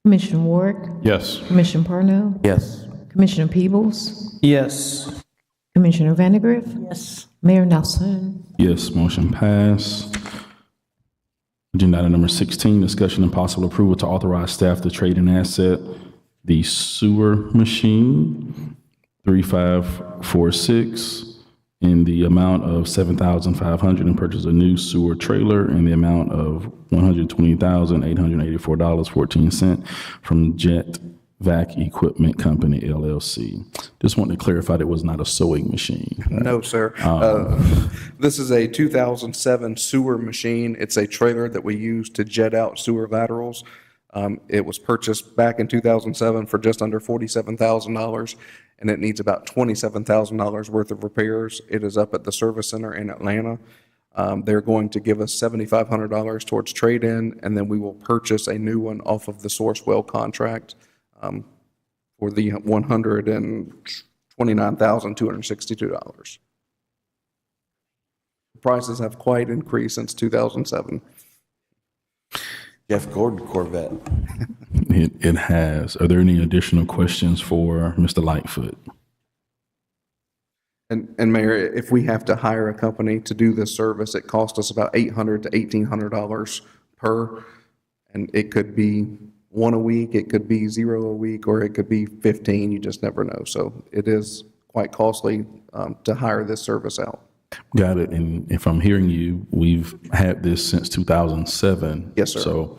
Commissioner Warwick, Yes. Commissioner Parnell, Yes. Commissioner Peebles, Yes. Commissioner Vandegrift, Yes. Mayor Nelson. Yes, motion passed. Agenda item number 16, discussion and possible approval to authorize staff to trade an asset, the sewer machine, 3546, in the amount of $7,500 and purchase a new sewer trailer in the amount of $120,884.14 from Jet Vac Equipment Company, LLC. Just wanted to clarify that it was not a sewing machine. No, sir. This is a 2007 sewer machine. It's a trailer that we use to jet out sewer laterals. It was purchased back in 2007 for just under $47,000, and it needs about $27,000 worth of repairs. It is up at the service center in Atlanta. They're going to give us $7,500 towards trade-in, and then we will purchase a new one off of the Sourcewell contract for the $129,262. Prices have quite increased since 2007. Jeff Gordon Corvette. It has. Are there any additional questions for Mr. Lightfoot? And Mayor, if we have to hire a company to do this service, it costs us about $800 to $1,800 per, and it could be one a week, it could be 0 a week, or it could be 15. You just never know. So it is quite costly to hire this service out. Got it. And if I'm hearing you, we've had this since 2007. Yes, sir. So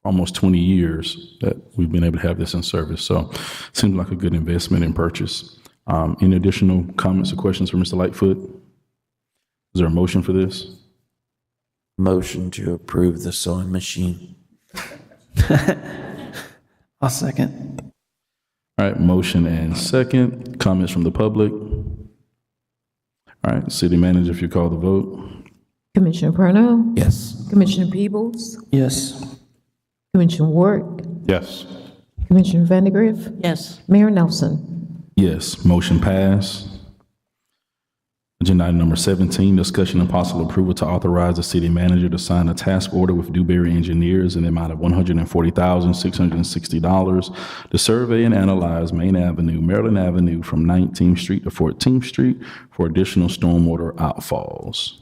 almost 20 years that we've been able to have this in service. So seems like a good investment and purchase. Any additional comments or questions for Mr. Lightfoot? Is there a motion for this? Motion to approve the sewing machine. I'll second. All right, motion and second. Comments from the public? All right, City Manager, if you call the vote. Commissioner Perno? Yes. Commissioner Peebles? Yes. Commissioner Ward? Yes. Commissioner Vandegrift? Yes. Mayor Nelson? Yes, motion passed. Agenda item number 17, discussion and possible approval to authorize the city manager to sign a task order with Dewberry Engineers in the amount of $140,660 to survey and analyze Main Avenue, Maryland Avenue from 19th Street to 14th Street for additional stormwater outfalls.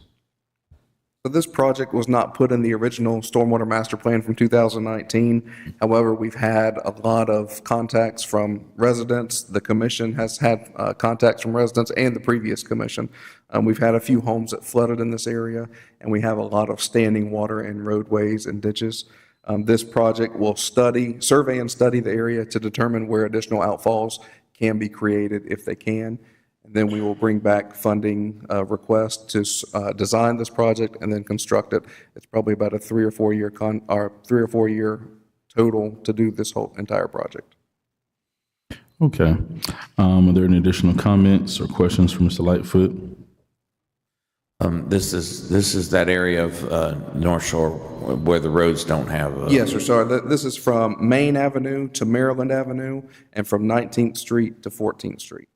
So this project was not put in the original Stormwater Master Plan from 2019. However, we've had a lot of contacts from residents. The commission has had contacts from residents and the previous commission. We've had a few homes that flooded in this area, and we have a lot of standing water in roadways and ditches. This project will survey and study the area to determine where additional outfalls can be created if they can. And then we will bring back funding request to design this project and then construct it. It's probably about a 3 or 4 year total to do this whole entire project. Okay. Are there any additional comments or questions for Mr. Lightfoot? This is that area of North Shore where the roads don't have. Yes, sir. Sorry, this is from Main Avenue to Maryland Avenue and from 19th Street to 14th Street.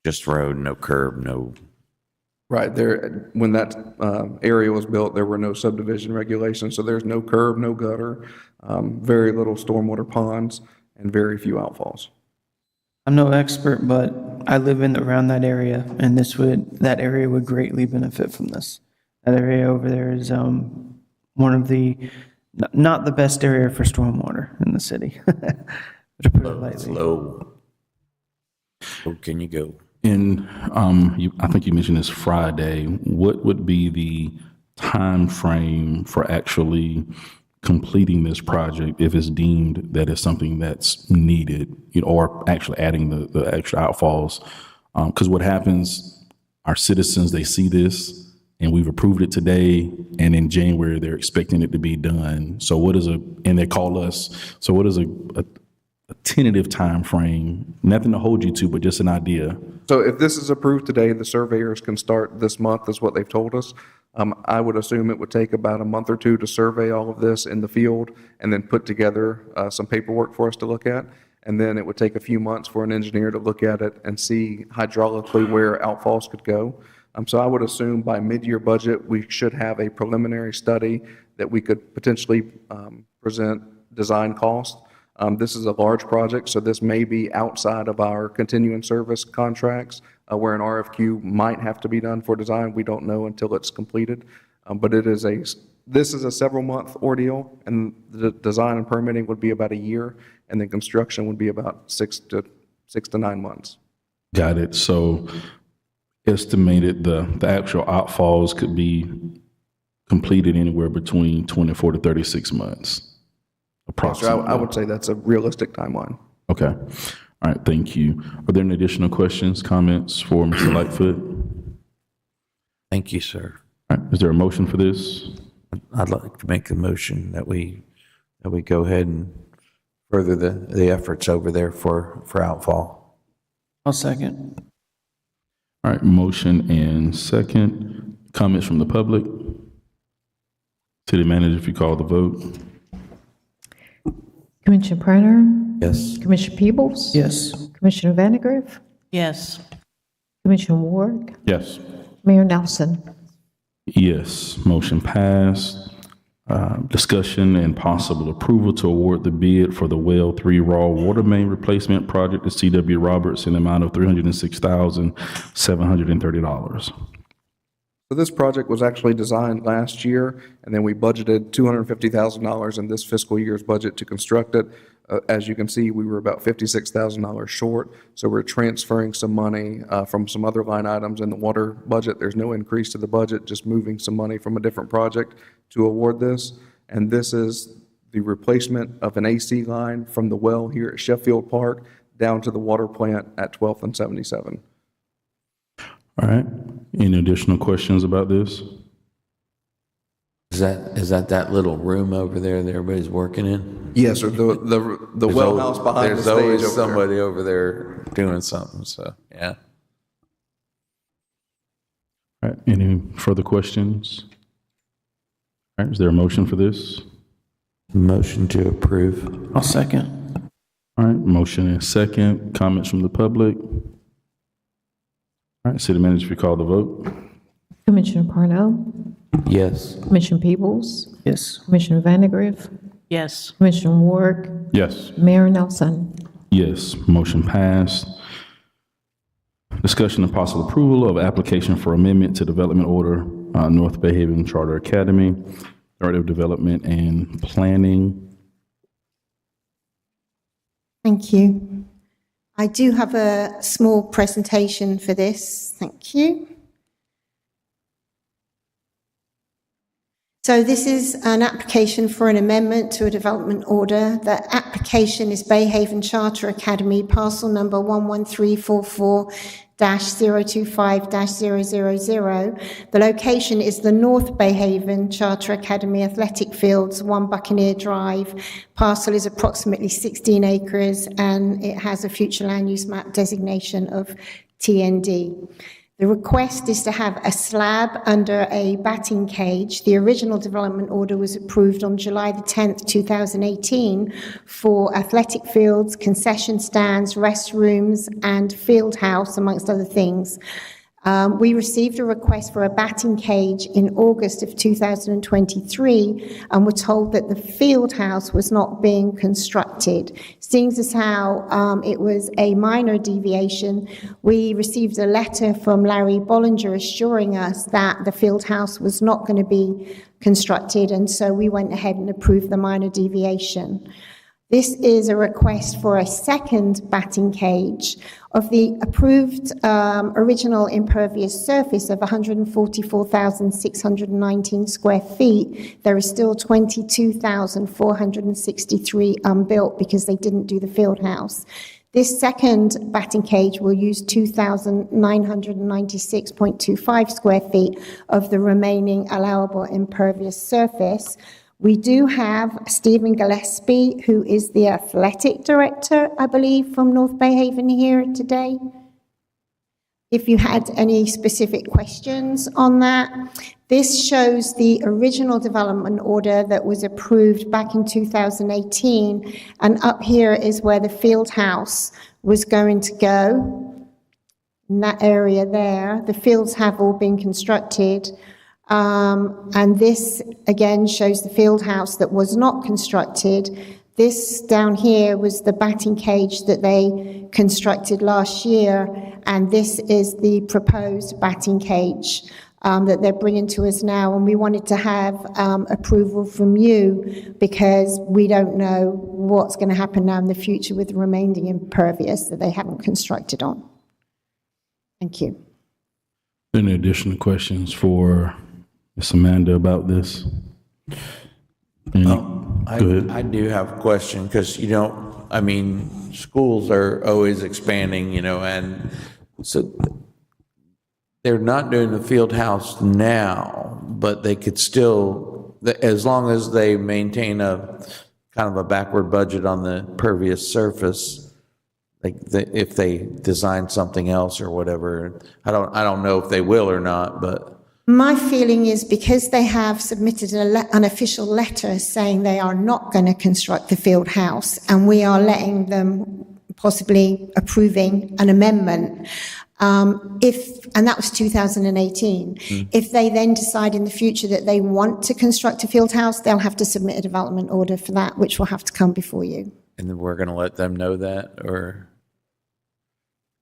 Just road, no curb, no. Right there, when that area was built, there were no subdivision regulations, so there's no curb, no gutter, very little stormwater ponds, and very few outfalls. I'm no expert, but I live around that area, and that area would greatly benefit from this. That area over there is one of not the best area for stormwater in the city. To put it lightly. Low. Oh, can you go? And I think you mentioned this Friday. What would be the time frame for actually completing this project if it's deemed that it's something that's needed, or actually adding the extra outfalls? Because what happens, our citizens, they see this and we've approved it today, and in January they're expecting it to be done. So and they call us. So what is a tentative time frame? Nothing to hold you to, but just an idea. So if this is approved today, the surveyors can start this month, is what they've told us. I would assume it would take about a month or two to survey all of this in the field and then put together some paperwork for us to look at. And then it would take a few months for an engineer to look at it and see hydraulically where outfalls could go. So I would assume by mid-year budget, we should have a preliminary study that we could potentially present design cost. This is a large project, so this may be outside of our continuing service contracts, where an RFQ might have to be done for design. We don't know until it's completed. But this is a several-month ordeal, and the design and permitting would be about a year, and then construction would be about 6 to 9 months. Got it. So estimated the actual outfalls could be completed anywhere between 24 to 36 months, approximately. I would say that's a realistic timeline. Okay. All right. Thank you. Are there any additional questions, comments for Mr. Lightfoot? Thank you, sir. All right. Is there a motion for this? I'd like to make a motion that we go ahead and further the efforts over there for outfall. I'll second. All right. Motion and second. Comments from the public? City Manager, if you call the vote. Commissioner Printer? Yes. Commissioner Peebles? Yes. Commissioner Vandegrift? Yes. Commissioner Ward? Yes. Mayor Nelson? Yes. Motion passed. Discussion and possible approval to award the bid for the Well 3 Raw Water Main Replacement Project to C.W. Roberts in the amount of $306,730. So this project was actually designed last year, and then we budgeted $250,000 in this fiscal year's budget to construct it. As you can see, we were about $56,000 short, so we're transferring some money from some other line items in the water budget. There's no increase to the budget, just moving some money from a different project to award this. And this is the replacement of an AC line from the well here at Sheffield Park down to the water plant at 12th and 77. All right. Any additional questions about this? Is that little room over there that everybody's working in? Yes, sir. The well house behind the stage. There's always over somebody over there doing something, so, yeah. All right. Any further questions? All right. Is there a motion for this? Motion to approve. I'll second. All right. Motion and second. Comments from the public? All right. City Manager, if you call the vote. Commissioner Parnell? Yes. Commissioner Peebles? Yes. Commissioner Vandegrift? Yes. Commissioner Ward? Yes. Mayor Nelson? Yes. Motion passed. Discussion and possible approval of application for amendment to Development Order, North Bay Haven Charter Academy, Director of Development and Planning. Thank you. I do have a small presentation for this. Thank you. So this is an application for an amendment to a development order. The application is Bay Haven Charter Academy, parcel number 11344-025-000. The location is the North Bay Haven Charter Academy Athletic Fields, 1 Buccaneer Drive. Parcel is approximately 16 acres and it has a future land use map designation of TND. The request is to have a slab under a batting cage. The original development order was approved on July the 10th, 2018 for athletic fields, concession stands, restrooms, and field house, amongst other things. We received a request for a batting cage in August of 2023 and were told that the field house was not being constructed. Seeing as how it was a minor deviation, we received a letter from Larry Bollinger assuring us that the field house was not going to be constructed, and so we went ahead and approved the minor deviation. This is a request for a second batting cage. Of the approved original impervious surface of 144,619 square feet, there is still 22,463 unbuilt because they didn't do the field house. This second batting cage will use 2,996.25 square feet of the remaining allowable impervious surface. We do have Stephen Gillespie, who is the athletic director, I believe, from North Bay Haven here today. If you had any specific questions on that. This shows the original development order that was approved back in 2018. And up here is where the field house was going to go. In that area there, the fields have all been constructed. And this, again, shows the field house that was not constructed. This down here was the batting cage that they constructed last year, and this is the proposed batting cage that they're bringing to us now, and we wanted to have approval from you because we don't know what's going to happen now in the future with the remaining impervious that they haven't constructed on. Thank you. Any additional questions for Ms. Amanda about this? Go ahead. I do have a question, because, I mean, schools are always expanding, and so they're not doing the field house now, but they could still, as long as they maintain a kind of a backward budget on the pervious surface, like if they design something else or whatever. I don't know if they will or not, but. My feeling is because they have submitted an official letter saying they are not going to construct the field house, and we are letting them possibly approving an amendment, and that was 2018. If they then decide in the future that they want to construct a field house, they'll have to submit a development order for that, which will have to come before you. And then we're going to let them know that, or?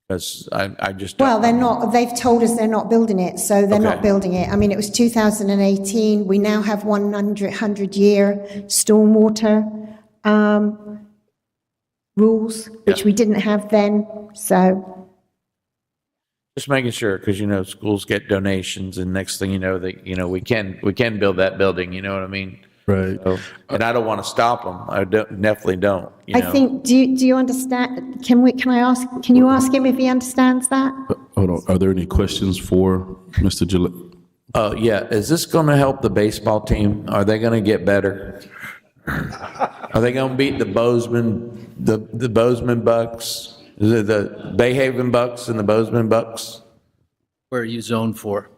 Because I just don't Well, they're know. not, they've told us they're not building it, so they're not building it. I mean, it was 2018. We now have 100-year stormwater rules, which we didn't have then, so. Just making sure, because, schools get donations, and next thing you know, that, we can build that building, you know what I mean? Right. So, and I don't want to stop them. I definitely don't, I think, do you understand, can you ask him if he understands that? Hold on. Are there any questions for Mr. Gillette? Yeah, is this going to help the baseball team? Are they going to get better? Are they going to beat the Bozeman, the Bozeman Bucks? Is it the Bayhaven Bucks and the Bozeman Bucks? Where are you zoned for?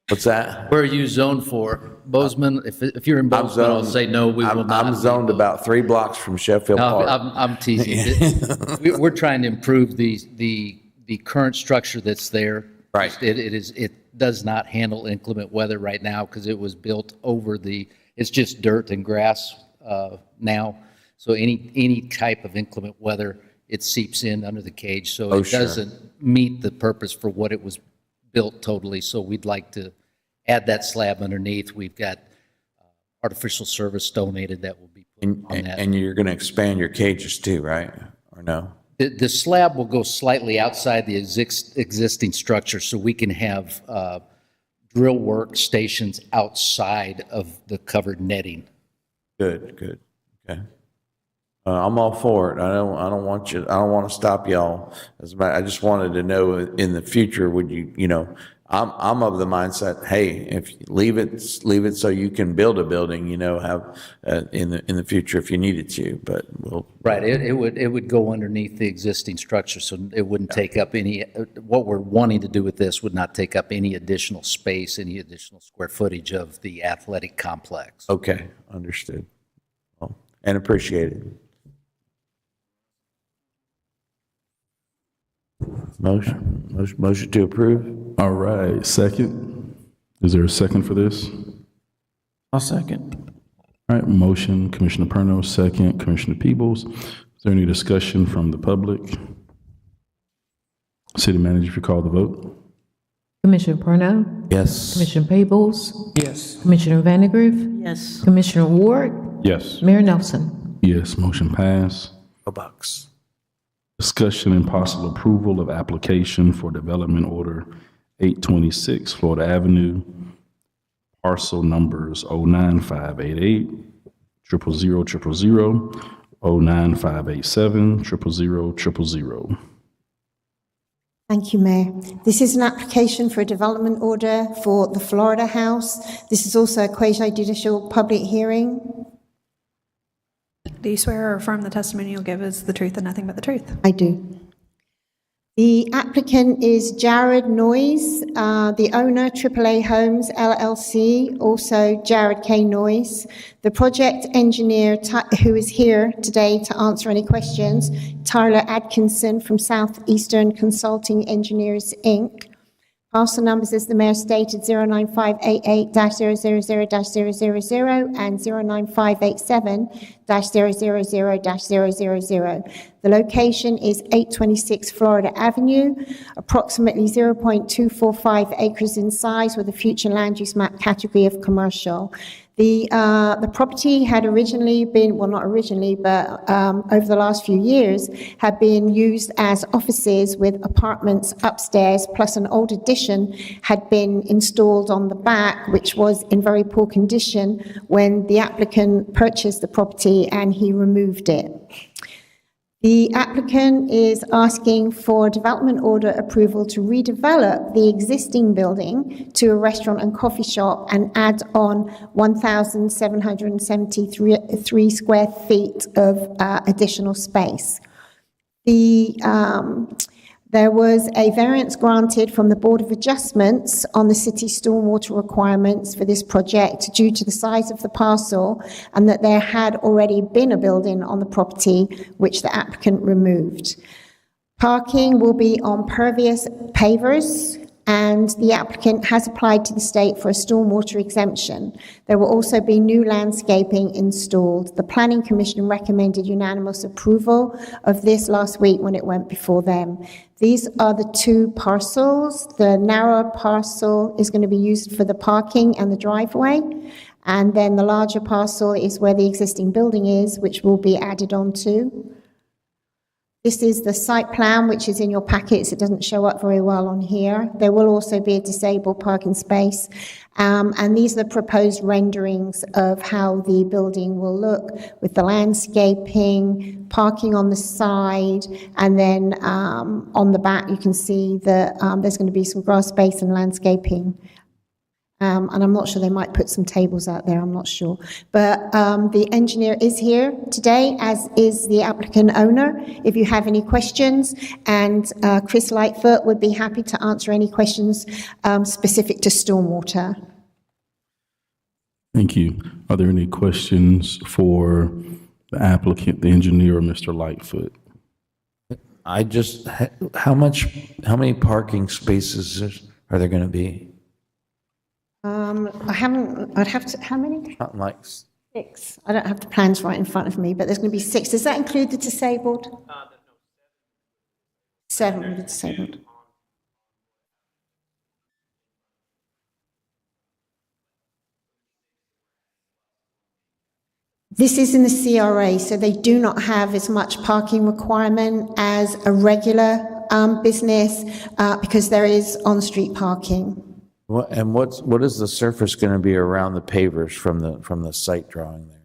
What's that? Where are you zoned for? Bozeman, if you're in Bozeman, I'll say no, we will not. I'm zoned about 3 blocks from Sheffield Park. I'm teasing. We're trying to improve the current structure that's there. Right. It does not handle inclement weather right now because it was built over it's just dirt and grass now. So any type of inclement weather, it seeps in under the cage. So it doesn't meet the purpose for what it was built totally. So we'd like to add that slab underneath. We've got artificial service donated that will be put on that. And you're going to expand your cages too, right? Or no? The slab will go slightly outside the existing structure, so we can have drill work stations outside of the covered netting. Good. Okay. I'm all for it. I don't want to stop y'all. I just wanted to know in the future, would you, I'm of the mindset, hey, if you leave it so you can build a building, have in the future if you needed to, but we'll. Right. It would go underneath the existing structure, so it wouldn't take up any, what we're wanting to do with this would not take up any additional space, any additional square footage of the athletic complex. Okay. Understood. Well, and appreciated. Motion to approve. All right, second. Is there a second for this? I'll second. All right, motion, Commissioner Perno, second, Commissioner Peebles. Is there any discussion from the public? City Manager, if you call the vote. Commissioner Perno? Yes. Commissioner Peebles? Yes. Commissioner Vandegrift? Yes. Commissioner Ward? Yes. Mayor Nelson? Yes, motion passed. Go Bucks. Discussion and possible approval of application for development order 826 Florida Avenue, parcel numbers 09588, 0000000, 09587, 0000000. Thank you, Mayor. This is an application for a development order for the Florida House. This is also a quasi-judicial public hearing. Do you swear or affirm the testimony you'll give is the truth and nothing but the truth? I do. The applicant is Jared Noyes, the owner, AAA Homes LLC, also Jared K. Noyes. The project engineer who is here today to answer any questions, Tyler Atkinson from Southeastern Consulting Engineers, Inc. Parcel numbers, as the mayor stated, 09588-000-000 and 09587-000-000. The location is 826 Florida Avenue, approximately 0.245 acres in size with a future land use map category of commercial. The property had originally been, well, not originally, but over the last few years, had been used as offices with apartments upstairs, plus an old addition had been installed on the back, which was in very poor condition when the applicant purchased the property and he removed it. The applicant is asking for development order approval to redevelop the existing building to a restaurant and coffee shop and add on 1,773 square feet of additional space. There was a variance granted from the Board of Adjustments on the city stormwater requirements for this project due to the size of the parcel and that there had already been a building on the property which the applicant removed. Parking will be on pervious pavers, and the applicant has applied to the state for a stormwater exemption. There will also be new landscaping installed. The Planning Commission recommended unanimous approval of this last week when it went before them. These are the two parcels. The narrower parcel is going to be used for the parking and the driveway, and then the larger parcel is where the existing building is, which will be added on to. This is the site plan, which is in your packets. It doesn't show up very well on here. There will also be a disabled parking space. And these are the proposed renderings of how the building will look with the landscaping, parking on the side, and then on the back you can see that there's going to be some grass space and landscaping. And I'm not sure, they might put some tables out there, I'm not sure. But the engineer is here today, as is the applicant owner, if you have any questions. And Chris Lightfoot would be happy to answer any questions specific to stormwater. Thank you. Are there any questions for the applicant, the engineer, or Mr. Lightfoot? How many parking spaces are there going to be? I'd have to, how many? Something like 6. I don't have the plans right in front of me, but there's going to be 6. Does that include the disabled? 7 with the disabled. This is in the CRA, so they do not have as much parking requirement as a regular business because there is on-street parking. What is the surface going to be around the pavers from the site drawing there?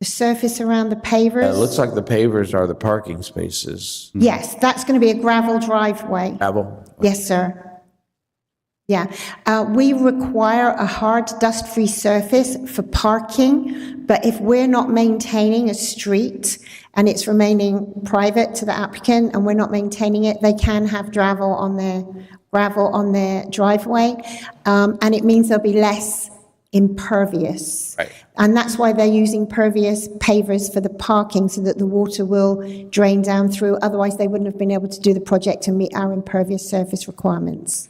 The surface around the pavers? It looks like the pavers are the parking spaces. Yes, that's going to be a gravel driveway. Gravel? Yes, sir. Yeah. We require a hard dust-free surface for parking, but if we're not maintaining a street and it's remaining private to the applicant and we're not maintaining it, they can have gravel on their driveway, and it means there'll be less impervious. Right. And that's why they're using pervious pavers for the parking, so that the water will drain down through. Otherwise, they wouldn't have been able to do the project to meet our impervious surface requirements.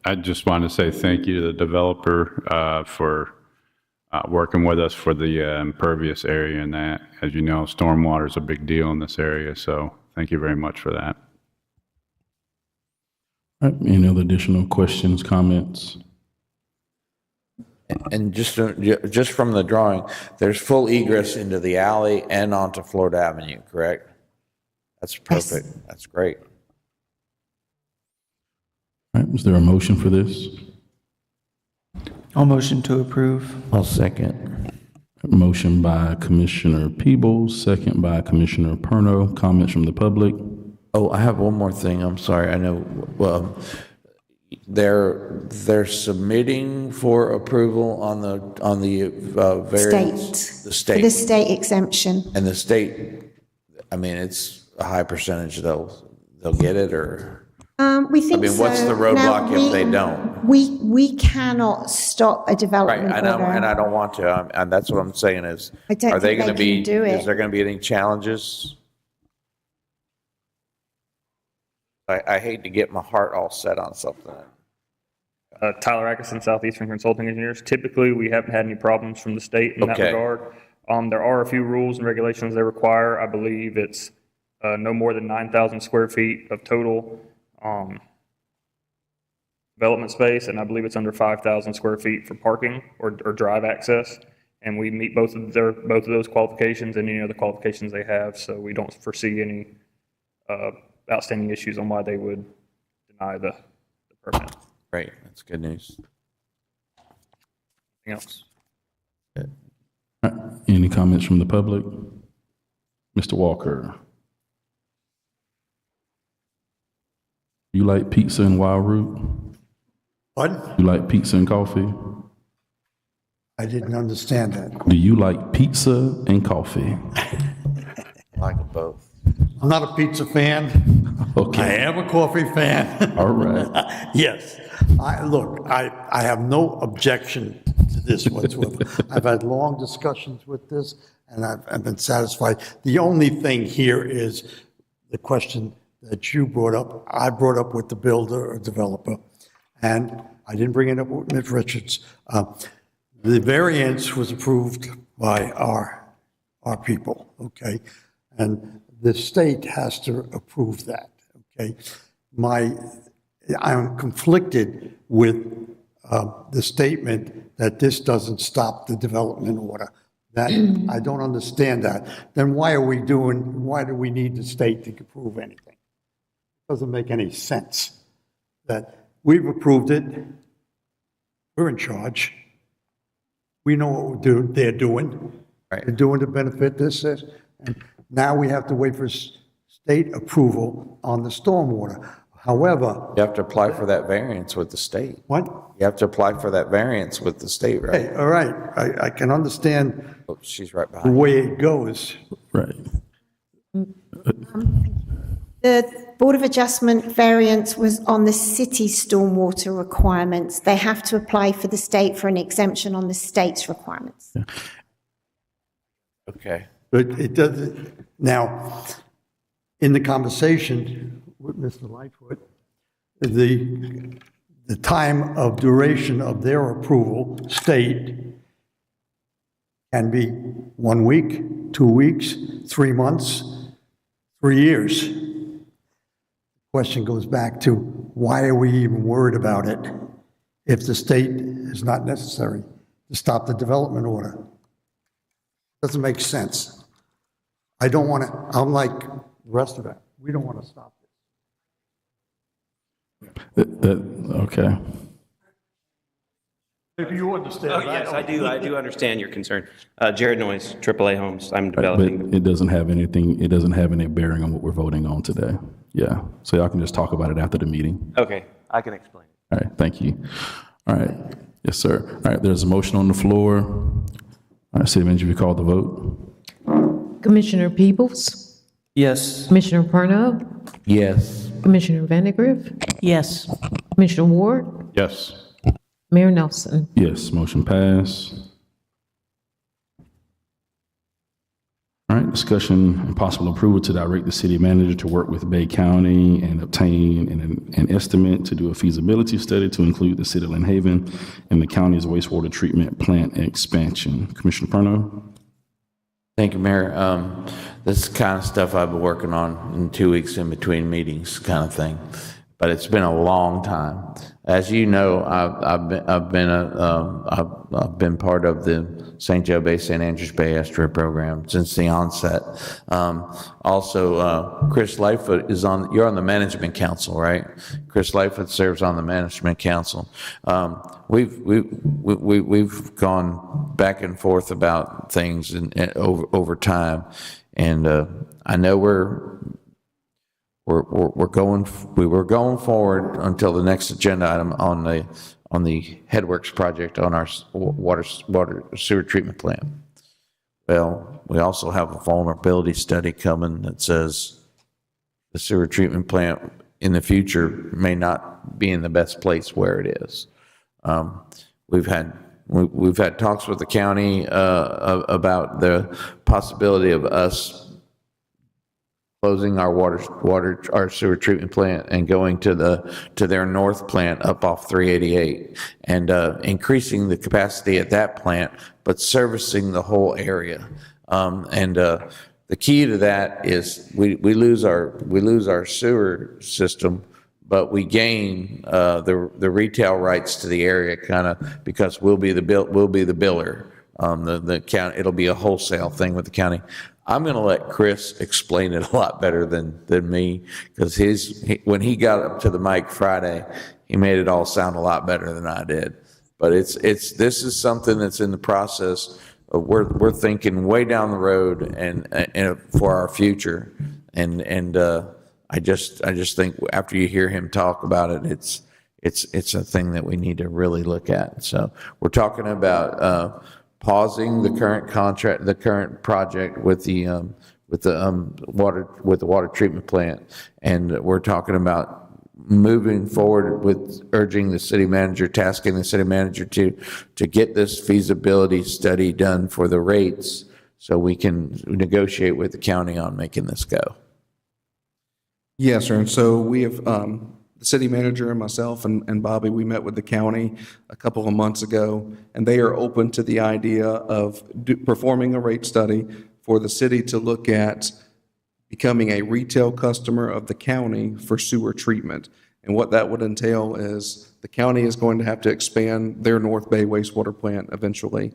I just want to say thank you to the developer for working with us for the impervious area, and that, as you know, stormwater is a big deal in this area, so thank you very much for that. All right, any other additional questions, comments? And just from the drawing, there's full egress into the alley and onto Florida Avenue, correct? That's perfect. Yes. That's great. All right, is there a motion for this? I'll motion to approve. I'll second. Motion by Commissioner Peebles, second by Commissioner Perno. Comments from the public? Oh, I have one more thing. I'm sorry. I know. Well, they're submitting for approval on the variance. The state. For the state exemption. And the state. I mean, it's a high percentage they'll get it, or. We think so. I mean, what's the roadblock if they don't? We cannot stop a development Right, I know, order. and I don't want to. And that's what I'm saying is, I don't are they think going to they be? can do it. Is there going to be any challenges? I hate to get my heart all set on something. Tyler Atkinson, Southeastern Consulting Engineers. Typically, we haven't had any problems from the state in that regard. There are a few rules and regulations they require. I believe it's no more than 9,000 square feet of total development space, and I believe it's under 5,000 square feet for parking or drive access. And we meet both of those qualifications and any other qualifications they have, so we don't foresee any outstanding issues on why they would deny the permit. Great, that's good news. Anything else? Any comments from the public? Mr. Walker? You like pizza and wild root? What? You like pizza and coffee? I didn't understand that. Do you like pizza and coffee? I like them both. I'm not a pizza fan. Okay. I am a coffee fan. All right. Yes. I have no objection to this whatsoever. I've had long discussions with this, and I've been satisfied. The only thing here is the question that you brought up, I brought up with the builder or developer, and I didn't bring it up with Ms. Richards. The variance was approved by our people, okay? And the state has to approve that, okay? I'm conflicted with the statement that this doesn't stop the development order. That, I don't understand that. Then why do we need the state to approve anything? Doesn't make any sense. That we've approved it, we're in charge. We know what they're doing. Right. They're doing to benefit this, and now we have to wait for state approval on the stormwater. However, You have to apply for that variance with the state. What? You have to apply for that variance with the state, right? Hey, all right, I can understand Oh, she's right the behind you. way it goes. Right. The Board of Adjustment variance was on the city stormwater requirements. They have to apply for the state for an exemption on the state's requirements. Okay. But it doesn't, now, in the conversation with Mr. Lightfoot, the time of duration of their approval, state, can be 1 week, 2 weeks, 3 months, 3 years. Question goes back to, why are we even worried about it if the state is not necessary to stop the development order? Doesn't make sense. I don't want to, I'm like the rest of it, we don't want to stop this. Okay. Maybe you understand. Oh, yes, I do understand your concern. Jared Noyes, AAA Homes, I'm But developing. it doesn't have any bearing on what we're voting on today. Yeah, so y'all can just talk about it after the meeting. Okay, I can explain. All right, thank you. All right, yes, sir. All right, there's a motion on the floor. All right, City Manager, if you call the vote. Commissioner Peebles? Yes. Commissioner Parnell? Yes. Commissioner Vandegrift? Yes. Commissioner Ward? Yes. Mayor Nelson? Yes, motion passed. All right, discussion and possible approval to direct the city manager to work with Bay County and obtain an estimate to do a feasibility study to include the city of Lynn Haven and the county's wastewater treatment plant expansion. Commissioner Parnell? Thank you, Mayor. This is the kind of stuff I've been working on in 2 weeks in between meetings, kind of thing. But it's been a long time. As you know, I've been part of the St. Joe Bay, St. Andrews Bay Estuary program since the onset. Also, Chris Lightfoot you're on the management council, right? Chris Lightfoot serves on the management council. We've gone back and forth about things over time, and I know we were going forward until the next agenda item on the Headworks project on our water sewer treatment plant. Well, we also have a vulnerability study coming that says the sewer treatment plant in the future may not be in the best place where it is. We've had talks with the county about the possibility of us closing our sewer treatment plant and going to their north plant up off 388 and increasing the capacity at that plant, but servicing the whole area. The key to that is we lose our sewer system, but we gain the retail rights to the area, kind of, because we'll be the biller. The county, it'll be a wholesale thing with the county. I'm going to let Chris explain it a lot better than me, because when he got up to the mic Friday, he made it all sound a lot better than I did. But this is something that's in the process. We're thinking way down the road and for our future, and I just think after you hear him talk about it, it's a thing that we need to really look at. So we're talking about pausing the current contract, the current project with the water treatment plant, and we're talking about moving forward with urging the city manager, tasking the city manager to get this feasibility study done for the rates so we can negotiate with the county on making this go. Yes, sir. And so we have, the city manager and myself and Bobby, we met with the county a couple of months ago, and they are open to the idea of performing a rate study for the city to look at becoming a retail customer of the county for sewer treatment. And what that would entail is the county is going to have to expand their North Bay wastewater plant eventually.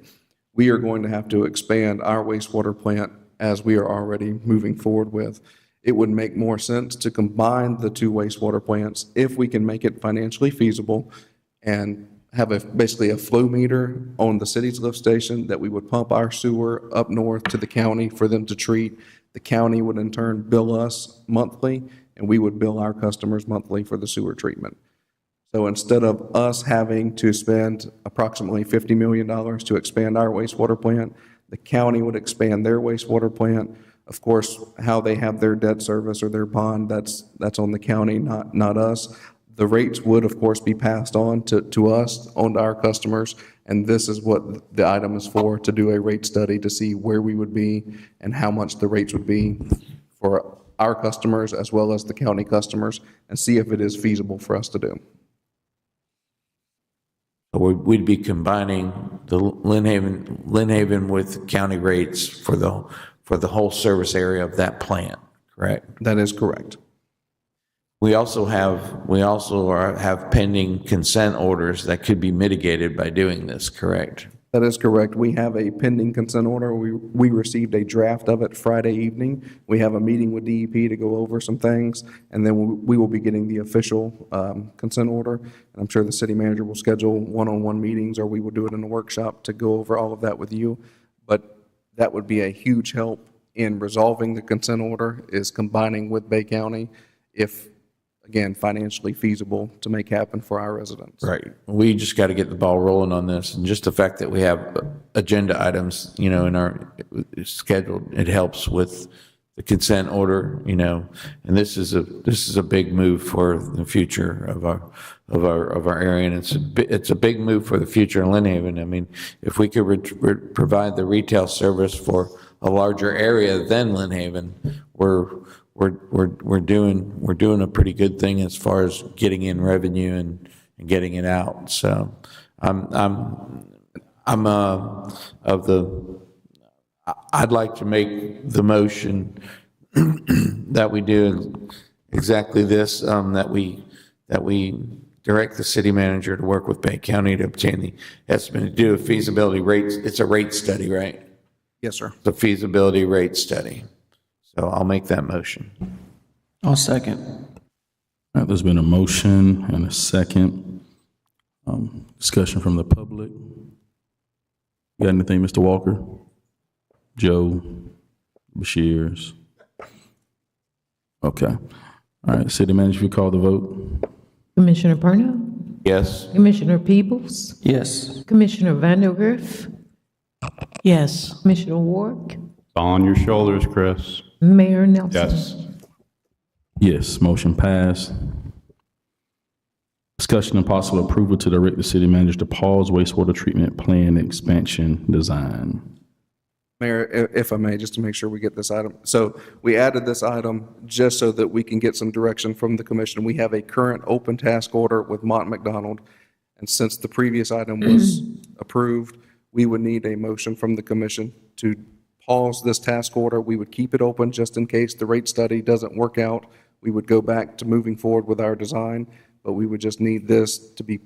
We are going to have to expand our wastewater plant as we are already moving forward with. It would make more sense to combine the two wastewater plants if we can make it financially feasible and have basically a flow meter on the city's lift station that we would pump our sewer up north to the county for them to treat. The county would in turn bill us monthly, and we would bill our customers monthly for the sewer treatment. So instead of us having to spend approximately $50 million to expand our wastewater plant, the county would expand their wastewater plant. Of course, how they have their debt service or their bond, that's on the county, not us. The rates would, of course, be passed on to us, on to our customers, and this is what the item is for, to do a rate study to see where we would be and how much the rates would be for our customers as well as the county customers, and see if it is feasible for us to do. We'd be combining the Lynn Haven with county rates for the whole service area of that plant, correct? That is correct. We also have pending consent orders that could be mitigated by doing this, correct? That is correct. We have a pending consent order. We received a draft of it Friday evening. We have a meeting with DEP to go over some things, and then we will be getting the official consent order. And I'm sure the city manager will schedule one-on-one meetings, or we will do it in a workshop to go over all of that with you. But that would be a huge help in resolving the consent order, is combining with Bay County, if, again, financially feasible to make happen for our residents. Right. We just got to get the ball rolling on this, and just the fact that we have agenda items, in our schedule, it helps with the consent order, and this is a big move for the future of our area, and it's a big move for the future in Lynn Haven. I mean, if we could provide the retail service for a larger area than Lynn Haven, we're doing a pretty good thing as far as getting in revenue and getting it out. So I'd like to make the motion that we do exactly this, that we direct the city manager to work with Bay County to obtain the estimate, to do a feasibility rate. It's a rate study, right? Yes, sir. The feasibility rate study. So I'll make that motion. I'll second. All right, there's been a motion and a second. Discussion from the public. You got anything, Mr. Walker? Joe? Bashirs? Okay. All right, city manager, if you call the vote. Commissioner Purno? Yes. Commissioner Peebles? Yes. Commissioner Vandergriff? Yes. Commissioner Warwick? It's all on your shoulders, Chris. Mayor Nelson? Yes. Yes, motion passed. Discussion and possible approval to direct the city manager to pause wastewater treatment plan expansion design. Mayor, if I may, just to make sure we get this item. So we added this item just so that we can get some direction from the commission. We have a current open task order with Mott McDonald. And since the previous item was approved, we would need a motion from the commission to pause this task order. We would keep it open just in case the rate study doesn't work out. We would go back to moving forward with our design, but we would just need this to be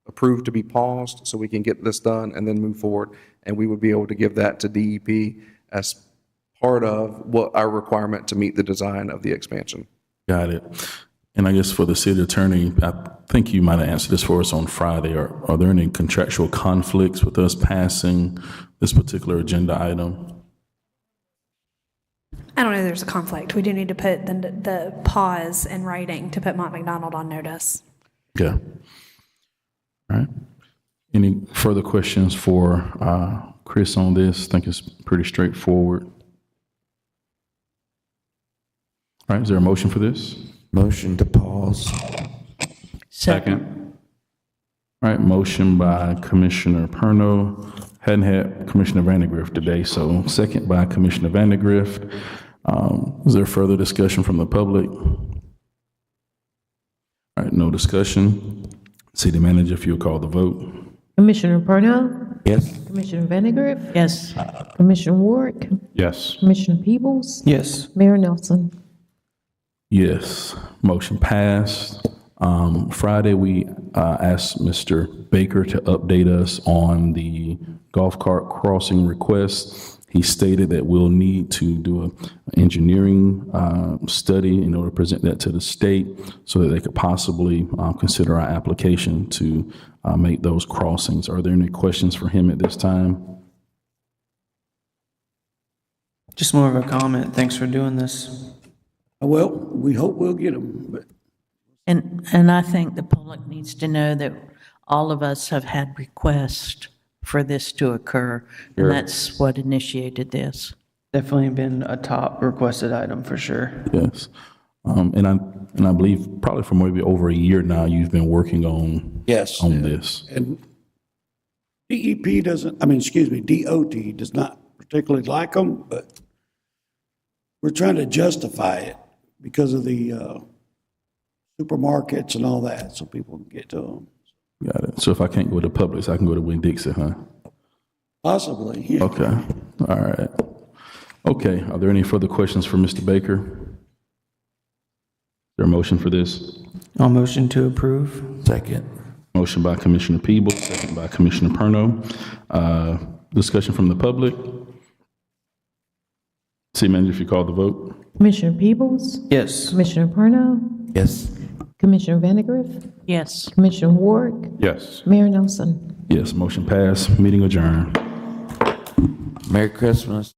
approved to be paused so we can get this done and then move forward. And we would be able to give that to DEP as part of what our requirement to meet the design of the expansion. Got it. And I guess for the city attorney, I think you might have answered this for us on Friday. Are there any contractual conflicts with us passing this particular agenda item? I don't know if there's a conflict. We do need to put the pause in writing to put Mott McDonald on notice. Okay. All right. Any further questions for Chris on this? I think it's pretty straightforward. All right, is there a motion for this? Motion to pause. Second. All right, motion by Commissioner Perno. Hadn't had Commissioner Vandegrift today, so second by Commissioner Vandegrift. Is there further discussion from the public? All right, no discussion. City Manager, if you'll call the vote. Commissioner Parnell? Yes. Commissioner Vandegrift? Yes. Commissioner Ward? Yes. Commissioner Peebles? Yes. Mayor Nelson? Yes, motion passed. Friday, we asked Mr. Baker to update us on the golf cart crossing request. He stated that we'll need to do an engineering study in order to present that to the state so that they could possibly consider our application to make those crossings. Are there any questions for him at this time? Just more of a comment. Thanks for doing this. Well, we hope we'll get them, but And I think the public needs to know that all of us have had requests for this to occur, Sure. and that's what initiated this. Definitely been a top requested item for sure. Yes. And I believe probably for maybe over a year now, you've been working on yes. on this. And DOT does not particularly like them, but we're trying to justify it because of the supermarkets and all that, so people can get to them. Got it. So if I can't go to Publix, I can go to Winn-Dixie, huh? Possibly, yeah. Okay. All right. Okay. Are there any further questions for Mr. Baker? Is there a motion for this? I'll motion to approve. Second. Motion by Commissioner Peebles, second by Commissioner Perno. Discussion from the public. City Manager, if you call the vote. Commissioner Peebles? Yes. Commissioner Parnell? Yes. Commissioner Vandegrift? Yes. Commissioner Ward? Yes. Mayor Nelson? Yes, motion passed. Meeting adjourned. Merry Christmas.